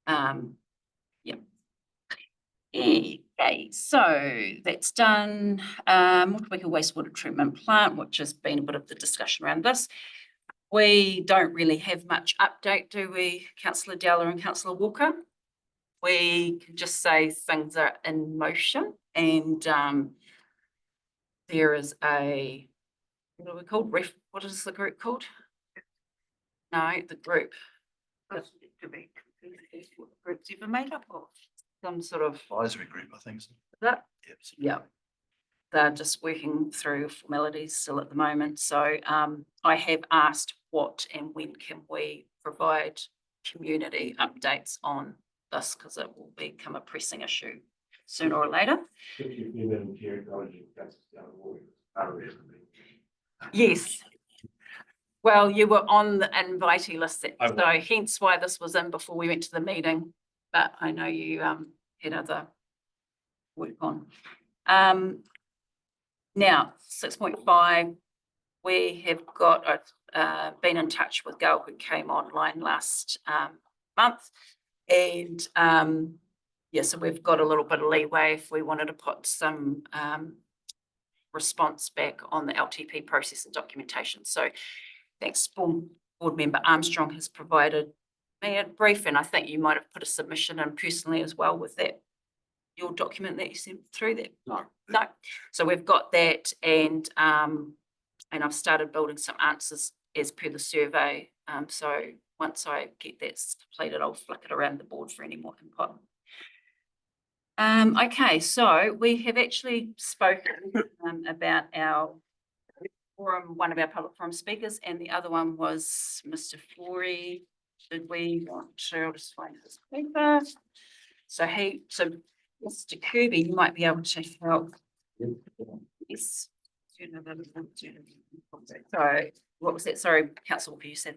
Speaker 12: yeah.
Speaker 1: Yeah. Okay, so that's done. Motueka wastewater treatment plant, which has been a bit of the discussion around this. We don't really have much update, do we, Councillor Dowler and Councillor Walker? We can just say things are in motion and there is a, what are we called? What is the group called? No, the group. What group's ever made up of? Some sort of.
Speaker 12: Advisory group, I think. So.
Speaker 1: That?
Speaker 12: Yep.
Speaker 1: Yeah. They're just working through formalities still at the moment. So I have asked what and when can we provide community updates on this, because it will become a pressing issue sooner or later. Yes. Well, you were on the invitee list, so hence why this was in before we went to the meeting. But I know you had other work on. Now, 6.5, we have got been in touch with Gail, who came online last month. And yeah, so we've got a little bit of leeway if we wanted to put some response back on the LTP process and documentation. So thanks, board member Armstrong has provided me a brief, and I think you might have put a submission in personally as well with that, your document that you sent through that. No. So we've got that, and I've started building some answers as per the survey. So once I get that completed, I'll flick it around the board for any more input. Okay, so we have actually spoken about our forum, one of our public forum speakers, and the other one was Mr. Flory. Did we want to, I'll just find his paper. So Mr. Kirby, you might be able to help. Yes. So what was that? Sorry, Councillor, you said.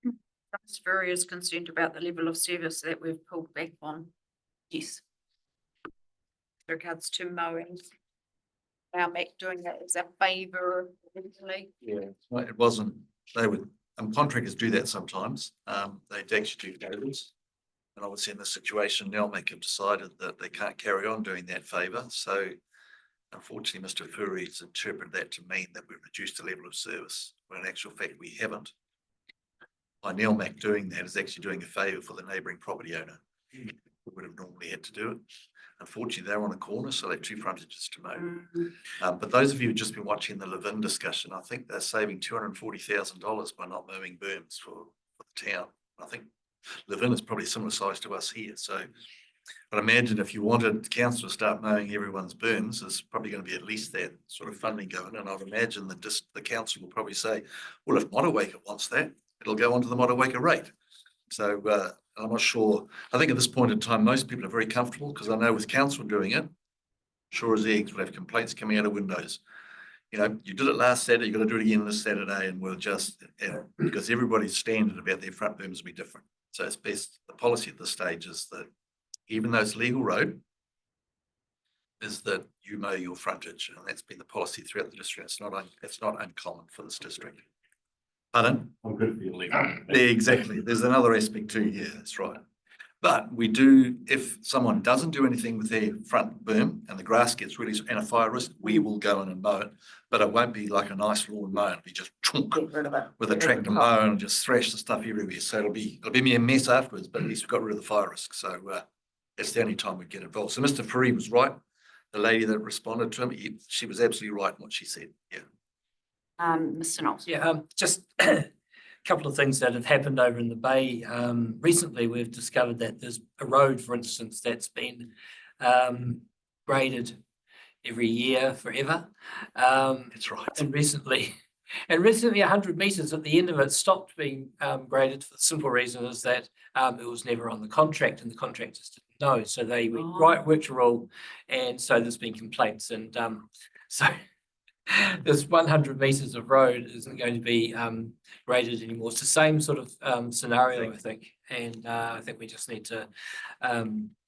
Speaker 1: Mr. Flory is concerned about the level of service that we've pulled back on. Yes. With regards to mowing. Now, Mac doing that as a favour originally.
Speaker 12: Yeah, it wasn't, they would, contractors do that sometimes. They actually do favours. And obviously in this situation, Nelmac have decided that they can't carry on doing that favour. So unfortunately, Mr. Furry has interpreted that to mean that we've reduced the level of service, when in actual fact we haven't. By Nelmac doing that is actually doing a favour for the neighbouring property owner, who would have normally had to do it. Unfortunately, they're on a corner, so they have two frontages to mow. But those of you who've just been watching the Levin discussion, I think they're saving $240,000 by not mowing berms for the town. I think Levin is probably similar size to us here. So I'd imagine if you wanted the council to start mowing everyone's berms, there's probably going to be at least that sort of funding going. And I'd imagine that the council will probably say, well, if Motueka wants that, it'll go onto the Motueka rate. So I'm not sure. I think at this point in time, most people are very comfortable, because I know with council doing it, sure as eggs, we'll have complaints coming out of windows. You know, you did it last Saturday, you've got to do it again this Saturday, and we'll just, because everybody's standard about their front berms will be different. So it's best, the policy at this stage is that even though it's legal road, is that you mow your frontage, and that's been the policy throughout the district. It's not uncommon for this district. Pardon?
Speaker 8: I'm good for you leaving.
Speaker 12: Yeah, exactly. There's another aspect too. Yeah, that's right. But we do, if someone doesn't do anything with their front berm and the grass gets really, and a fire risk, we will go in and mow it. But it won't be like a nice lawn mow. It'll be just chunk with a tractor mow and just thrash the stuff everywhere. So it'll be a mess afterwards, but at least we've got rid of the fire risk. So that's the only time we get involved. So Mr. Faree was right. The lady that responded to him, she was absolutely right in what she said. Yeah.
Speaker 1: Mr. Knowles.
Speaker 13: Yeah, just a couple of things that have happened over in the Bay. Recently, we've discovered that there's a road, for instance, that's been graded every year forever.
Speaker 12: That's right.
Speaker 13: And recently 100 metres at the end of it stopped being graded for the simple reason is that it was never on the contract, and the contractors didn't know. So they went right rule, and so there's been complaints, and so this 100 metres of road isn't going to be graded anymore. It's the same sort of scenario, I think, and I think we just need to.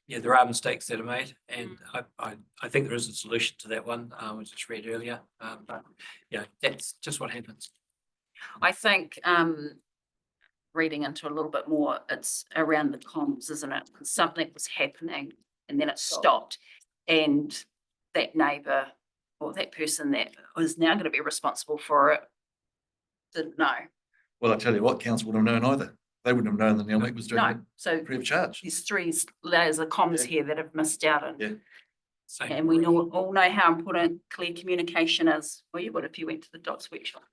Speaker 13: Yeah, there are mistakes that are made, and I think there is a solution to that one. I just read earlier, but yeah, that's just what happens.
Speaker 1: I think reading into a little bit more, it's around the comms, isn't it? Something was happening and then it stopped, and that neighbour or that person that is now going to be responsible for it didn't know.
Speaker 12: Well, I tell you what, council wouldn't have known either. They wouldn't have known that Nelmac was doing it
Speaker 1: So
Speaker 12: free of charge.
Speaker 1: there's 3 layers of comms here that have missed out on.
Speaker 12: Yeah.
Speaker 13: So,
Speaker 1: And we all know how important clear communication is. Well, you would if you went to the DOTS workshop.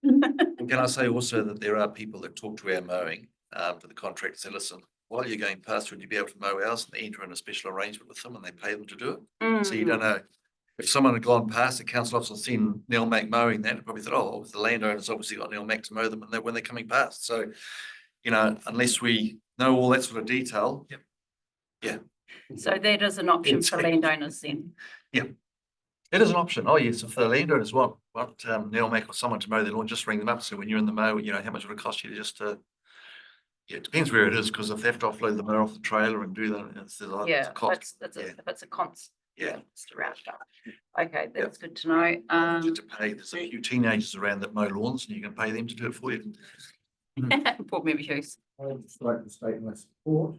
Speaker 12: And can I say also that there are people that talk to our mowing, to the contractor, say, listen, while you're going past, would you be able to mow ours? And they enter in a special arrangement with them and they pay them to do it. So you don't know. If someone had gone past, the council officer seen Nelmac mowing that, probably thought, oh, the landowner's obviously got Nelmac to mow them and when they're coming past. So, you know, unless we know all that sort of detail, yeah,
Speaker 1: So that is an option for landowners then.
Speaker 12: It is an option. Oh, yes, if the landowners want Neil Mac or someone to mow their lawn, just ring them up. So when you're in the mow, you know, how much would it cost you to just yeah, it depends where it is, because if they have to offload the mower off the trailer and do that, it's a
Speaker 1: Yeah,
Speaker 12: cost.
Speaker 1: that's
Speaker 12: Yeah.
Speaker 1: if it's a constant.
Speaker 12: Yeah.
Speaker 1: Just a roundabout. Okay, that's good to know.
Speaker 12: To pay, there's a few teenagers around that mow lawns and you can pay them to do it for you.
Speaker 1: Board Member Hughes.
Speaker 5: I'd just like to state my support.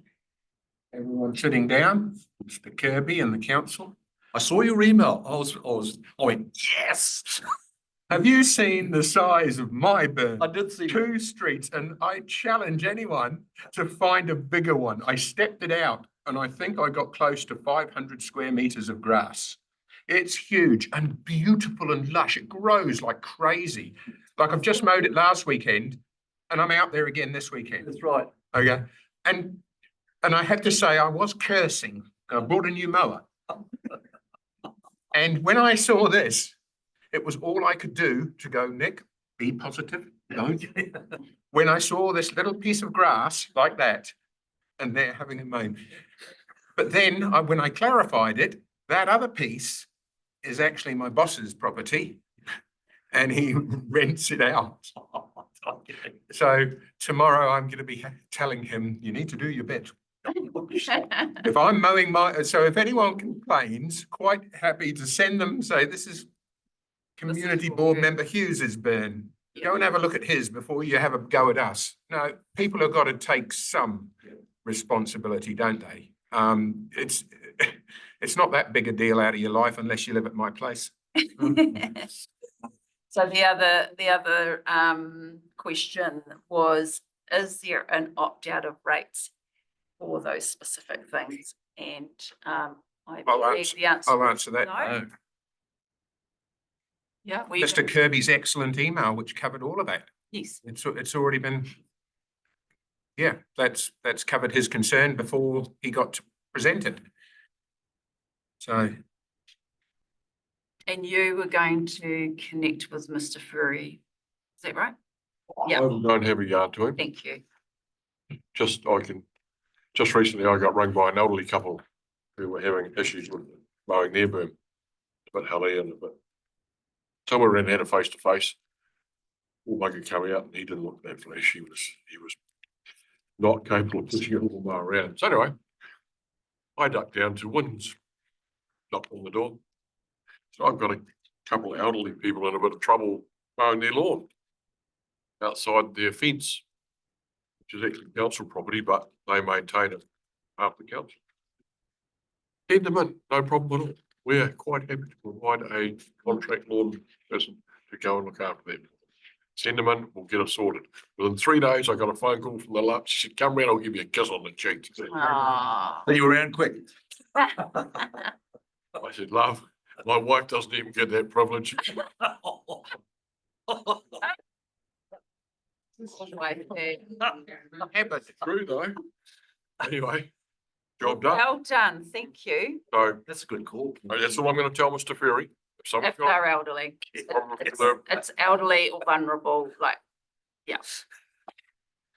Speaker 5: Everyone
Speaker 11: Sitting down, Mr. Kirby and the council.
Speaker 12: I saw your email. I went, yes.
Speaker 11: Have you seen the size of my burn?
Speaker 12: I did see.
Speaker 11: 2 streets, and I challenge anyone to find a bigger one. I stepped it out and I think I got close to 500 square meters of grass. It's huge and beautiful and lush. It grows like crazy. Like I've just mowed it last weekend and I'm out there again this weekend.
Speaker 12: That's right.
Speaker 11: Okay. And I have to say I was cursing. I bought a new mower. And when I saw this, it was all I could do to go, Nick, be positive, don't. When I saw this little piece of grass like that, and they're having it mown. But then when I clarified it, that other piece is actually my boss's property and he rents it out. So tomorrow I'm going to be telling him, you need to do your bit. If I'm mowing so if anyone complains, quite happy to send them, say this is community board member Hughes's burn. Go and have a look at his before you have a go at us. No, people have got to take some responsibility, don't they? It's not that big a deal out of your life unless you live at my place.
Speaker 1: So the other question was, is there an opt-out of rates for those specific things? And I believe the answer.
Speaker 11: I'll answer that.
Speaker 1: No. Yeah.
Speaker 11: Mr. Kirby's excellent email, which covered all of that.
Speaker 1: Yes.
Speaker 11: It's already been, yeah, that's covered his concern before he got to present it. So.
Speaker 1: And you were going to connect with Mr. Furry, is that right? Yeah.
Speaker 5: I don't have a yard to him.
Speaker 1: Thank you.
Speaker 5: Just recently I got rung by an elderly couple who were having issues with mowing their berm. A bit helly and a bit. Somewhere around had a face to face. All bugger coming out and he didn't look that flash. He was not capable of pushing a little mower around. So anyway, I ducked down to Wynn's, knocked on the door. So I've got a couple of elderly people in a bit of trouble mowing their lawn outside their fence, which is actually council property, but they maintain it after council. Send them in, no problem at all. We're quite happy to provide a contract lawn person to go and look after them. Send them in, we'll get it sorted. Within 3 days, I got a phone call from the lab. She said, come round, I'll give you a kiss on the cheek.
Speaker 1: Ah.
Speaker 12: Are you around quick?
Speaker 5: I said, love, my wife doesn't even get that privilege. True though. Anyway, job done.
Speaker 1: Well done, thank you.
Speaker 5: So
Speaker 12: That's a good call.
Speaker 5: that's all I'm going to tell Mr. Ferry. If someone's
Speaker 1: If
Speaker 5: got
Speaker 1: they're elderly,
Speaker 5: problem with
Speaker 1: it's,
Speaker 5: their-
Speaker 1: it's elderly or vulnerable, like, yeah.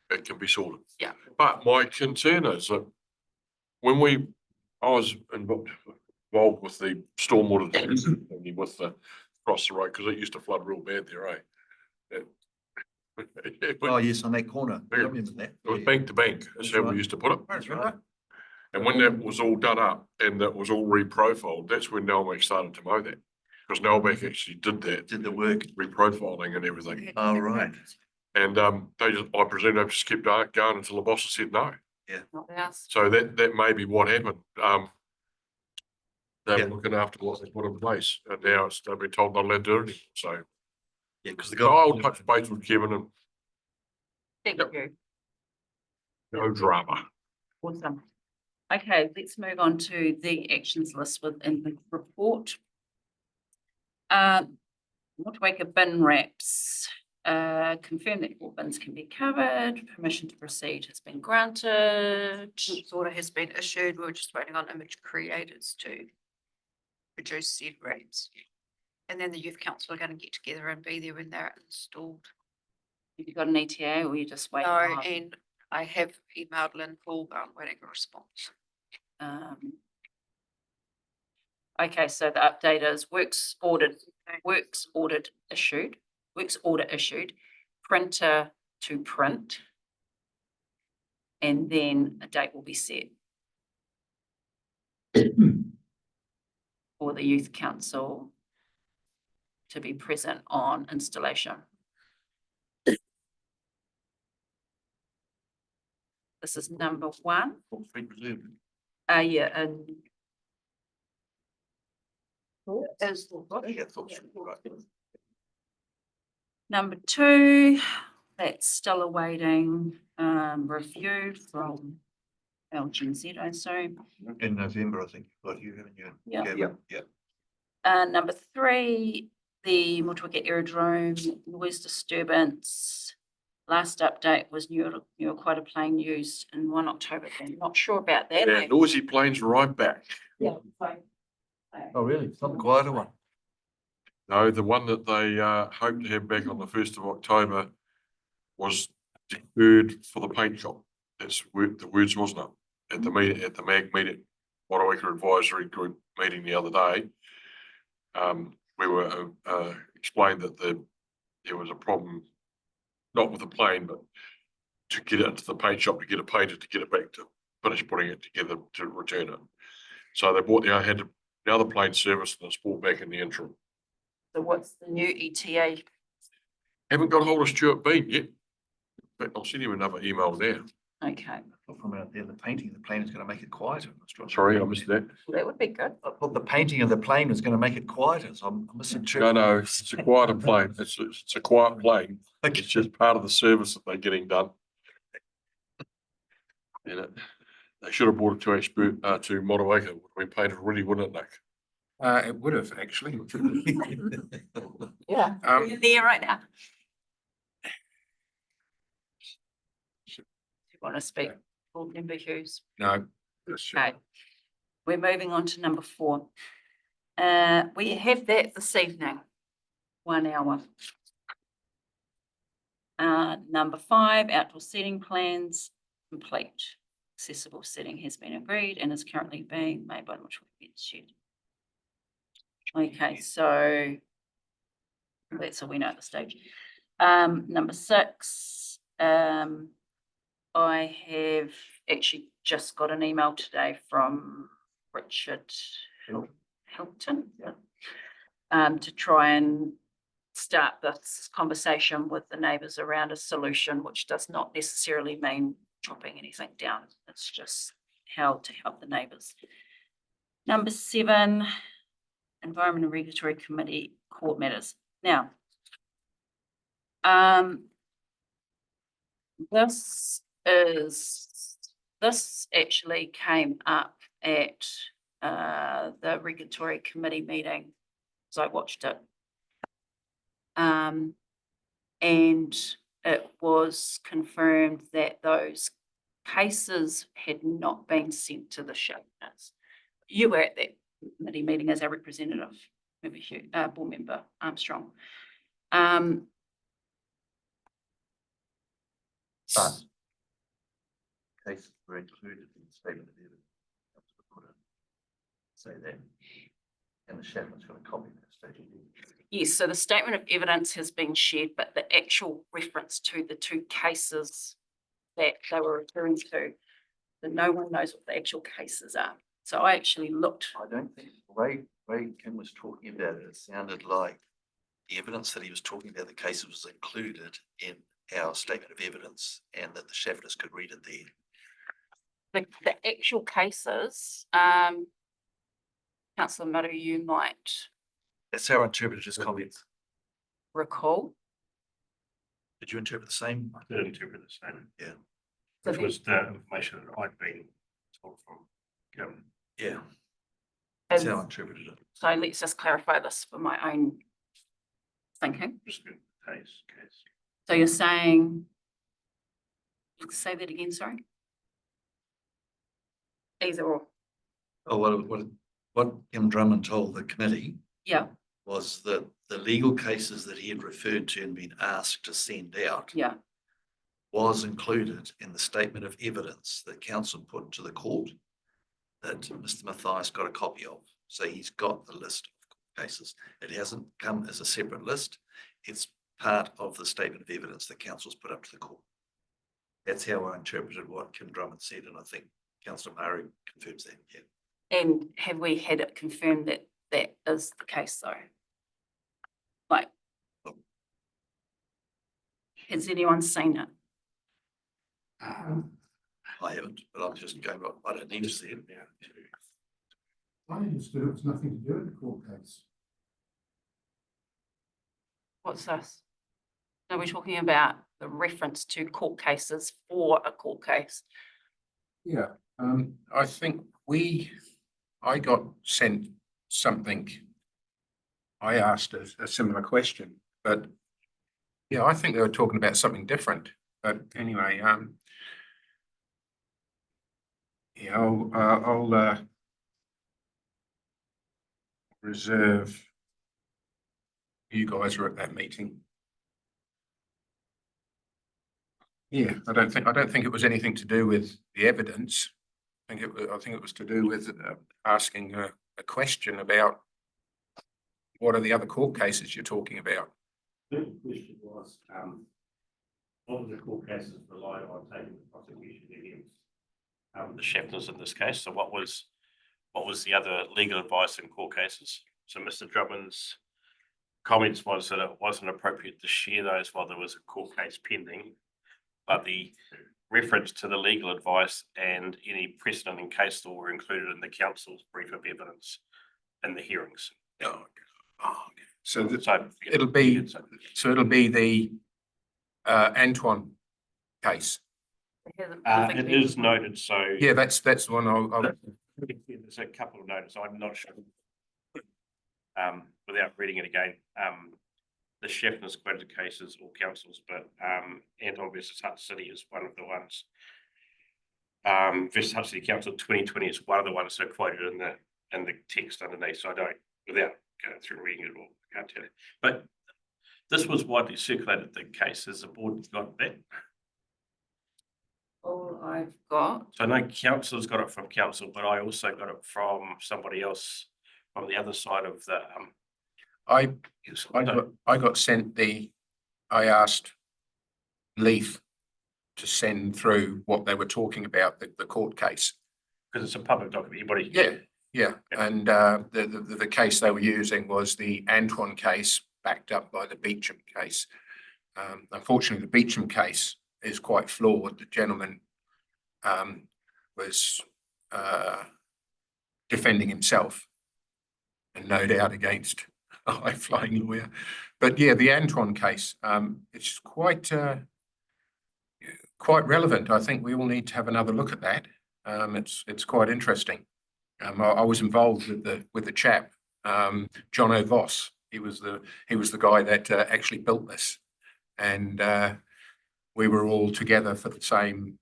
Speaker 5: it can be sorted.
Speaker 1: Yeah.
Speaker 5: But my concern is that when I was involved with the stormwater thingy with the across the road, because it used to flood real bad there, eh?
Speaker 12: Oh, yes, on that corner. I
Speaker 5: Yeah.
Speaker 12: remember that.
Speaker 5: It was bank to bank, that's how we used to put it.
Speaker 12: That's right.
Speaker 5: And when that was all done up and that was all reprofiled, that's when Nelmac started to mow that. Because Nelmac actually did that,
Speaker 12: Did the work.
Speaker 5: reprofiling and everything.
Speaker 12: Oh, right.
Speaker 5: And I presume they just kept going until the boss said no.
Speaker 1: Not ours.
Speaker 5: So that may be what happened. They
Speaker 12: Yeah.
Speaker 5: were looking after what they put in place and now they've been told not allowed to do it anymore. So
Speaker 12: Yeah, because the
Speaker 5: so
Speaker 12: guy.
Speaker 5: I'll touch base with Kevin and
Speaker 1: Thank
Speaker 5: Yep.
Speaker 1: you.
Speaker 5: no drama.
Speaker 1: Awesome. Okay, let's move on to the actions list within the report. Motueka bin wraps, confirm that all bins can be covered, permission to proceed has been granted.
Speaker 7: This order has been issued. We're just waiting on image creators to produce said wraps. And then the youth council are going to get together and be there when they're installed.
Speaker 1: Have you got an ETA or you just waiting?
Speaker 7: No,
Speaker 1: on-
Speaker 7: and I have emailed Lynn Paul, but I'm waiting a response.
Speaker 1: Okay, so the update is works order issued, printer to print. And then a date will be set for the youth council to be present on installation. This is number 1. Yeah, and number 2, that's still awaiting review from LGZ, I assume.
Speaker 12: In November, I think, but you haven't yet.
Speaker 1: Yeah. Number 3, the Motueka aerodrome noise disturbance. Last update was you were quite a plane used in 1 October. I'm not sure about that.
Speaker 5: Yeah, noisy planes right back.
Speaker 1: Yeah.
Speaker 12: Oh, really? Some quieter one.
Speaker 5: No, the one that they hope to have back on the 1st of October was deferred for the paint shop. That's the words, wasn't it? At the meeting, at the MAG meeting, Motueka Advisory Group meeting the other day. We were explained that there was a problem, not with the plane, but to get it into the paint shop, to get it painted, to get it back to finish putting it together to return it. So they had the other plane service and it's brought back in the interim.
Speaker 1: So what's the new ETA?
Speaker 5: Haven't got hold of Stuart Bean yet, but I'll send him another email now.
Speaker 1: Okay,
Speaker 12: From out there, the painting of the plane is going to make it quieter.
Speaker 5: Sorry, I missed that.
Speaker 1: well, that would be good.
Speaker 12: I thought the painting of the plane was going to make it quieter, so I'm misinterpreting.
Speaker 5: No, it's a quieter plane. It's a quiet plane. It's just part of the service that they're getting done. And they should have brought it to Motueka. It would have been painted really, wouldn't it, Nick?
Speaker 4: It would have actually.
Speaker 1: Yeah.
Speaker 4: Um,
Speaker 1: We're there right now. Do you want to speak, Board Member Hughes?
Speaker 4: No. that's-
Speaker 1: Okay. We're moving on to number 4. We have that this evening, 1 hour. Number 5, outdoor seating plans complete. Accessible seating has been agreed and is currently being made by the Motueka Shed. Okay, so that's all we know at this stage. Number 6, I have actually just got an email today from Richard Hilton to try and start this conversation with the neighbours around a solution, which does not necessarily mean chopping anything down. It's just how to help the neighbours. Number 7, Environment and Regulatory Committee court matters. Now, this actually came up at the Regulatory Committee meeting, so I watched it. And it was confirmed that those cases had not been sent to the shelters. You were at that committee meeting as a representative, Board Member Armstrong.
Speaker 12: But cases were included in the statement of evidence. Say that. And the chaplain's got a copy of that statement.
Speaker 1: Yes, so the statement of evidence has been shared, but the actual reference to the 2 cases that they were referring to, that no one knows what the actual cases are. So I actually looked.
Speaker 12: I don't think the way Kim was talking about it, it sounded like the evidence that he was talking about, the cases was included in our statement of evidence and that the chapters could read it there.
Speaker 1: The actual cases, Councillor Maru, you might
Speaker 12: That's how I interpreted his comments.
Speaker 1: recall.
Speaker 12: Did you interpret the same?
Speaker 8: I did interpret the same.
Speaker 12: Yeah.
Speaker 8: Which was the information that I'd been told from Kim.
Speaker 12: Yeah. That's
Speaker 1: And
Speaker 12: how I interpreted it.
Speaker 1: so let's just clarify this for my own thinking.
Speaker 8: Just good case.
Speaker 1: So you're saying, say that again, sorry? Either or,
Speaker 12: Oh, what Kim Drummond told the committee
Speaker 1: yeah,
Speaker 12: was that the legal cases that he had referred to and been asked to send out
Speaker 1: yeah,
Speaker 12: was included in the statement of evidence that council put to the court. that Mr. Mathias got a copy of. So he's got the list of court cases. It hasn't come as a separate list. It's part of the statement of evidence that council's put up to the court. That's how I interpreted what Kim Drummond said, and I think Councillor Murray confirms that, yeah.
Speaker 1: And have we had it confirmed that that is the case though? Like, has anyone seen it?
Speaker 12: I haven't, but I'm just going, I don't need to see it.
Speaker 3: I understood it was nothing to do with the court case.
Speaker 1: What's this? No, we're talking about the reference to court cases for a court case.
Speaker 11: Yeah, I think I got sent something. I asked a similar question, but yeah, I think they were talking about something different. But anyway, yeah, I'll reserve. You guys were at that meeting. Yeah, I don't think it was anything to do with the evidence. I think it was to do with asking a question about what are the other court cases you're talking about.
Speaker 8: The question was, what were the court cases relied on taking the prosecution against the Schaffners in this case? So what was the other legal advice in court cases? So Mr. Drummond's comments was that it wasn't appropriate to share those while there was a court case pending, but the reference to the legal advice and any precedent in case law were included in the council's brief of evidence in the hearings.
Speaker 11: Oh, okay. So
Speaker 8: So
Speaker 11: it'll be the Antoine case.
Speaker 8: it is noted. So
Speaker 11: Yeah, that's the one I'll
Speaker 8: there's a couple of notes. I'm not sure. Without reading it again, the Schaffner's quoted cases or councils, but Anton versus Hutt City is one of the ones. Versus Hutt City Council 2020 is one of the ones that are quoted in the text underneath. So I don't, without going through reading it all, I can't tell you. But this was widely circulated, the case. Has the board got that?
Speaker 1: All I've got.
Speaker 8: So I know councillors got it from council, but I also got it from somebody else from the other side of the
Speaker 11: I got sent I asked Leaf to send through what they were talking about, the court case.
Speaker 8: because it's a public document. Anybody?
Speaker 11: Yeah. And the case they were using was the Antoine case backed up by the Beecham case. Unfortunately, the Beecham case is quite flawed. The gentleman was defending himself, and no doubt against a high-flying lawyer. But yeah, the Antoine case, it's quite relevant. I think we all need to have another look at that. It's quite interesting. I was involved with the chap, John O'Voss. He was the guy that actually built this, and we were all together for the same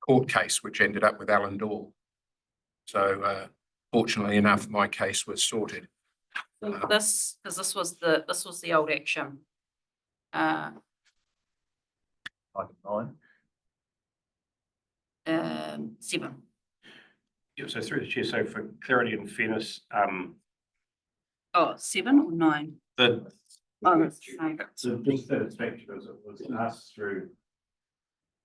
Speaker 11: court case, which ended up with Alan Dahl. So fortunately enough, my case was sorted.
Speaker 1: This was the old action.
Speaker 12: Item 9.
Speaker 1: 7.
Speaker 8: Yeah, so through the chair, so for clarity and fairness,
Speaker 1: 7 or 9?
Speaker 8: the dissatisfaction as it was asked through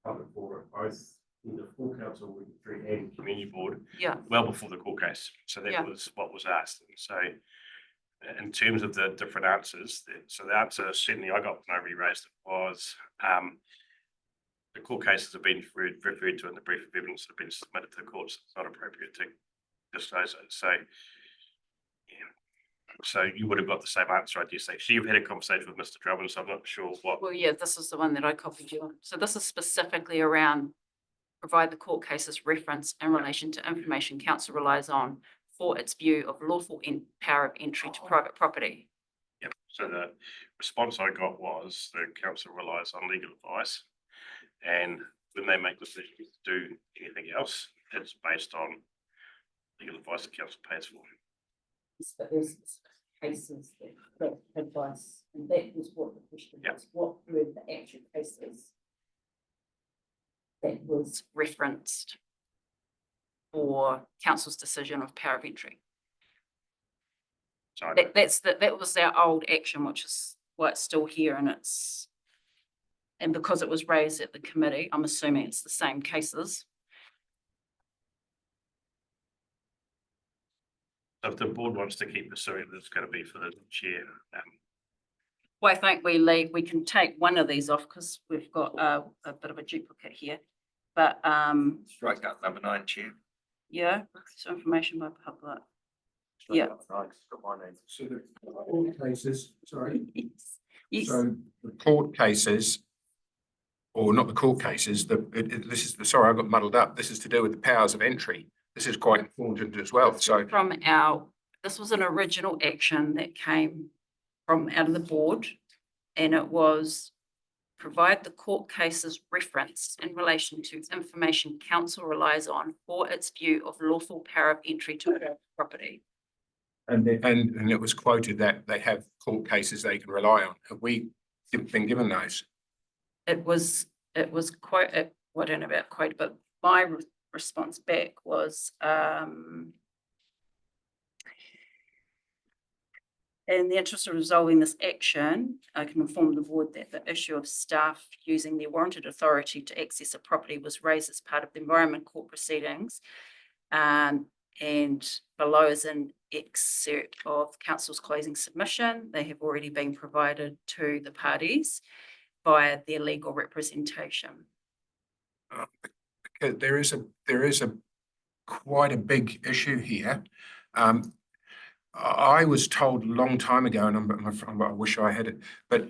Speaker 8: public forum, both in the full council and community board,
Speaker 1: Yeah.
Speaker 8: well before the court case. So that was what was asked. And so in terms of the different answers, so the answer certainly I got when I re-raised it was the court cases have been referred to in the brief of evidence that have been submitted to the courts. It's not appropriate to disclose it. So, yeah. So you would have got the same answer, I dare say. So you've had a conversation with Mr. Drummond, so I'm not sure what.
Speaker 1: Well, yeah, this is the one that I copied you on. So this is specifically around provide the court cases reference in relation to information council relies on for its view of lawful power of entry to private property.
Speaker 8: Yep. So the response I got was the council relies on legal advice, and when they make decisions to do anything else, it's based on legal advice the council pays for.
Speaker 1: But there's cases that advice, and that was what the question was. What were the actual cases that was referenced? for council's decision of power of entry.
Speaker 8: So
Speaker 1: That was our old action, which is why it's still here, and because it was raised at the committee, I'm assuming it's the same cases.
Speaker 8: if the board wants to keep pursuing, it's going to be for the chair.
Speaker 1: Well, I think we can take one of these off because we've got a bit of a duplicate here. But
Speaker 2: Strike out number 9, Chair.
Speaker 1: yeah, so information by public. Yeah.
Speaker 11: So the court cases, sorry,
Speaker 1: Yes.
Speaker 11: so the court cases, or not the court cases, this is, sorry, I got muddled up. This is to do with the powers of entry. This is quite important as well, so.
Speaker 1: This was an original action that came from out of the board, and it was provide the court cases reference in relation to information council relies on for its view of lawful power of entry to property.
Speaker 11: And it was quoted that they have court cases they can rely on. Have we been given those?
Speaker 1: It was quite, well, I don't know about quote, but my response back was, in the interest of resolving this action, I can inform the board that the issue of staff using their warranted authority to access a property was raised as part of the Environment Court proceedings. And below is an excerpt of council's closing submission. They have already been provided to the parties via their legal representation.
Speaker 11: There is a quite a big issue here. I was told a long time ago, and I wish I had it, but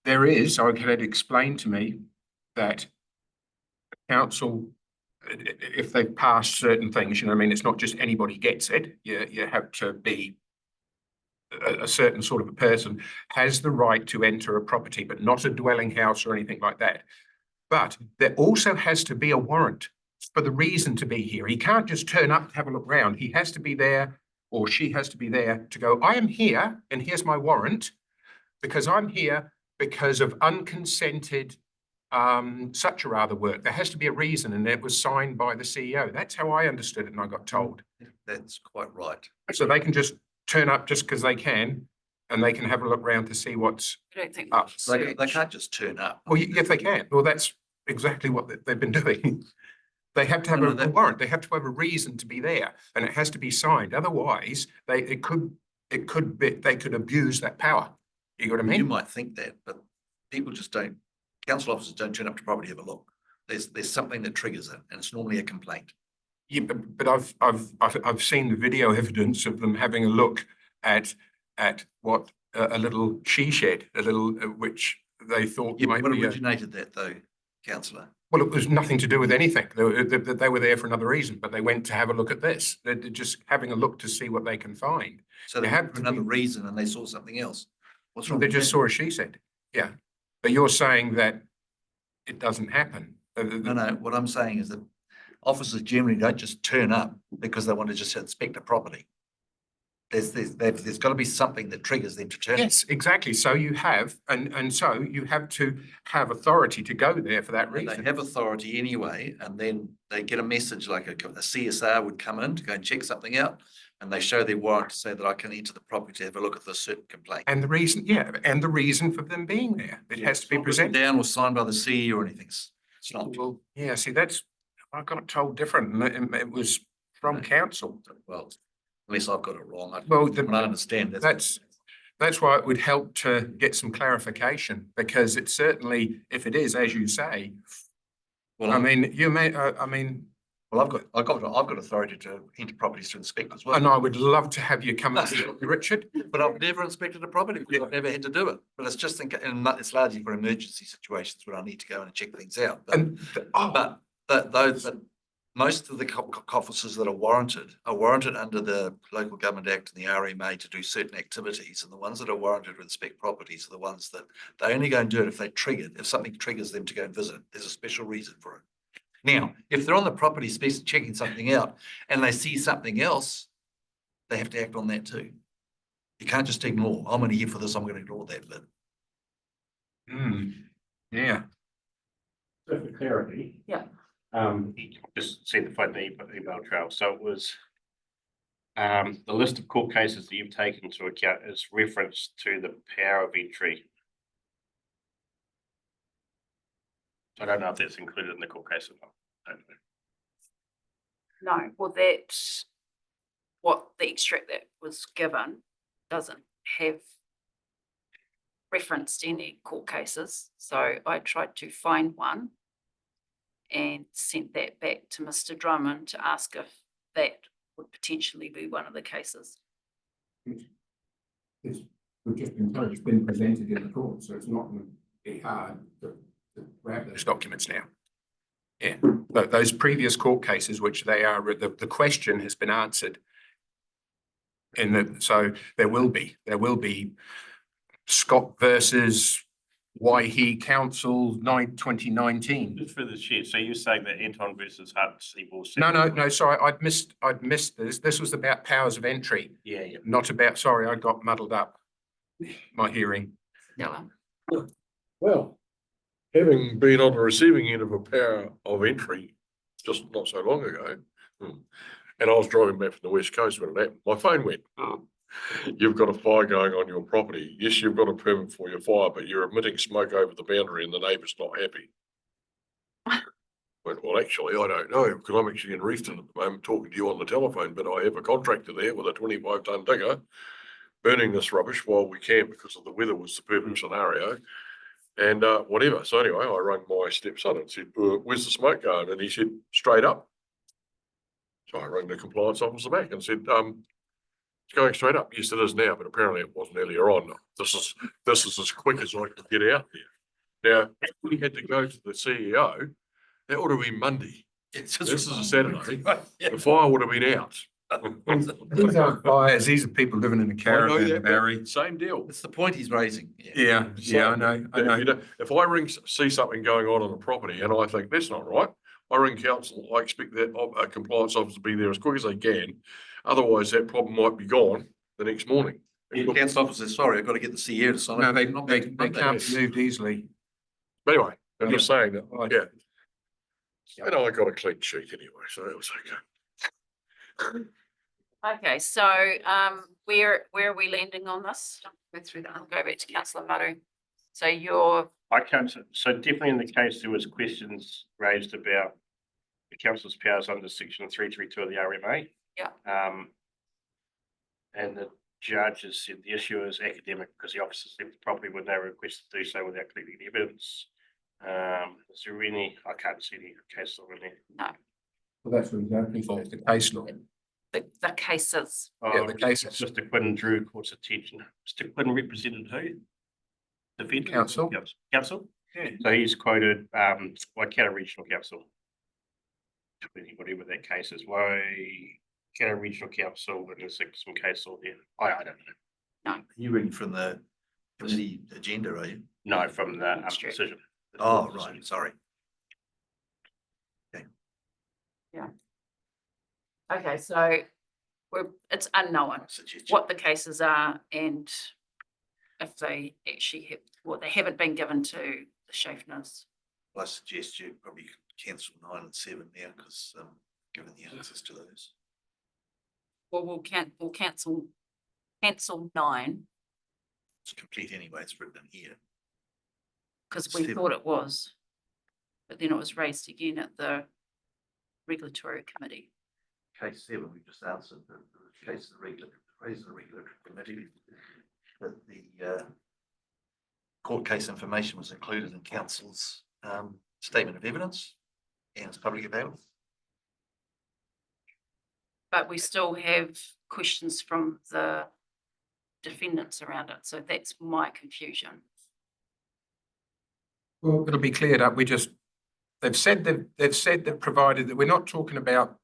Speaker 11: there is, I had it explained to me that council, if they've passed certain things, you know what I mean, it's not just anybody gets it. You have to be a certain sort of a person has the right to enter a property, but not a dwelling house or anything like that. But there also has to be a warrant for the reason to be here. He can't just turn up to have a look around. He has to be there, or she has to be there to go, I am here and here's my warrant because I'm here because of unconsented such a rather work. There has to be a reason, and it was signed by the CEO. That's how I understood it and I got told.
Speaker 12: That's quite right.
Speaker 11: So they can just turn up just because they can, and they can have a look around to see what's
Speaker 1: I don't think.
Speaker 11: up.
Speaker 12: They can't just turn up.
Speaker 11: Well, yes, they can. Well, that's exactly what they've been doing. They have to have a warrant. They have to have a reason to be there, and it has to be signed. Otherwise, they could abuse that power. You know what I mean?
Speaker 12: You might think that, but people just don't. Council officers don't turn up to property to have a look. There's something that triggers it, and it's normally a complaint.
Speaker 11: Yeah, but I've seen the video evidence of them having a look at what a little she shed, a little which they thought might
Speaker 12: What
Speaker 11: be
Speaker 12: originated that though, councillor?
Speaker 11: Well, it was nothing to do with anything. They were there for another reason, but they went to have a look at this. They're just having a look to see what they can find.
Speaker 12: So they had another reason and they saw something else. What's wrong?
Speaker 11: They
Speaker 12: with
Speaker 11: just
Speaker 12: that?
Speaker 11: saw a she said. Yeah, but you're saying that it doesn't happen.
Speaker 12: No. What I'm saying is that officers generally don't just turn up because they want to just inspect a property. There's got to be something that triggers them to turn.
Speaker 11: Yes, exactly. So you have, and so you have to have authority to go there for that
Speaker 12: And
Speaker 11: reason.
Speaker 12: they have authority anyway, and then they get a message like a CSR would come in to go and check something out, and they show their warrant to say that I can enter the property to have a look at this certain complaint.
Speaker 11: And the reason, yeah, and the reason for them being there, it has to be presented.
Speaker 12: Down or signed by the CEO or anything. It's not.
Speaker 11: Well, yeah, see, I got told different, and it was from council.
Speaker 12: Well, unless I've got it wrong.
Speaker 11: Well,
Speaker 12: I understand that.
Speaker 11: That's why it would help to get some clarification, because it's certainly, if it is, as you say,
Speaker 12: Well,
Speaker 11: I mean, you may,
Speaker 12: well, I've got authority to enter properties to inspect as well.
Speaker 11: and I would love to have you come and see Richard.
Speaker 12: But I've never inspected a property because I've never had to do it. But it's just, and it's largely for emergency situations where I need to go in and check things out. But, most of the officers that are warranted under the Local Government Act and the RMA to do certain activities. And the ones that are warranted to inspect properties are the ones that they only go and do it if something triggers them to go and visit. There's a special reason for it. Now, if they're on the property space checking something out and they see something else, they have to act on that too. You can't just ignore, I'm only here for this, I'm going to ignore that bit.
Speaker 11: Yeah.
Speaker 8: So for clarity.
Speaker 1: Yeah.
Speaker 8: He just sent the phone email trail, so it was. The list of court cases that you've taken into account is reference to the power of entry. I don't know if that's included in the court case or not. I don't know.
Speaker 1: No, well, what the extract that was given doesn't have referenced any court cases. So I tried to find one and sent that back to Mr. Drummond to ask if that would potentially be one of the cases.
Speaker 11: We've just been told it's been presented in the court, so it's not going to be hard to grab those documents now. Yeah, those previous court cases, which they are, the question has been answered. So there will be Scott versus Waihi Council 2019.
Speaker 8: Just for the share, so you're saying that Anton versus Hutt,
Speaker 11: No, sorry, I'd missed this. This was about powers of entry.
Speaker 8: Yeah.
Speaker 11: Not about, sorry, I got muddled up. My hearing.
Speaker 1: Yeah.
Speaker 5: Well, having been on the receiving end of a power of entry just not so long ago, and I was driving back from the West Coast when it happened, my phone went. You've got a fire going on your property. Yes, you've got a permit for your fire, but you're emitting smoke over the boundary and the neighbour's not happy. Well, actually, I don't know, because I'm actually in Reefton at the moment talking to you on the telephone, but I have a contractor there with a 25-ton digger burning this rubbish while we can because of the weather was the perfect scenario. And whatever. So anyway, I rang my stepson and said, where's the smoke going? And he said, straight up. So I rang the compliance officer back and said, it's going straight up. Yes, it is now, but apparently it wasn't earlier on. This is as quick as I can get out there. Now, if we had to go to the CEO, that would have been Monday. This is a Saturday. The fire would have been out.
Speaker 11: These aren't fires, these are people living in a caravan, Barry.
Speaker 5: Same deal.
Speaker 12: It's the point he's raising.
Speaker 11: Yeah, I know.
Speaker 5: If I see something going on the property and I think that's not right, I ring council. I expect that a compliance officer to be there as quick as they can. Otherwise, that problem might be gone the next morning.
Speaker 12: The council officer says, sorry, I've got to get the CEO to sign it.
Speaker 11: No, they can't be moved easily.
Speaker 5: But anyway, I'm just saying that, yeah. And I got a clean sheet anyway, so that was okay.
Speaker 1: Okay, so where are we landing on this? Go through that. I'll go back to Councillor Maru. So
Speaker 8: I can't, so definitely in the case, there was questions raised about the council's powers under section 332 of the RMA.
Speaker 1: Yeah.
Speaker 8: And the judge has said the issue is academic because the officers left the property when they were requested to do so without collecting evidence. Is there any, I can't see any case law in there.
Speaker 1: no,
Speaker 11: Well, that's what he's asking for, the case law.
Speaker 1: the cases.
Speaker 11: Yeah, the cases.
Speaker 8: Mr. Quinn drew court's attention. Mr. Quinn represented who? The Fed
Speaker 11: Council.
Speaker 8: Council? Yeah. So he's quoted Waikato Regional Council. Whatever that case is, Waikato Regional Council, and there's some case law there. I don't know.
Speaker 12: Are you reading from the committee agenda, are you?
Speaker 8: No, from the
Speaker 1: Extract.
Speaker 8: decision.
Speaker 12: Oh, right, sorry.
Speaker 1: Okay, so it's unknown what the cases are and if they actually have, well, they haven't been given to the Schaffners.
Speaker 12: I suggest you probably cancel 9 and 7 now because given the answers to those.
Speaker 1: Well, we'll cancel 9
Speaker 12: It's complete anyway, it's written in here.
Speaker 1: because we
Speaker 12: 7.
Speaker 1: thought it was, but then it was raised again at the regulatory committee.
Speaker 12: Case 7, we just answered the case of the regulatory committee. That the court case information was included in council's statement of evidence and it's publicly available.
Speaker 1: But we still have questions from the defendants around it, so that's my confusion.
Speaker 11: Well, it'll be cleared up. They've said they've provided that we're not talking about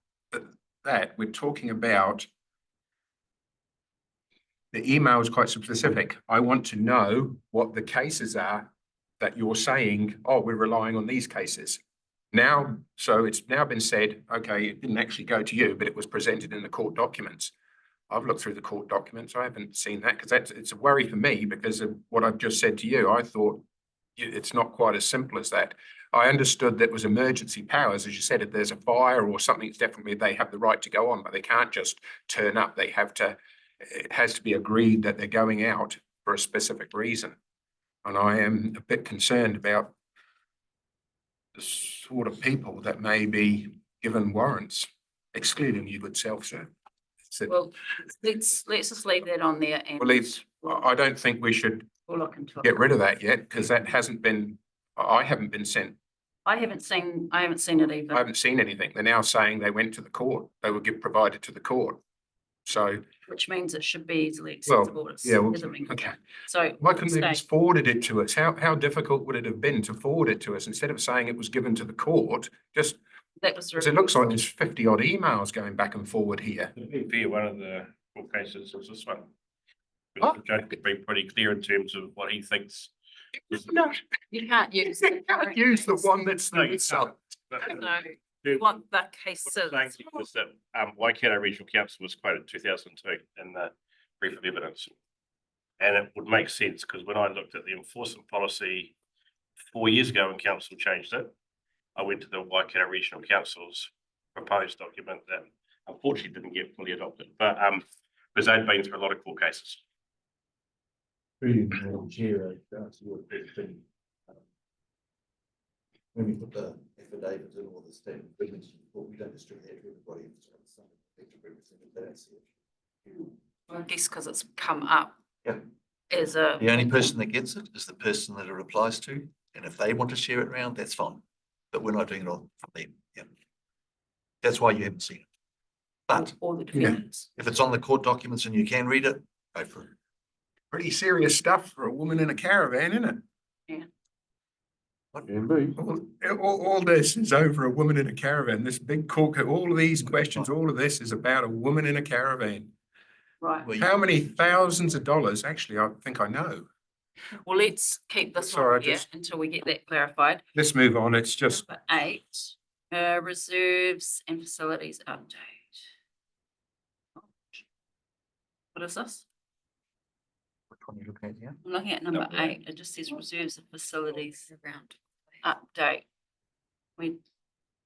Speaker 11: that. We're talking about the email is quite specific. I want to know what the cases are that you're saying, oh, we're relying on these cases. Now, so it's now been said, okay, it didn't actually go to you, but it was presented in the court documents. I've looked through the court documents. I haven't seen that because it's a worry for me because of what I've just said to you. I thought it's not quite as simple as that. I understood that was emergency powers, as you said, if there's a fire or something, it's definitely they have the right to go on, but they can't just turn up. They have to, it has to be agreed that they're going out for a specific reason. And I am a bit concerned about the sort of people that may be given warrants, excluding you good self, sir.
Speaker 1: Well, let's just leave that on there and.
Speaker 11: I don't think we should
Speaker 1: We'll look into it.
Speaker 11: get rid of that yet, because that hasn't been, I haven't been sent,
Speaker 1: I haven't seen it either.
Speaker 11: I haven't seen anything. They're now saying they went to the court, they were provided to the court. So,
Speaker 1: Which means it should be easily
Speaker 11: well,
Speaker 1: accessible. It's-
Speaker 11: yeah, well,
Speaker 1: hasn't been-
Speaker 11: okay.
Speaker 1: So.
Speaker 11: Why couldn't they
Speaker 1: stay.
Speaker 11: just forwarded it to us? How difficult would it have been to forward it to us instead of saying it was given to the court? Just,
Speaker 1: That was.
Speaker 11: because it looks like there's 50 odd emails going back and forward here.
Speaker 8: To be fair, one of the court cases was this one.
Speaker 11: Oh.
Speaker 8: The judge could be pretty clear in terms of what he thinks.
Speaker 11: No,
Speaker 1: You can't use.
Speaker 11: you can't use the one that's
Speaker 8: No,
Speaker 11: the
Speaker 8: you
Speaker 11: result.
Speaker 8: can't.
Speaker 1: No,
Speaker 8: The-
Speaker 1: you want the
Speaker 8: What
Speaker 1: cases.
Speaker 8: I'm saying to you was that Waikato Regional Council was quoted in 2002 in the brief of evidence. And it would make sense because when I looked at the enforcement policy 4 years ago when council changed it, I went to the Waikato Regional Council's proposed document that unfortunately didn't get fully adopted, but because they'd been through a lot of court cases.
Speaker 12: When we put the affidavit in or the statement, we don't distribute that to everybody.
Speaker 1: I guess because it's come up.
Speaker 12: Yeah.
Speaker 1: As a.
Speaker 12: The only person that gets it is the person that it applies to, and if they want to share it around, that's fine. But we're not doing it all from them, yeah. That's why you haven't seen it. But
Speaker 1: All the defendants.
Speaker 12: if it's on the court documents and you can read it, go for it.
Speaker 11: Pretty serious stuff for a woman in a caravan, isn't it?
Speaker 5: Can be.
Speaker 11: All this is over a woman in a caravan. This big cork, all of these questions, all of this is about a woman in a caravan.
Speaker 1: Right.
Speaker 12: Well,
Speaker 11: How many thousands of dollars? Actually, I think I know.
Speaker 1: Well, let's keep this
Speaker 11: Sorry,
Speaker 1: on here
Speaker 11: just-
Speaker 1: until we get that clarified.
Speaker 11: Let's move on. It's just,
Speaker 1: Number 8, reserves and facilities update. What is this?
Speaker 12: Which one are you looking at here?
Speaker 1: I'm looking at number
Speaker 8: Number
Speaker 1: 8. It just says reserves and facilities update.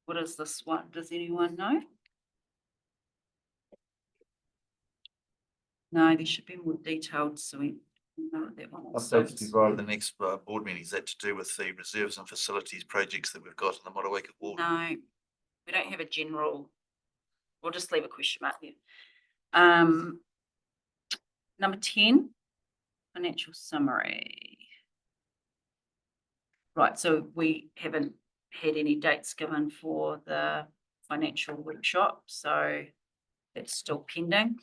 Speaker 1: What is this one? Does anyone know? No, there should be more detailed, so we know what that one is.
Speaker 12: Updates to be provided at the next board meeting. Is that to do with the reserves and facilities projects that we've got in the Motueka ward?
Speaker 1: No, we don't have a general. We'll just leave a question mark there. Number 10, financial summary. Right, so we haven't had any dates given for the financial workshop, so that's still pending.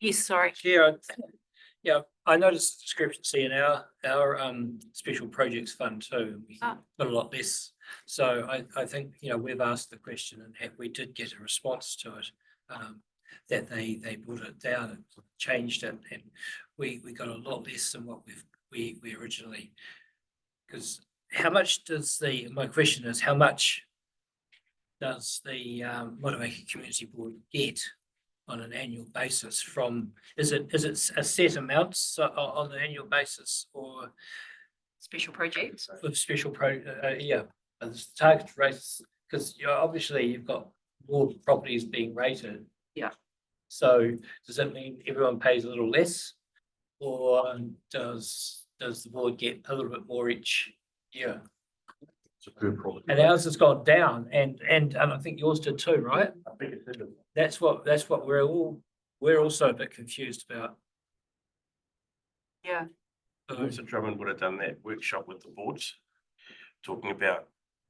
Speaker 1: Yes, sorry.
Speaker 13: Yeah, I noticed the discrepancy in our special projects fund too. We
Speaker 1: Ah.
Speaker 13: got a lot less. So I think, we've asked the question and we did get a response to it. That they brought it down and changed it, and we got a lot less than what we originally. Because how much does my question is, how much does the Motueka Community Board get on an annual basis from, is it a set amounts on an annual basis or
Speaker 1: Special projects.
Speaker 13: with special target rates? Because obviously you've got more properties being rated.
Speaker 1: Yeah.
Speaker 13: So does that mean everyone pays a little less? Or does the board get a little bit more each year?
Speaker 5: It's a good property.
Speaker 13: And ours has gone down and I think yours did too, right?
Speaker 8: I think it did.
Speaker 13: That's what we're also a bit confused about.
Speaker 1: Yeah.
Speaker 8: Mr. Drummond would have done that workshop with the boards, talking about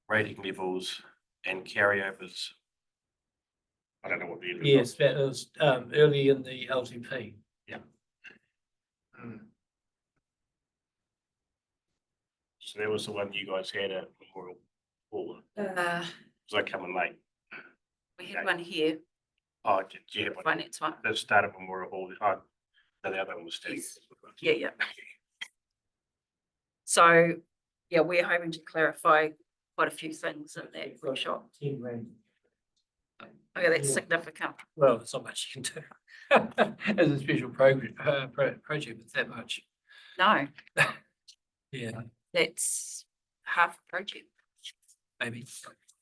Speaker 8: rating levels and carryovers. I don't know what the.
Speaker 13: Yes, that was early in the LTP.
Speaker 8: Yeah.
Speaker 13: Mm.
Speaker 8: So that was the one you guys had at Memorial Hall.
Speaker 1: Uh,
Speaker 8: Was I coming late?
Speaker 1: we had one here,
Speaker 8: Oh, did you have one?
Speaker 1: finance one.
Speaker 8: That started Memorial Hall. The other one was standing.
Speaker 1: Yes. Yeah. So, yeah, we're hoping to clarify quite a few things in that workshop.
Speaker 13: 10 grand.
Speaker 1: Okay, that's
Speaker 13: Yeah.
Speaker 1: significant.
Speaker 13: Well, it's not much you can do as a special project with that much.
Speaker 1: No.
Speaker 13: Yeah,
Speaker 1: That's half a project.
Speaker 13: maybe.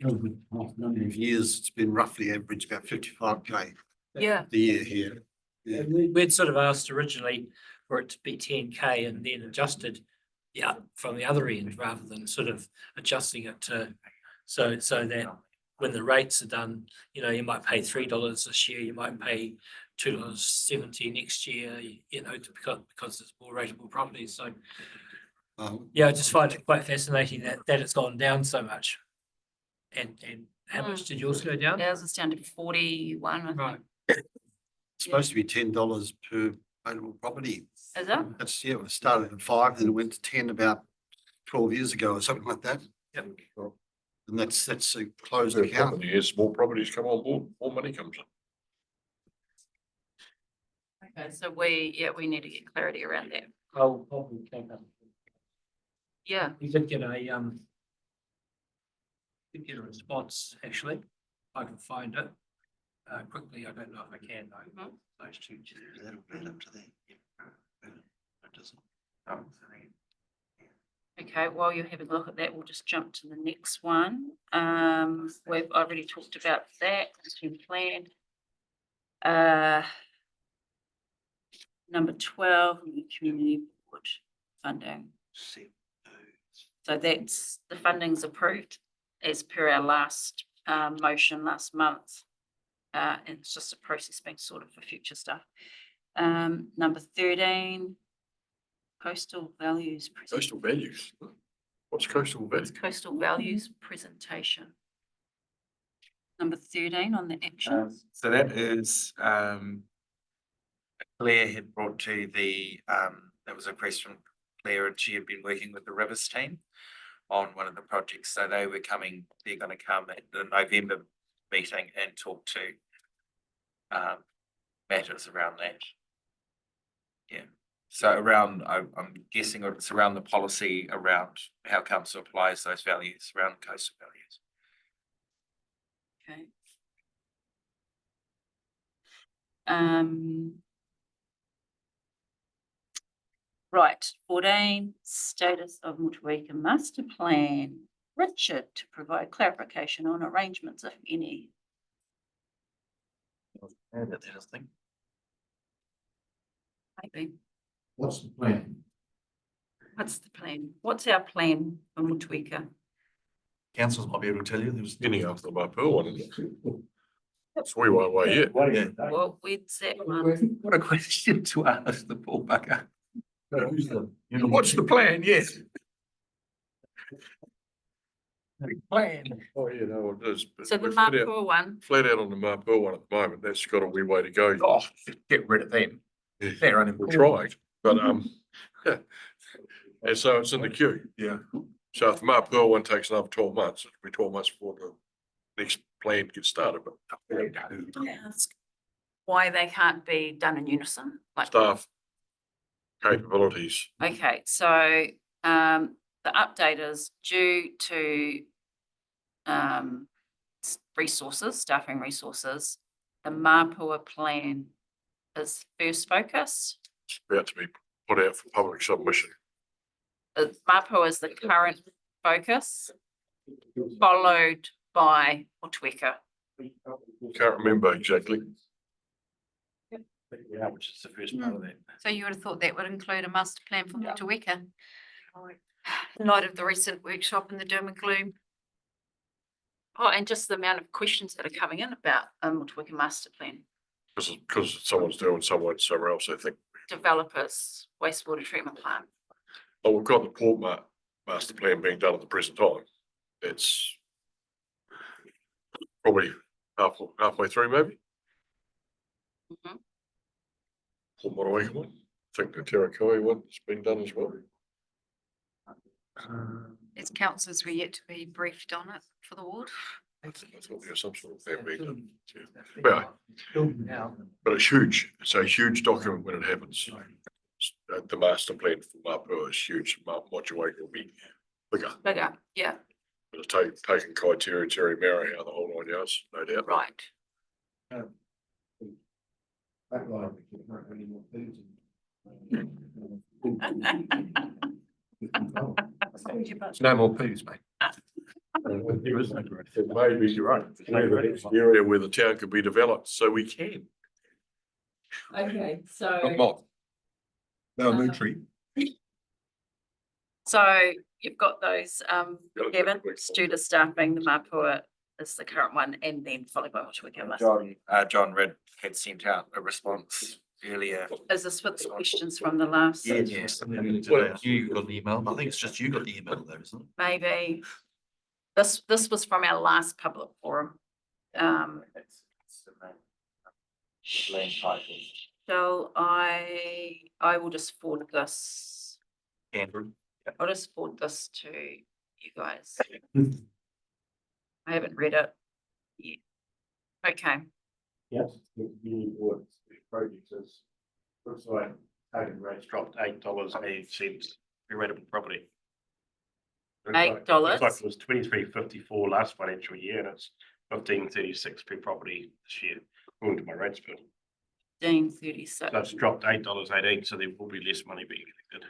Speaker 10: Over the past number of years, it's been roughly average about 55K
Speaker 1: Yeah.
Speaker 10: the year here. Yeah.
Speaker 13: We'd sort of asked originally for it to be 10K and then adjusted, yeah, from the other end rather than sort of adjusting it to, so that when the rates are done, you know, you might pay $3 this year, you might pay $2.70 next year, you know, because it's more rateable properties. So yeah, I just find it quite fascinating that it's gone down so much. And how much did yours go down?
Speaker 1: Ours is down to 41. I think.
Speaker 13: Right.
Speaker 10: It's supposed to be $10 per available property.
Speaker 1: Is it?
Speaker 10: That's, yeah, it started at 5, then it went to 10 about 12 years ago or something like that.
Speaker 13: Yep.
Speaker 10: And that's a closed
Speaker 5: So
Speaker 10: account.
Speaker 5: property, as more properties come on board, more money comes in.
Speaker 1: Okay, so we need to get clarity around that.
Speaker 13: I'll probably take up.
Speaker 1: Yeah.
Speaker 13: We did get a response, actually. I can find it quickly. I don't know if I can though. Those two.
Speaker 10: That'll add up to that. It doesn't.
Speaker 1: Okay, while you're having a look at that, we'll just jump to the next one. We've already talked about that, long-term plan. Number 12, the community board funding. So that's, the funding's approved as per our last motion last month. And it's just a process being sorted for future stuff. Number 13, coastal values.
Speaker 5: Coastal values. What's coastal values?
Speaker 1: Coastal values presentation. Number 13 on the actions.
Speaker 2: So that is, Claire had brought to the, there was a request from Claire and she had been working with the Rivers team on one of the projects. So they're gonna come at the November meeting and talk to matters around that. Yeah, so around, I'm guessing it's around the policy around how council applies those values around coastal values.
Speaker 1: Okay. Right, 14, status of Motueka master plan. Richard, to provide clarification on arrangements, if any. Maybe.
Speaker 3: What's the plan?
Speaker 1: What's the plan? What's our plan for Motueka?
Speaker 12: Councils might be able to tell you, there was.
Speaker 5: Getting after the Marpur one, isn't it? It's way, way yet.
Speaker 1: Well, where's that one?
Speaker 2: What a question to ask the poor bugger.
Speaker 5: What's the plan? Yes.
Speaker 2: Plan.
Speaker 5: Oh, yeah, no, it is. but
Speaker 1: So the
Speaker 5: we're flat out-
Speaker 1: Marpur one,
Speaker 5: Flat out on the Marpur one at the moment, that's got a wee way to go.
Speaker 2: Oh, get rid of them.
Speaker 5: Yeah.
Speaker 2: They're
Speaker 5: We
Speaker 2: unimportant.
Speaker 5: tried, but, and so it's in the queue.
Speaker 2: Yeah.
Speaker 5: So if the Marpur one takes another 12 months, it'll be 12 months before the next plan gets started, but
Speaker 1: can I ask why they can't be done in unison? Like,
Speaker 5: staff capabilities.
Speaker 1: okay, so the update is due to resources, staffing resources. The Mapua plan is first focus.
Speaker 5: It's about to be put out for public submission.
Speaker 1: Mapua is the current focus, followed by Motueka.
Speaker 5: Can't remember exactly.
Speaker 8: Yeah, which is the first part of that.
Speaker 7: So you would have thought that would include a master plan for Motueka? In light of the recent workshop and the doom and gloom.
Speaker 1: Oh, and just the amount of questions that are coming in about Motueka master plan.
Speaker 5: Because someone's doing somewhere else, I think.
Speaker 1: Developers, wastewater treatment plant.
Speaker 5: Oh, we've got the Port master plan being done at the present time. It's probably halfway through, maybe.
Speaker 1: Mhm.
Speaker 5: Port Motueka one. I think the Terakoi one has been done as well.
Speaker 7: As councillors, we're yet to be briefed on it for the ward.
Speaker 5: I thought there was some sort of thing being done. Yeah. But it's huge. It's a huge document when it happens. The master plan for Mapua is huge. Motueka will be bigger.
Speaker 1: Bigger, yeah,
Speaker 5: But it's taken criteria, Terry Mary out of the whole 9 yards, no doubt.
Speaker 1: right.
Speaker 3: Backline, we can't have any more things.
Speaker 11: No more poos, mate.
Speaker 5: It may be, you're right, maybe the next area where the town could be developed, so we can.
Speaker 1: Okay,
Speaker 11: Not moth. No, new
Speaker 1: Um,
Speaker 11: tree.
Speaker 1: so you've got those, Kevin, student staffing, the Mapua is the current one, and then followed by Motueka.
Speaker 2: John Red had sent out a response earlier.
Speaker 1: Is this with the questions from the last?
Speaker 12: Yes. Well, you got the email. I think it's just you got the email though, isn't it?
Speaker 1: Maybe. This was from our last public forum. So I will just forward this.
Speaker 12: Andrew.
Speaker 1: I'll just forward this to you guys. I haven't read it yet. Okay,
Speaker 8: Yes, the project is, looks like target rates dropped $8.80 per rateable property.
Speaker 1: $8.
Speaker 8: Looks like it was 23.54 last financial year, and it's 15.36 per property this year, according to my rates bill.
Speaker 1: 15.36.
Speaker 8: So it's dropped $8.18, so there will be less money being collected.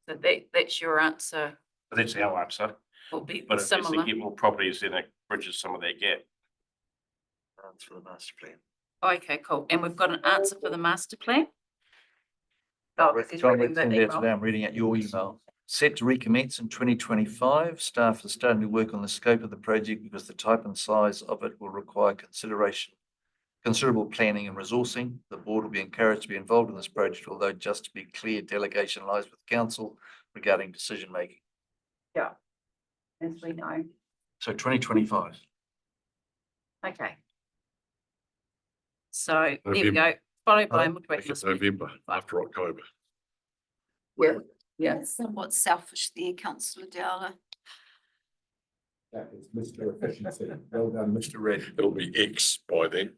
Speaker 1: So that's your answer.
Speaker 8: But that's our answer.
Speaker 1: Will be
Speaker 8: But if they
Speaker 1: similar.
Speaker 8: get more properties, then it bridges some of that gap.
Speaker 12: That's for the master plan.
Speaker 1: Okay, cool. And we've got an answer for the master plan. Oh, he's
Speaker 12: John,
Speaker 1: reading the
Speaker 12: read there
Speaker 1: email.
Speaker 12: today. I'm reading out your email. Set to recommence in 2025. Staff are starting to work on the scope of the project because the type and size of it will require considerable planning and resourcing. The board will be encouraged to be involved in this project, although just to be clear, delegation lies with council regarding decision making.
Speaker 1: Yeah, as we know.
Speaker 12: So 2025.
Speaker 1: Okay. So there we go. Followed by Motueka.
Speaker 5: November, after October.
Speaker 1: Yeah, yeah.
Speaker 7: That's somewhat selfish there, councillor Dowler.
Speaker 11: That is Mr. Efficiency. Well done, Mr. Red.
Speaker 5: It'll be X by then.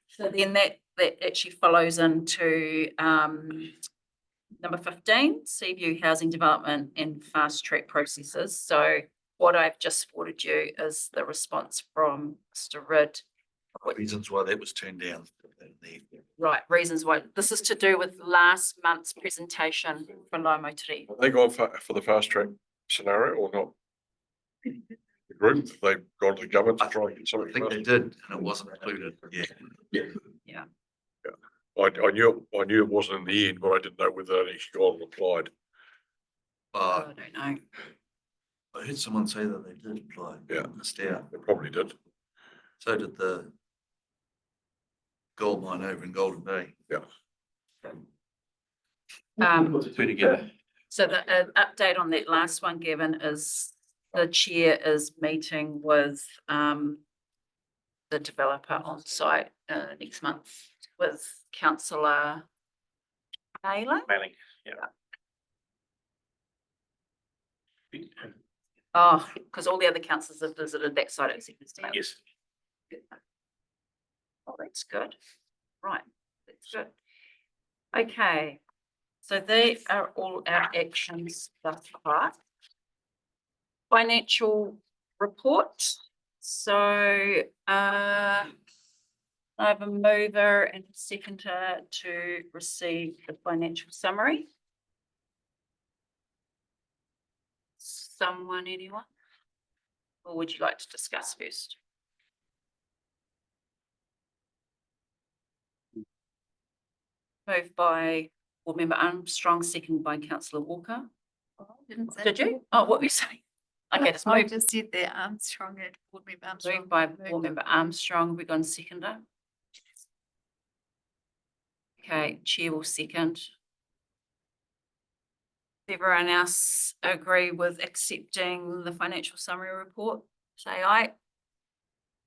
Speaker 1: So then that actually follows into number 15, Seaview Housing Development and Fast Track Processes. So what I've just forwarded you is the response from Mr. Ridd.
Speaker 12: Reasons why that was turned down.
Speaker 1: Right, reasons why. This is to do with last month's presentation for Lomo Tere.
Speaker 5: Have they gone for the fast track scenario or not? The group, they've gone to the government to try and get
Speaker 12: I
Speaker 5: something.
Speaker 12: think they did, and it wasn't included. Yeah.
Speaker 5: I knew it wasn't in the end, but I didn't know whether they'd actually gone and applied.
Speaker 1: I don't know.
Speaker 12: I heard someone say that they did apply.
Speaker 5: Yeah.
Speaker 12: Missed out.
Speaker 5: They probably did.
Speaker 12: So did the gold mine over in Golden Bay.
Speaker 5: Yeah.
Speaker 8: Two together.
Speaker 1: So the update on that last one, Gavin, is the chair is meeting with the developer on site next month with councillor Naylor.
Speaker 8: Manning, yeah.
Speaker 1: Oh, because all the other councillors have visited that site at Second State.
Speaker 8: Yes.
Speaker 1: Oh, that's good. Right, that's good. Okay, so they are all our actions thus far. Financial report. So I have a mover and a seconder to receive the financial summary. Someone, anyone? Or would you like to discuss first? Moved by Board Member Armstrong, seconded by Councillor Walker.
Speaker 7: Didn't say
Speaker 1: Did you?
Speaker 7: that.
Speaker 1: Oh, what were you saying? Okay, just
Speaker 7: I
Speaker 1: moved,
Speaker 7: just said that Armstrong and Board Member Armstrong.
Speaker 1: moved by Board Member Armstrong. We're going to seconder. Okay, Chair will second. Everyone else agree with accepting the financial summary report? Say aye.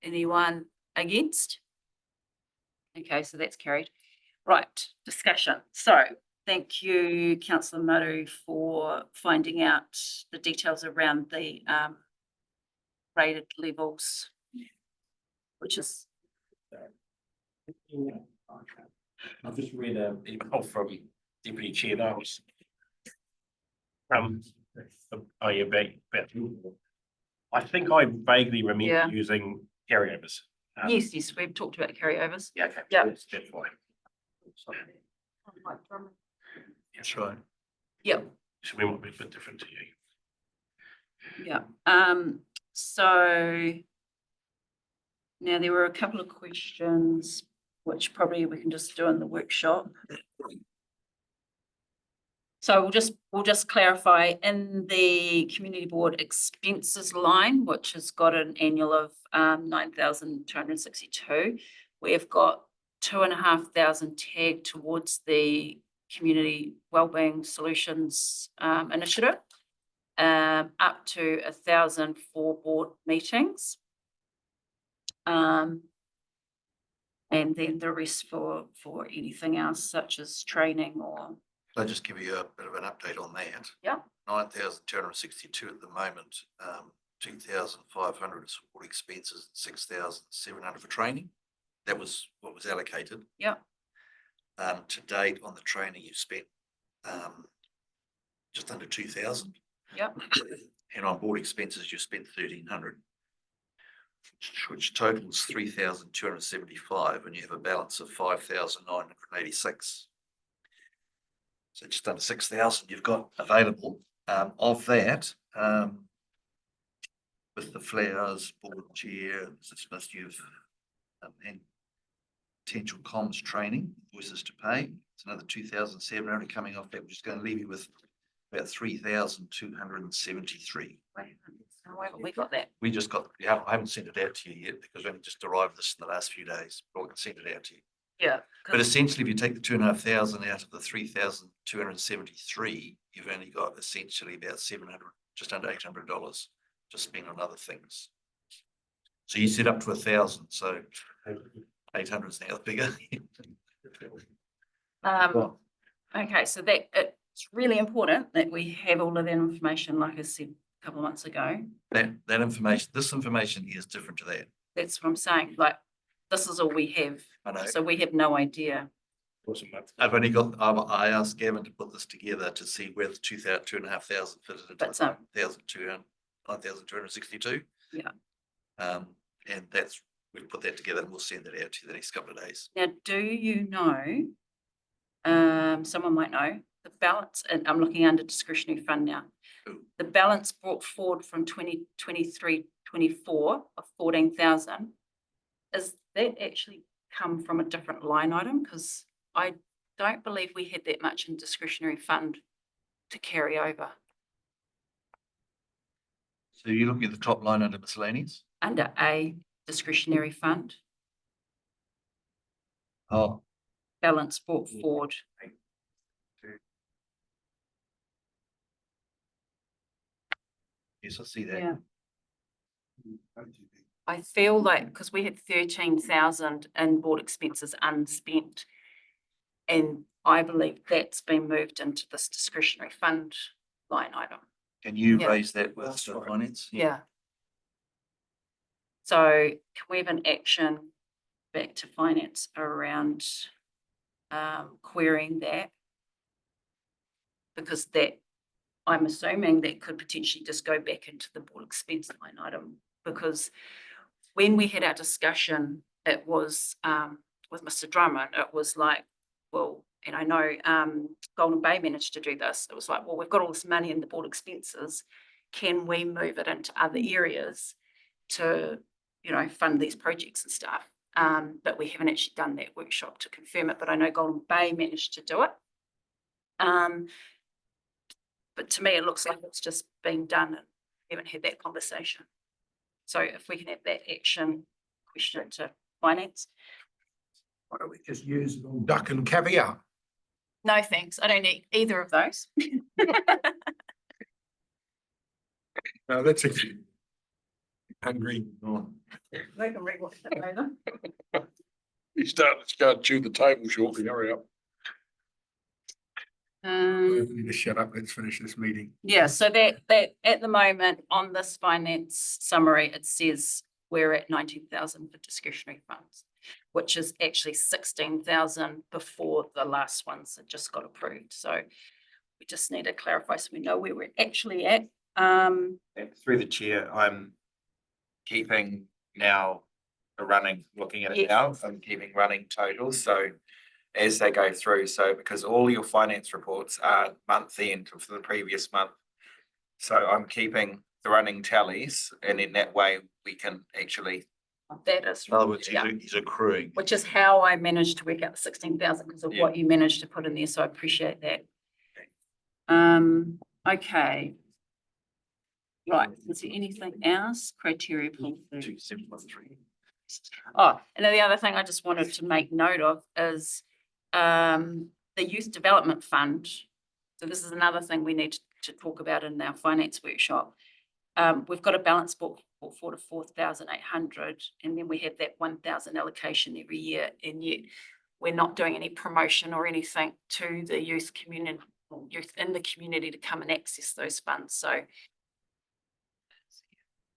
Speaker 1: Anyone against? Okay, so that's carried. Right, discussion. So thank you, Councillor Maru, for finding out the details around the rated levels, which is
Speaker 8: I've just read an email from Deputy Chair Knowles. Oh yeah, back. I think I vaguely remember
Speaker 1: Yeah.
Speaker 8: using carryovers.
Speaker 1: yes, we've talked about carryovers.
Speaker 8: Yeah, okay.
Speaker 1: Yeah.
Speaker 8: That's why.
Speaker 12: That's right.
Speaker 1: Yeah,
Speaker 8: So we might be a bit different to you.
Speaker 1: Yeah, so now there were a couple of questions which probably we can just do in the workshop. So we'll just clarify in the community board expenses line, which has got an annual of 9,262. We've got 2,500 tagged towards the community wellbeing solutions initiative. Up to 1,000 for board meetings. And then the rest for anything else such as training or.
Speaker 12: I'll just give you a bit of an update on that.
Speaker 1: Yeah.
Speaker 12: 9,262 at the moment, 2,500 support expenses, 6,700 for training. That was what was allocated.
Speaker 1: Yeah.
Speaker 12: To date on the training, you've spent just under 2,000.
Speaker 1: Yep.
Speaker 12: And on board expenses, you spent 1,300, which totals 3,275, and you have a balance of 5,986. So just under 6,000 you've got available. Of that, with the flowers, board chair, you've and potential comms training, voices to pay. It's another 2,700 coming off that, which is going to leave you with about 3,273.
Speaker 1: Why haven't we got that?
Speaker 12: We just got, I haven't sent it out to you yet because we only just arrived this in the last few days, but I can send it out to you.
Speaker 1: Yeah.
Speaker 12: But essentially, if you take the 2,500 out of the 3,273, you've only got essentially about 700, just under $800 to spend on other things. So you set up to 1,000, so 800 is now the bigger.
Speaker 1: Okay, so that it's really important that we have all of that information, like I said a couple of months ago.
Speaker 12: That information, this information is different to that.
Speaker 1: That's what I'm saying. Like, this is all we have.
Speaker 12: I know.
Speaker 1: So we have no idea.
Speaker 12: I've only got, I asked Gavin to put this together to see where the 2,500 fitted into
Speaker 1: But
Speaker 12: 9,262.
Speaker 1: Yeah.
Speaker 12: And that's, we'll put that together and we'll send it out to you the next couple of days.
Speaker 1: Now, do you know, someone might know, the balance, and I'm looking under discretionary fund now.
Speaker 12: Ooh.
Speaker 1: The balance brought forward from 2023-24 of 14,000. Is that actually come from a different line item? Because I don't believe we had that much in discretionary fund to carry over.
Speaker 12: So you're looking at the top line under miscellaneous?
Speaker 1: Under a discretionary fund,
Speaker 12: Oh,
Speaker 1: balance brought forward.
Speaker 12: yes, I see that.
Speaker 1: Yeah. I feel like, because we had 13,000 in board expenses unspent. And I believe that's been moved into this discretionary fund line item.
Speaker 12: Can you
Speaker 1: Yeah.
Speaker 12: raise that with the finance?
Speaker 1: Yeah. So can we have an action back to finance around querying that? Because that, I'm assuming that could potentially just go back into the board expense line item, because when we had our discussion, it was with Mr. Drummond, it was like, well, and I know Golden Bay managed to do this. It was like, well, we've got all this money in the board expenses. Can we move it into other areas to, you know, fund these projects and stuff? But we haven't actually done that workshop to confirm it, but I know Golden Bay managed to do it. But to me, it looks like it's just been done and we haven't had that conversation. So if we can have that action question to finance.
Speaker 11: Why don't we just use it on duck and caviar?
Speaker 1: No, thanks. I don't need either of those.
Speaker 11: No, that's a hungry.
Speaker 1: They can read what's later.
Speaker 5: You start to chew the table shortly, hurry up.
Speaker 11: Just shut up, let's finish this meeting.
Speaker 1: Yeah, so that at the moment on this finance summary, it says we're at 19,000 for discretionary funds, which is actually 16,000 before the last ones that just got approved. So we just need to clarify so we know where we're actually at.
Speaker 2: Through the chair, I'm keeping now looking at it
Speaker 1: Yes.
Speaker 2: now, I'm keeping running totals. So as they go through. So because all your finance reports are month end for the previous month. So I'm keeping the running tallies, and in that way we can actually,
Speaker 1: That is.
Speaker 12: In other words,
Speaker 1: yeah.
Speaker 12: he's accruing.
Speaker 1: Which is how I managed to work out the 16,000 because of
Speaker 2: Yeah.
Speaker 1: what you managed to put in there, so I appreciate that. Okay. Right, is there anything else? Criteria. Policy.
Speaker 12: 2713.
Speaker 1: Oh, and then the other thing I just wanted to make note of is the Youth Development Fund. So this is another thing we need to talk about in our finance workshop. We've got a balance book for 4,800, and then we have that 1,000 allocation every year, and yet we're not doing any promotion or anything to the youth community, youth in the community to come and access those funds. So,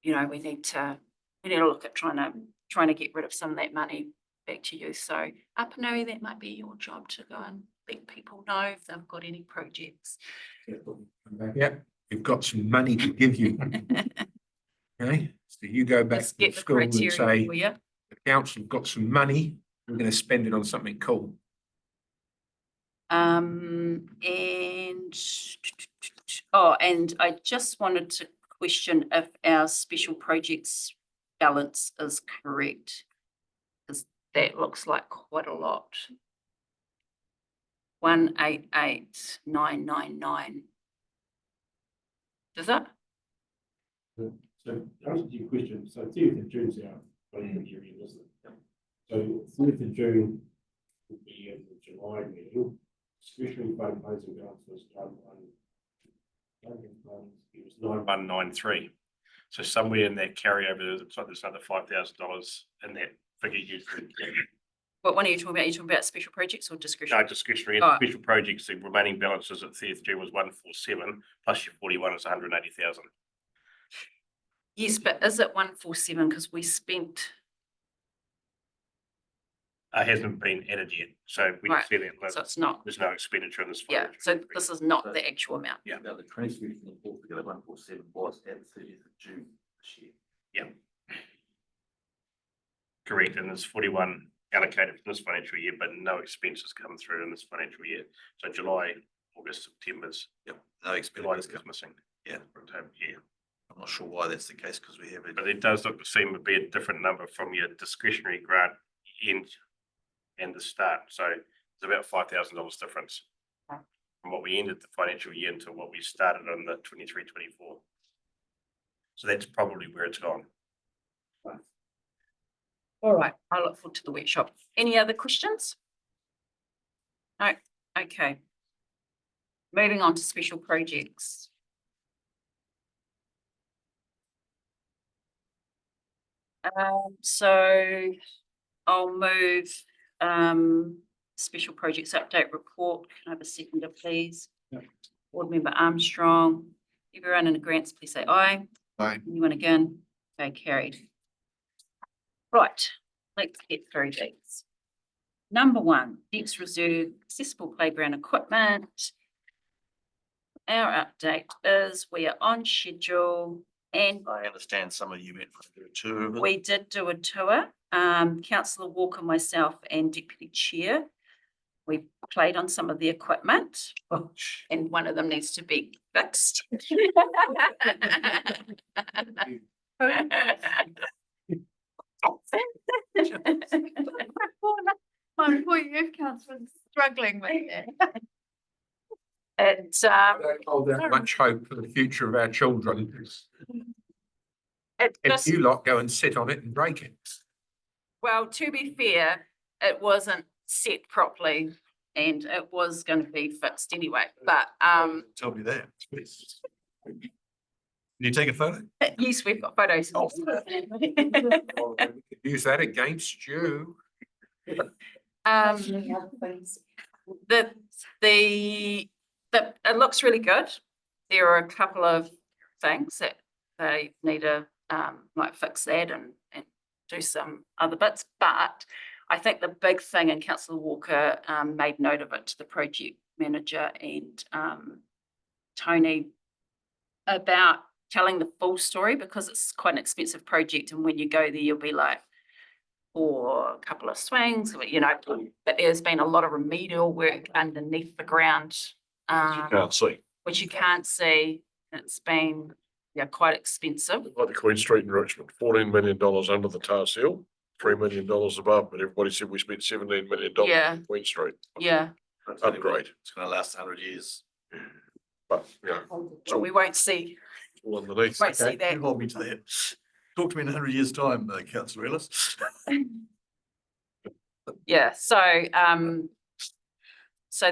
Speaker 1: you know, we need to look at trying to get rid of some of that money back to youth. So Apanui, that might be your job to go and let people know if they've got any projects.
Speaker 11: Yeah, we've got some money to give you. Okay, so you go back
Speaker 1: Let's
Speaker 11: to
Speaker 1: get the
Speaker 11: school and
Speaker 1: criteria
Speaker 11: say,
Speaker 1: for you.
Speaker 11: the council have got some money, we're going to spend it on something cool.
Speaker 1: And I just wanted to question if our special projects balance is correct, because that looks like quite a lot. 188,999. Does that?
Speaker 3: So to answer your question, so 30th of June's our financial year, isn't it? So 30th of June will be in the July meeting. Discretionary fund closing balance was
Speaker 8: 9193. So somewhere in that carryover, it's like there's another $5,000 in that figure you could get.
Speaker 1: What one are you talking about? Are you talking about special projects or discretionary?
Speaker 8: No, discretionary
Speaker 1: Oh.
Speaker 8: special projects, the remaining balances at 30th June was 147, plus your 41 is 180,000.
Speaker 1: Yes, but is it 147? Because we spent.
Speaker 8: Hasn't been added yet, so we
Speaker 1: Right,
Speaker 8: can see that
Speaker 1: so it's not.
Speaker 8: there's no expenditure in this.
Speaker 1: Yeah,
Speaker 8: financial
Speaker 1: so
Speaker 8: year.
Speaker 1: this is not the actual amount.
Speaker 8: Yeah.
Speaker 12: Now, the transfer from the fourth together 147 was at the 30th of June this year.
Speaker 8: Yeah. Correct, and there's 41 allocated for this financial year, but no expenses come through in this financial year. So July, August, September's.
Speaker 12: Yep, no
Speaker 8: July
Speaker 12: expenses
Speaker 8: is
Speaker 12: come.
Speaker 8: missing.
Speaker 12: Yeah.
Speaker 8: Yeah,
Speaker 12: I'm not sure why that's the case because we have it.
Speaker 8: but it does look to seem to be a different number from your discretionary grant end and the start. So it's about $5,000 difference from what we ended the financial year into what we started on the 23-24. So that's probably where it's gone.
Speaker 1: All right, I look forward to the workshop. Any other questions? No, okay. Moving on to special projects. So I'll move special projects update report. Can I have a seconder, please?
Speaker 3: Yeah.
Speaker 1: Board member Armstrong. Everyone in the grants, please say aye.
Speaker 12: Aye.
Speaker 1: Anyone again? Okay, carried. Right, let's get through these. Number one, Dex Reserve accessible playground equipment. Our update is we are on schedule and
Speaker 12: I understand some of you went for a tour. of it.
Speaker 1: we did do a tour. Councillor Walker, myself and Deputy Chair. We played on some of the equipment and one of them needs to be fixed.
Speaker 7: My poor youth councillor's struggling with that.
Speaker 1: It,
Speaker 11: I don't hold that much hope for the future of our children.
Speaker 1: it
Speaker 11: If
Speaker 1: just,
Speaker 11: you lot go and sit on it and break it.
Speaker 1: well, to be fair, it wasn't set properly and it was going to be fixed anyway, but
Speaker 12: Tell me that. Can you take a photo?
Speaker 1: yes, we've got photos.
Speaker 11: Use that against you.
Speaker 1: It looks really good. There are a couple of things that they need to like fix that and do some other bits, but I think the big thing, and Councillor Walker made note of it to the project manager and Tony about telling the full story, because it's quite an expensive project, and when you go there, you'll be like, or a couple of swings, you know, but there's been a lot of remedial work underneath the ground.
Speaker 5: Can't see.
Speaker 1: Which you can't see. It's been, yeah, quite expensive.
Speaker 5: Like the Queen Street in Richmond, $14 million under the tar seal, $3 million above, but everybody said we spent $17 million
Speaker 1: Yeah.
Speaker 5: on Queen Street.
Speaker 1: Yeah,
Speaker 5: Upgrade,
Speaker 12: It's gonna last 100 years.
Speaker 5: but, you know,
Speaker 1: but we won't see,
Speaker 5: all underneath.
Speaker 1: won't see
Speaker 12: Okay,
Speaker 1: that.
Speaker 12: you hold me to that. Talk to me in 100 years' time, councillor Ellis.
Speaker 1: Yeah, so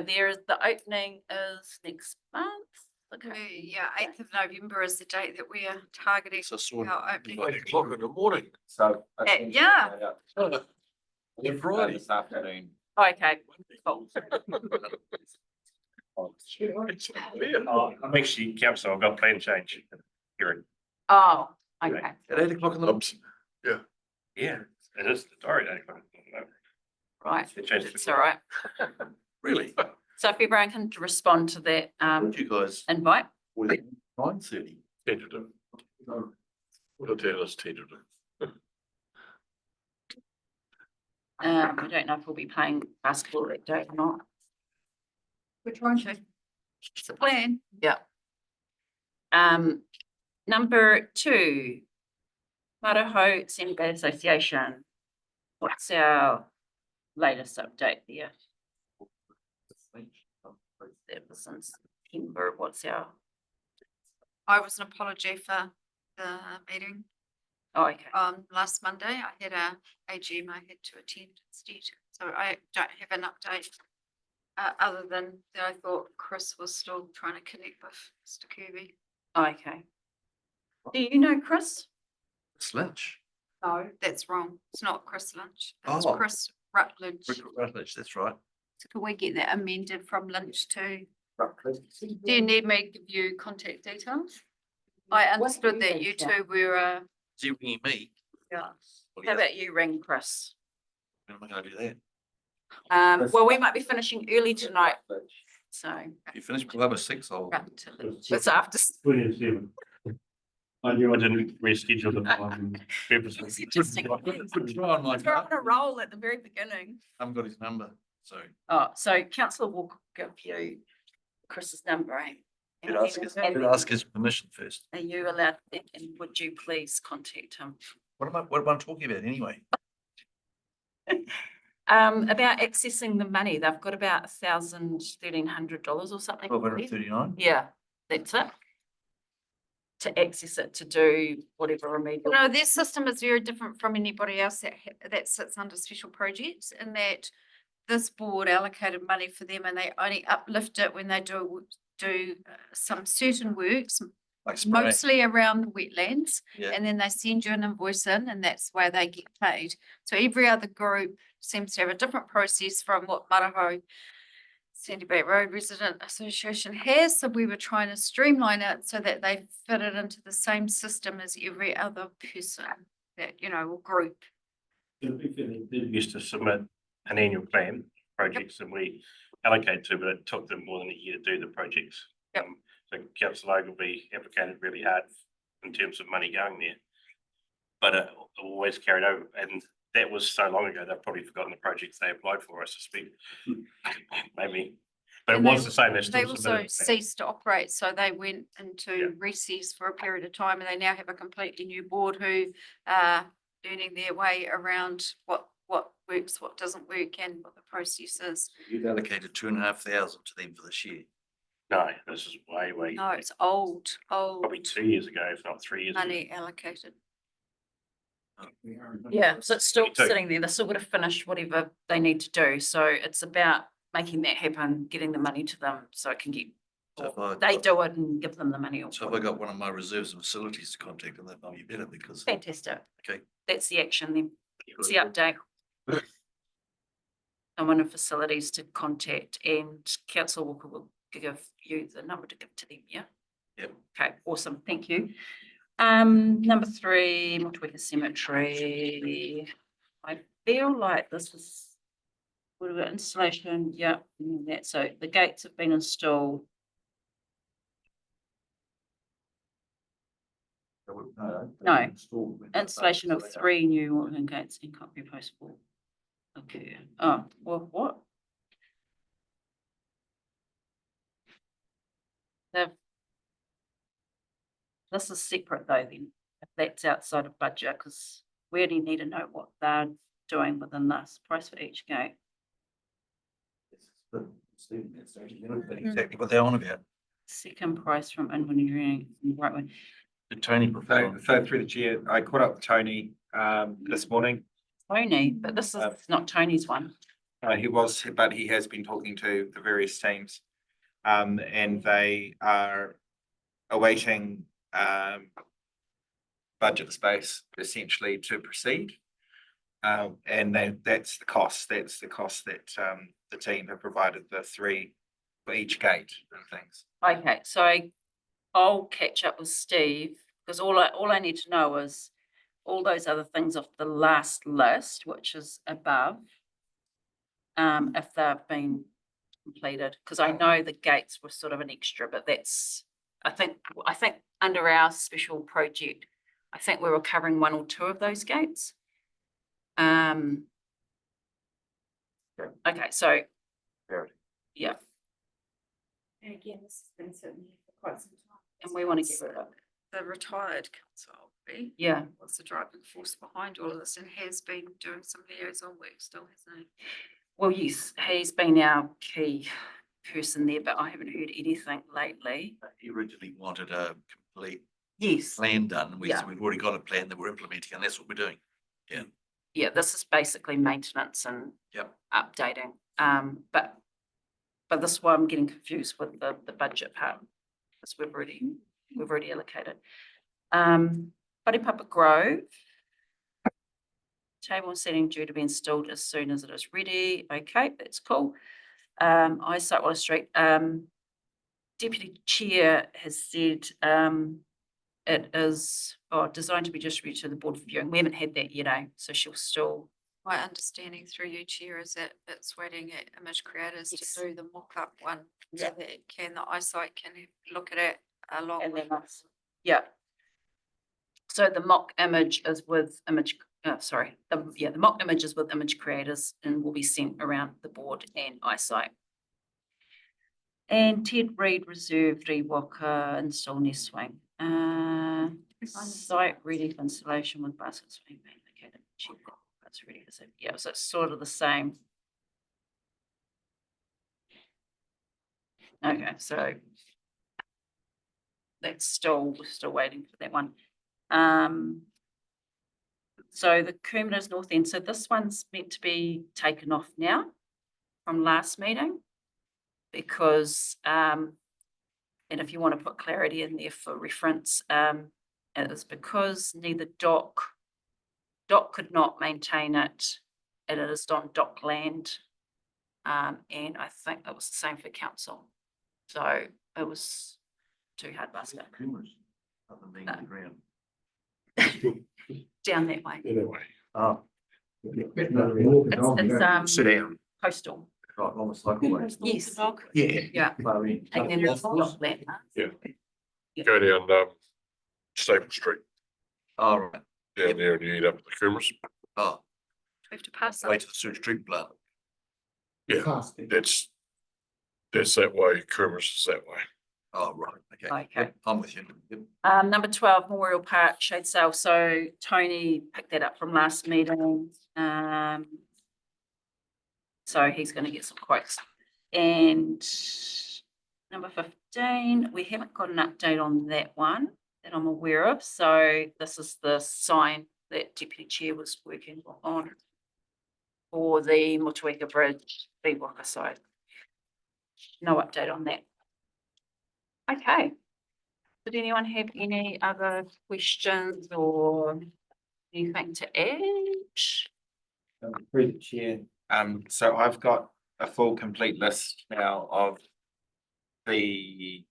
Speaker 1: there is, the opening is next month. Okay,
Speaker 7: Yeah, 8th of November is the date that we are targeting
Speaker 12: It's a sort of.
Speaker 7: our opening.
Speaker 5: 8 o'clock in the morning.
Speaker 2: So.
Speaker 7: yeah.
Speaker 5: On Friday.
Speaker 2: This afternoon.
Speaker 1: okay, cool.
Speaker 8: I'm actually council, I've got plan change. Hearing.
Speaker 1: Oh, okay.
Speaker 12: At 8 o'clock in the.
Speaker 5: Oops.
Speaker 8: Yeah, it is, sorry.
Speaker 1: Right,
Speaker 8: It changed.
Speaker 1: it's all right.
Speaker 12: Really?
Speaker 1: So if everyone can respond to that
Speaker 12: Would you guys?
Speaker 1: invite.
Speaker 12: 9:30.
Speaker 5: Tentative. We'll tell us tentative.
Speaker 1: We don't know if we'll be playing basketball that day or not.
Speaker 7: We're trying to. It's a plan.
Speaker 1: Yeah. Number 2, Maraho Syndicate Association. What's our latest update there? That was in September. What's our,
Speaker 7: I was an apology for the meeting.
Speaker 1: oh, okay.
Speaker 7: Last Monday, I had a AGM I had to attend instead, so I don't have an update. Other than that, I thought Chris was still trying to connect with Mr. Kirby.
Speaker 1: Okay. Do you know Chris?
Speaker 12: It's Lynch.
Speaker 7: No, that's wrong. It's not Chris Lynch. It's
Speaker 12: Oh.
Speaker 7: Chris Rutledge.
Speaker 12: Rick Rutledge, that's right.
Speaker 7: So can we get that amended from Lynch to? Do you need me to give you contact details? I understood that you two were,
Speaker 12: Is he ringing me?
Speaker 7: yeah.
Speaker 12: Well,
Speaker 1: How
Speaker 12: yeah,
Speaker 1: about you ring Chris?
Speaker 12: when am I gonna do that?
Speaker 1: Well, we might be finishing early tonight, so
Speaker 12: If you finish by 6, I'll.
Speaker 1: run to Lynch. It's after.
Speaker 8: 27. I knew I didn't reschedule the purposes.
Speaker 1: Just
Speaker 12: Good try on my
Speaker 1: We're on
Speaker 12: part.
Speaker 1: a roll at the very beginning.
Speaker 12: I haven't got his number, so.
Speaker 1: Oh, so councillor will give you Chris's number, eh?
Speaker 12: Could ask his permission first.
Speaker 1: Are you allowed, and would you please contact him?
Speaker 12: What am I talking about anyway?
Speaker 1: About accessing the money, they've got about $1,300 or something.
Speaker 12: 1239?
Speaker 1: Yeah, that's it. To access it, to do whatever remedial.
Speaker 7: No, their system is very different from anybody else that sits under special projects, in that this board allocated money for them and they only uplift it when they do some certain works,
Speaker 12: Like spray?
Speaker 7: mostly around the wetlands.
Speaker 12: Yeah.
Speaker 7: And then they send you an invoice in and that's where they get paid. So every other group seems to have a different process from what Maraho Sandy Bay Road Resident Association has. So we were trying to streamline it so that they fit it into the same system as every other person that, you know, or group.
Speaker 8: They used to submit an annual plan, projects that we allocate to, but it took them more than a year to do the projects.
Speaker 1: Yep.
Speaker 8: So councillor Ogilvy advocated really hard in terms of money going there. But it always carried over, and that was so long ago, they've probably forgotten the projects they applied for, I suspect. Maybe, but it
Speaker 7: And
Speaker 8: was the same, they
Speaker 7: They
Speaker 8: still
Speaker 7: also
Speaker 8: submitted. a plan.
Speaker 7: ceased to operate, so they went
Speaker 8: Yeah.
Speaker 7: into recess for a period of time and they now have a completely new board who are learning their way around what works, what doesn't work and what the process is.
Speaker 12: You've allocated 2,500 to them for this year.
Speaker 8: No, this is way,
Speaker 7: No, it's old
Speaker 8: probably 2 years ago, if not 3 years ago.
Speaker 7: money allocated.
Speaker 1: Yeah, so it's still
Speaker 8: Me too.
Speaker 1: sitting there. They're still going to finish whatever they need to do. So it's about making that happen, getting the money to them so it can get,
Speaker 12: So if I,
Speaker 1: they do it and give them the money. Or
Speaker 12: so if I got one of my reserves and facilities to contact them, that might be better because.
Speaker 1: Fantastic.
Speaker 12: Okay.
Speaker 1: That's the action then. It's the update. Someone in facilities to contact, and Council Walker will give you the number to give to them, yeah?
Speaker 12: Yep.
Speaker 1: Okay, awesome, thank you. Number 3, Motueka Cemetery. I feel like this is, what about installation? Yeah, that, so the gates have been installed. No. Installation of 3 new Auckland gates in concrete post wall. Okay, oh, well, what? They've. This is separate though then, if that's outside of budget, because we only need to know what they're doing within this, price for each gate.
Speaker 12: Exactly what they're on about.
Speaker 1: Second price from engineering, right one.
Speaker 12: Did Tony prefer?
Speaker 2: So through the chair, I caught up with Tony this morning.
Speaker 1: Tony, but this is not Tony's one.
Speaker 2: He was, but he has been talking to the various teams. And they are awaiting budget space essentially to proceed. And that's the cost that the team have provided, the 3 for each gate and things.
Speaker 1: Okay, so I'll catch up with Steve, because all I need to know is all those other things off the last list, which is above. If they've been completed, because I know the gates were sort of an extra, but that's, I think under our special project, I think we were covering 1 or 2 of those gates. Okay, so. Yeah.
Speaker 7: And again, this has been sitting here for quite some time.
Speaker 1: And we want to get rid of it.
Speaker 7: The retired council,
Speaker 1: Yeah.
Speaker 7: what's the driving force behind all of this, and has been doing some liaison work still, hasn't he?
Speaker 1: Well, yes, he's been our key person there, but I haven't heard anything lately.
Speaker 12: He originally wanted a complete
Speaker 1: Yes.
Speaker 12: plan done. We
Speaker 1: Yeah.
Speaker 12: said, we've already got a plan that we're implementing, and that's what we're doing.
Speaker 1: Yeah, this is basically maintenance and
Speaker 12: Yep.
Speaker 1: updating. But this is why I'm getting confused with the budget part, because we've already allocated. Whaipapa Grove. Table setting due to be installed as soon as it is ready. Okay, that's cool. Eyesight Waller Street. Deputy Chair has said it is designed to be distributed to the board for viewing. We haven't had that yet, so she'll still.
Speaker 7: My understanding through you, Chair, is that it's waiting at image creators
Speaker 1: Yes.
Speaker 7: to do the mock-up one.
Speaker 1: Yeah.
Speaker 7: So that the eyesight can look at it along
Speaker 1: And
Speaker 7: with.
Speaker 1: then yeah. So the mock image is with image, the mock image is with image creators and will be sent around the board and eyesight. And Ted Reed reserved Rewalker install nest swing. Site ready for installation with basket swing being located. That's ready for it. Yeah, so it's sort of the same. Okay, so that's we're still waiting for that one. So the Cumulus North End, so this one's meant to be taken off now from last meeting because, and if you want to put clarity in there for reference, it is because neither Doc could not maintain it, and it is on Doc land. And I think it was the same for council. So it was too hard basket.
Speaker 12: Other than being on the ground.
Speaker 1: Down that way.
Speaker 5: Anyway.
Speaker 12: Oh,
Speaker 1: It's
Speaker 4: Sit down.
Speaker 1: coastal.
Speaker 12: right, on the cycleway.
Speaker 1: Yes.
Speaker 4: Yeah.
Speaker 1: Yeah.
Speaker 12: Far in.
Speaker 1: And then it's
Speaker 12: Golf course?
Speaker 1: Doc land.
Speaker 5: Go down Staple Street,
Speaker 12: Oh, right.
Speaker 5: down there and you eat up at the Coomers.
Speaker 12: Oh,
Speaker 7: We have to pass
Speaker 12: way
Speaker 7: that.
Speaker 12: to the sewage treatment plant.
Speaker 5: Yeah, that's that way, Coomers is that way.
Speaker 12: Oh, right, okay.
Speaker 1: Okay.
Speaker 12: Yep, I'm with you. Yep.
Speaker 1: Number 12, Memorial Park shade sale. So Tony picked that up from last meeting. So he's going to get some quotes. And number 15, we haven't got an update on that one that I'm aware of. So this is the sign that Deputy Chair was working on for the Motueka Bridge, Beewalker side. No update on that. Okay. Did anyone have any other questions or anything to add?
Speaker 2: Through the chair. So I've got a full complete list now of the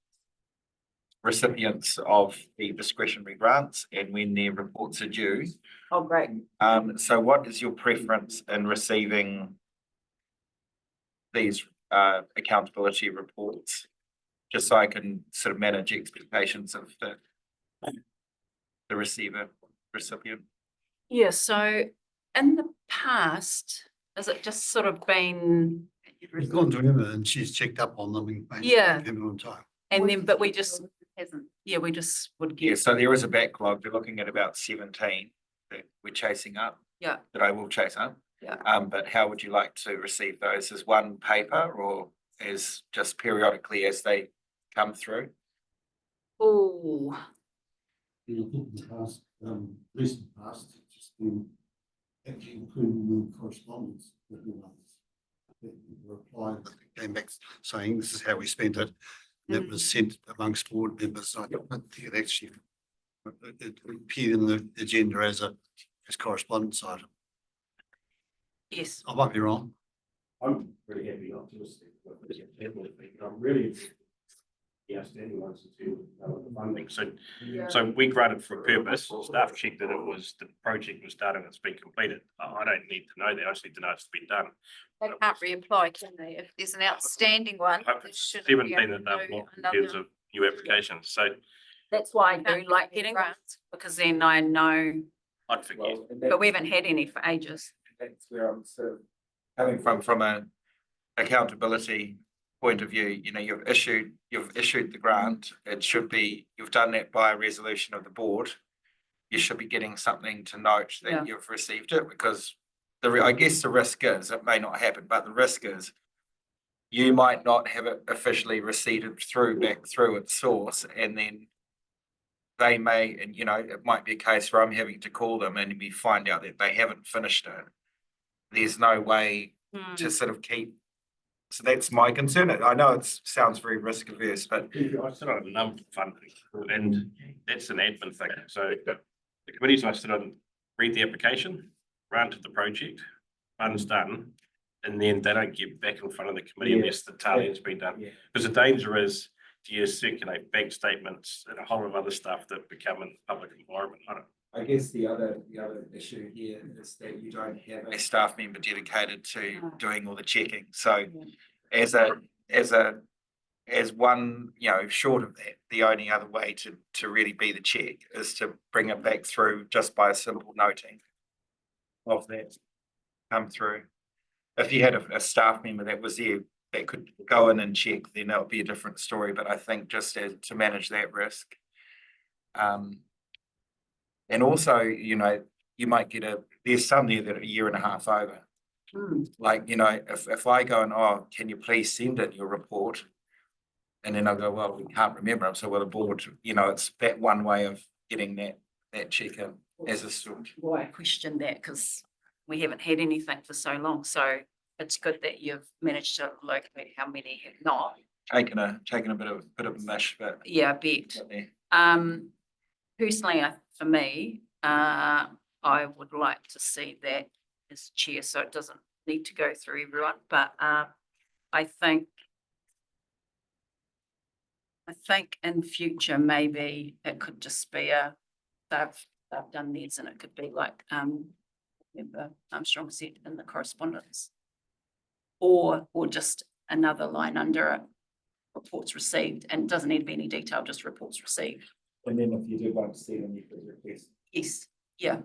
Speaker 2: recipients of the discretionary grants and when their reports are due.
Speaker 1: Oh, great.
Speaker 2: So what is your preference in receiving these accountability reports? Just so I can sort of manage expectations of the recipient.
Speaker 1: Yeah, so in the past, has it just sort of been?
Speaker 10: We've gone to Emma and she's checked up on them and made
Speaker 1: Yeah.
Speaker 10: payment on time.
Speaker 1: And then, but we just, yeah, we just would
Speaker 2: Yeah,
Speaker 1: get,
Speaker 2: so there is a backlog. We're looking at about 17 that we're chasing up,
Speaker 1: yeah,
Speaker 2: that I will chase up.
Speaker 1: Yeah.
Speaker 2: But how would you like to receive those? As one paper or as just periodically as they come through?
Speaker 1: oh,
Speaker 3: I think in the past, recent past, it's just been actually including the correspondence with the ones.
Speaker 10: Reply came back saying this is how we spent it. And it was sent amongst board members. I don't think it actually it appeared in the agenda as correspondence item.
Speaker 1: yes,
Speaker 10: I might be wrong.
Speaker 8: I'm pretty happy not to receive, but I'm really the outstanding ones to the funding. So we granted for a purpose. Staff checked that it was, the project was done and it's been completed. I don't need to know that. I just need to know it's been done.
Speaker 7: They can't reapply, can they? If there's an outstanding one, they shouldn't be
Speaker 8: 17
Speaker 7: able
Speaker 8: and
Speaker 7: to
Speaker 8: up
Speaker 7: do
Speaker 8: in terms
Speaker 7: another.
Speaker 8: of new applications. So
Speaker 1: that's why I do
Speaker 7: Can't
Speaker 1: like
Speaker 7: get
Speaker 1: getting
Speaker 7: grants.
Speaker 1: grants, because then I know,
Speaker 8: I'd forget.
Speaker 1: but we haven't had any for ages.
Speaker 2: That's where I'm sort of coming from a accountability point of view. You know, you've issued the grant. It should be, you've done that by a resolution of the board. You should be getting something to note that
Speaker 1: Yeah.
Speaker 2: you've received it, because I guess the risk is, it may not happen, but the risk is you might not have it officially receipted back through its source, and then they may, and you know, it might be a case where I'm having to call them and we find out that they haven't finished it. There's no way to sort of keep. So that's my concern. I know it sounds very risk averse, but
Speaker 8: I sit on a number of funding and that's an admin thing. So the committees I sit on read the application, run to the project, funds done, and then they don't get back in front of the committee unless the tallying's been done. Because the danger is do you circulate bank statements and a whole lot of other stuff that become in the public environment.
Speaker 2: I guess the other issue here is that you don't have a staff member dedicated to doing all the checking. So as one, you know, short of that, the only other way to really be the check is to bring it back through just by a simple noting of that come through. If you had a staff member that was there that could go in and check, then that would be a different story. But I think just to manage that risk. And also, you know, you might get there's some there that are a year and a half over. Like, you know, if I go and, oh, can you please send in your report? And then I go, well, we can't remember. So, well, the board, you know, it's that one way of getting that check in as a sort.
Speaker 1: Why I question that, because we haven't had anything for so long. So it's good that you've managed to locate how many have not.
Speaker 2: Taken a bit of a mish, but
Speaker 1: Yeah, I bet. Personally, for me, I would like to see that as chair, so it doesn't need to go through everyone. But I think in future maybe it could just be they've done theirs, and it could be like remember Armstrong said in the correspondence, or just another line under it, reports received, and it doesn't need to be any detail, just reports received.
Speaker 2: and then if you do want to see them, you could request.
Speaker 1: Yes, yeah.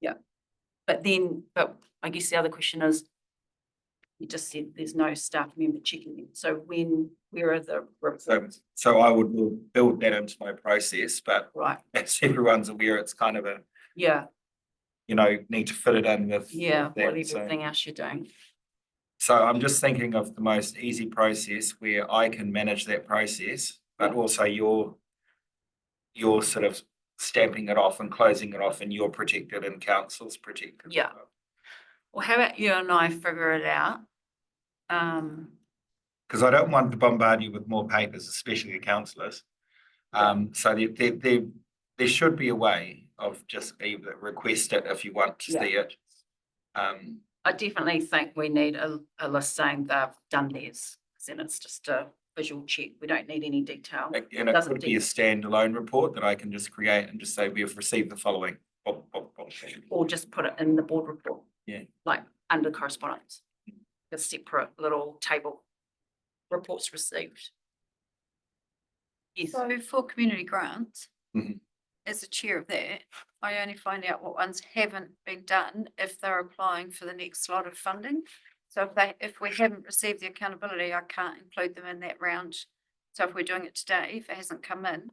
Speaker 1: Yeah, but I guess the other question is, you just said there's no staff member checking them. So where are the reports?
Speaker 2: So I would build that into my process, but
Speaker 1: Right,
Speaker 2: as everyone's aware, it's kind of
Speaker 1: yeah,
Speaker 2: you know, need to fit it in with.
Speaker 1: yeah,
Speaker 2: that,
Speaker 1: what
Speaker 2: so-
Speaker 1: everything else you're doing.
Speaker 2: So I'm just thinking of the most easy process where I can manage that process, but also you're sort of stamping it off and closing it off, and you're protected and council's protected.
Speaker 1: Yeah. Well, how about you and I figure it out?
Speaker 2: Because I don't want to bombard you with more papers, especially the councillors. So there should be a way of just either request it if you want to see it.
Speaker 1: I definitely think we need a list saying they've done theirs, then it's just a visual check. We don't need any detail.
Speaker 2: And it could be a standalone report that I can just create and just say, we have received the following.
Speaker 1: Or just put it in the board report.
Speaker 2: Yeah.
Speaker 1: Like under correspondence, a separate little table, reports received. Yes.
Speaker 7: So for community grants,
Speaker 2: Mhm.
Speaker 7: as the chair of that, I only find out what ones haven't been done if they're applying for the next lot of funding. So if we haven't received the accountability, I can't include them in that round. So if we're doing it today, if it hasn't come in,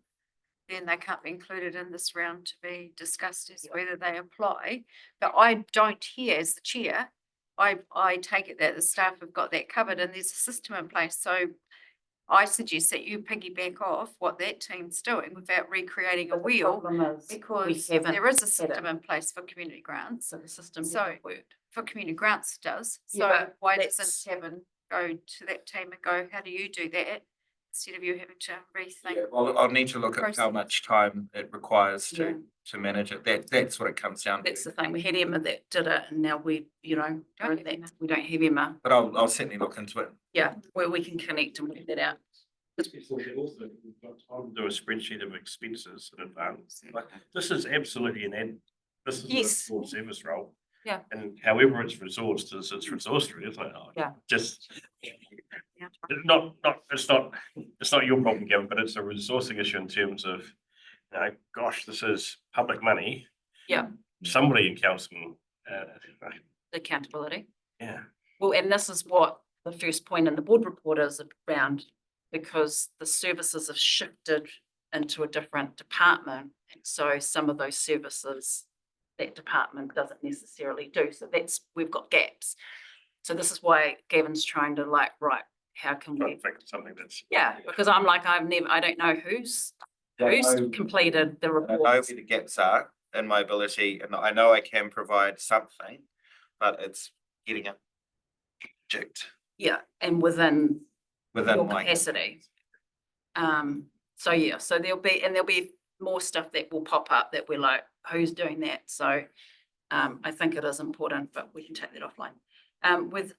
Speaker 7: then they can't be included in this round to be discussed as whether they apply. But I don't hear as the chair, I take it that the staff have got that covered and there's a system in place. So I suggest that you piggyback off what that team's doing without recreating a wheel, because there is a system in place for community grants.
Speaker 1: So the system
Speaker 7: So-
Speaker 1: hasn't worked.
Speaker 7: For community grants it does.
Speaker 1: Yeah,
Speaker 7: So
Speaker 1: but
Speaker 7: why
Speaker 1: that's-
Speaker 7: doesn't Kevin go to that team and go, how do you do that? Instead of you having to rethink.
Speaker 2: Well, I'll need to look at how
Speaker 7: process.
Speaker 2: much time it requires
Speaker 1: Yeah.
Speaker 2: to manage it. That's what it comes down
Speaker 1: That's
Speaker 2: to.
Speaker 1: the thing. We had Emma that did it and now we,
Speaker 7: Don't have
Speaker 1: that-
Speaker 7: Emma.
Speaker 1: we don't have Emma.
Speaker 2: But I'll certainly look into it.
Speaker 1: Yeah, where we can connect and work that out.
Speaker 8: Do a spreadsheet of expenses in advance. Like, this is absolutely this is a
Speaker 1: Yes.
Speaker 8: full service role.
Speaker 1: Yeah.
Speaker 8: And however it's resourced is it's resourced, really. It's like, oh,
Speaker 1: Yeah.
Speaker 8: just. It's not your problem, Gavin, but it's a resourcing issue in terms of, gosh, this is public money.
Speaker 1: Yeah.
Speaker 8: Somebody in council,
Speaker 1: The accountability.
Speaker 8: yeah.
Speaker 1: Well, and this is what the first point in the board report is around, because the services have shifted into a different department. And so some of those services that department doesn't necessarily do. So we've got gaps. So this is why Gavin's trying to right, how can
Speaker 8: Trying
Speaker 1: we?
Speaker 8: to think of something that's.
Speaker 1: Yeah, because I'm like, I don't know who's completed the
Speaker 2: I know
Speaker 1: report.
Speaker 2: where the gaps are in my ability, and I know I can provide something, but it's getting a project
Speaker 1: Yeah, and within
Speaker 2: within
Speaker 1: your
Speaker 2: my.
Speaker 1: capacity. So yeah, so there'll be more stuff that will pop up that we're like, who's doing that? So I think it is important, but we can take that offline. With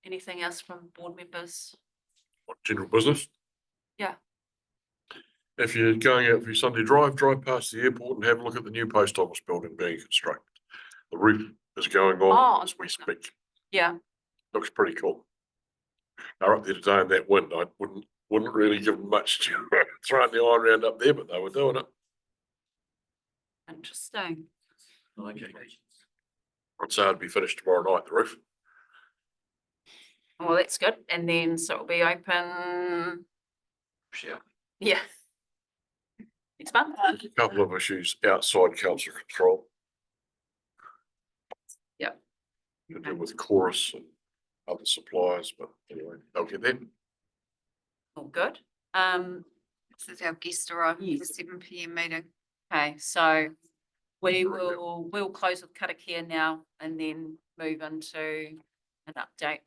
Speaker 1: anything else from board members?
Speaker 5: General business.
Speaker 1: Yeah.
Speaker 5: If you're going out for your Sunday drive past the airport and have a look at the new post office building being constructed. The roof is going on as we speak.
Speaker 1: Yeah,
Speaker 5: Looks pretty cool. They're up there today in that wind. I wouldn't really give them much throwing the eye around up there, but they were doing it.
Speaker 1: interesting.
Speaker 12: Okay.
Speaker 5: I'd say it'd be finished tomorrow night, the roof.
Speaker 1: Well, that's good. And then, so it'll be open,
Speaker 12: Sure.
Speaker 1: yeah. Next month.
Speaker 5: A couple of issues outside council control.
Speaker 1: Yep.
Speaker 5: To do with chorus and other suppliers, but anyway, they'll get there.
Speaker 1: All good.
Speaker 7: This is our guest arrival for the
Speaker 1: Yes.
Speaker 7: 7 PM meeting.
Speaker 1: Okay, so we'll close with karakia now and then move into an update.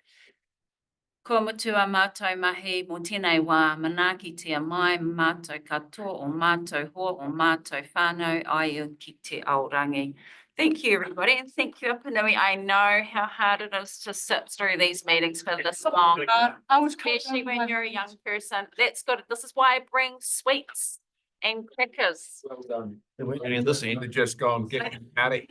Speaker 1: Ko matua mātou mahi mo tēnei wā manaaki tia mai mātou katoa o mātou hoa o mātou whānau ai ki te aorangi. Thank you, everybody, and thank you, Apanui. I know how hard it is to sit through these meetings for this long, especially when you're a young person. That's good. This is why I bring sweets and crackers.
Speaker 11: Well done.
Speaker 12: We're doing this end.
Speaker 11: They're just gone, get out of here.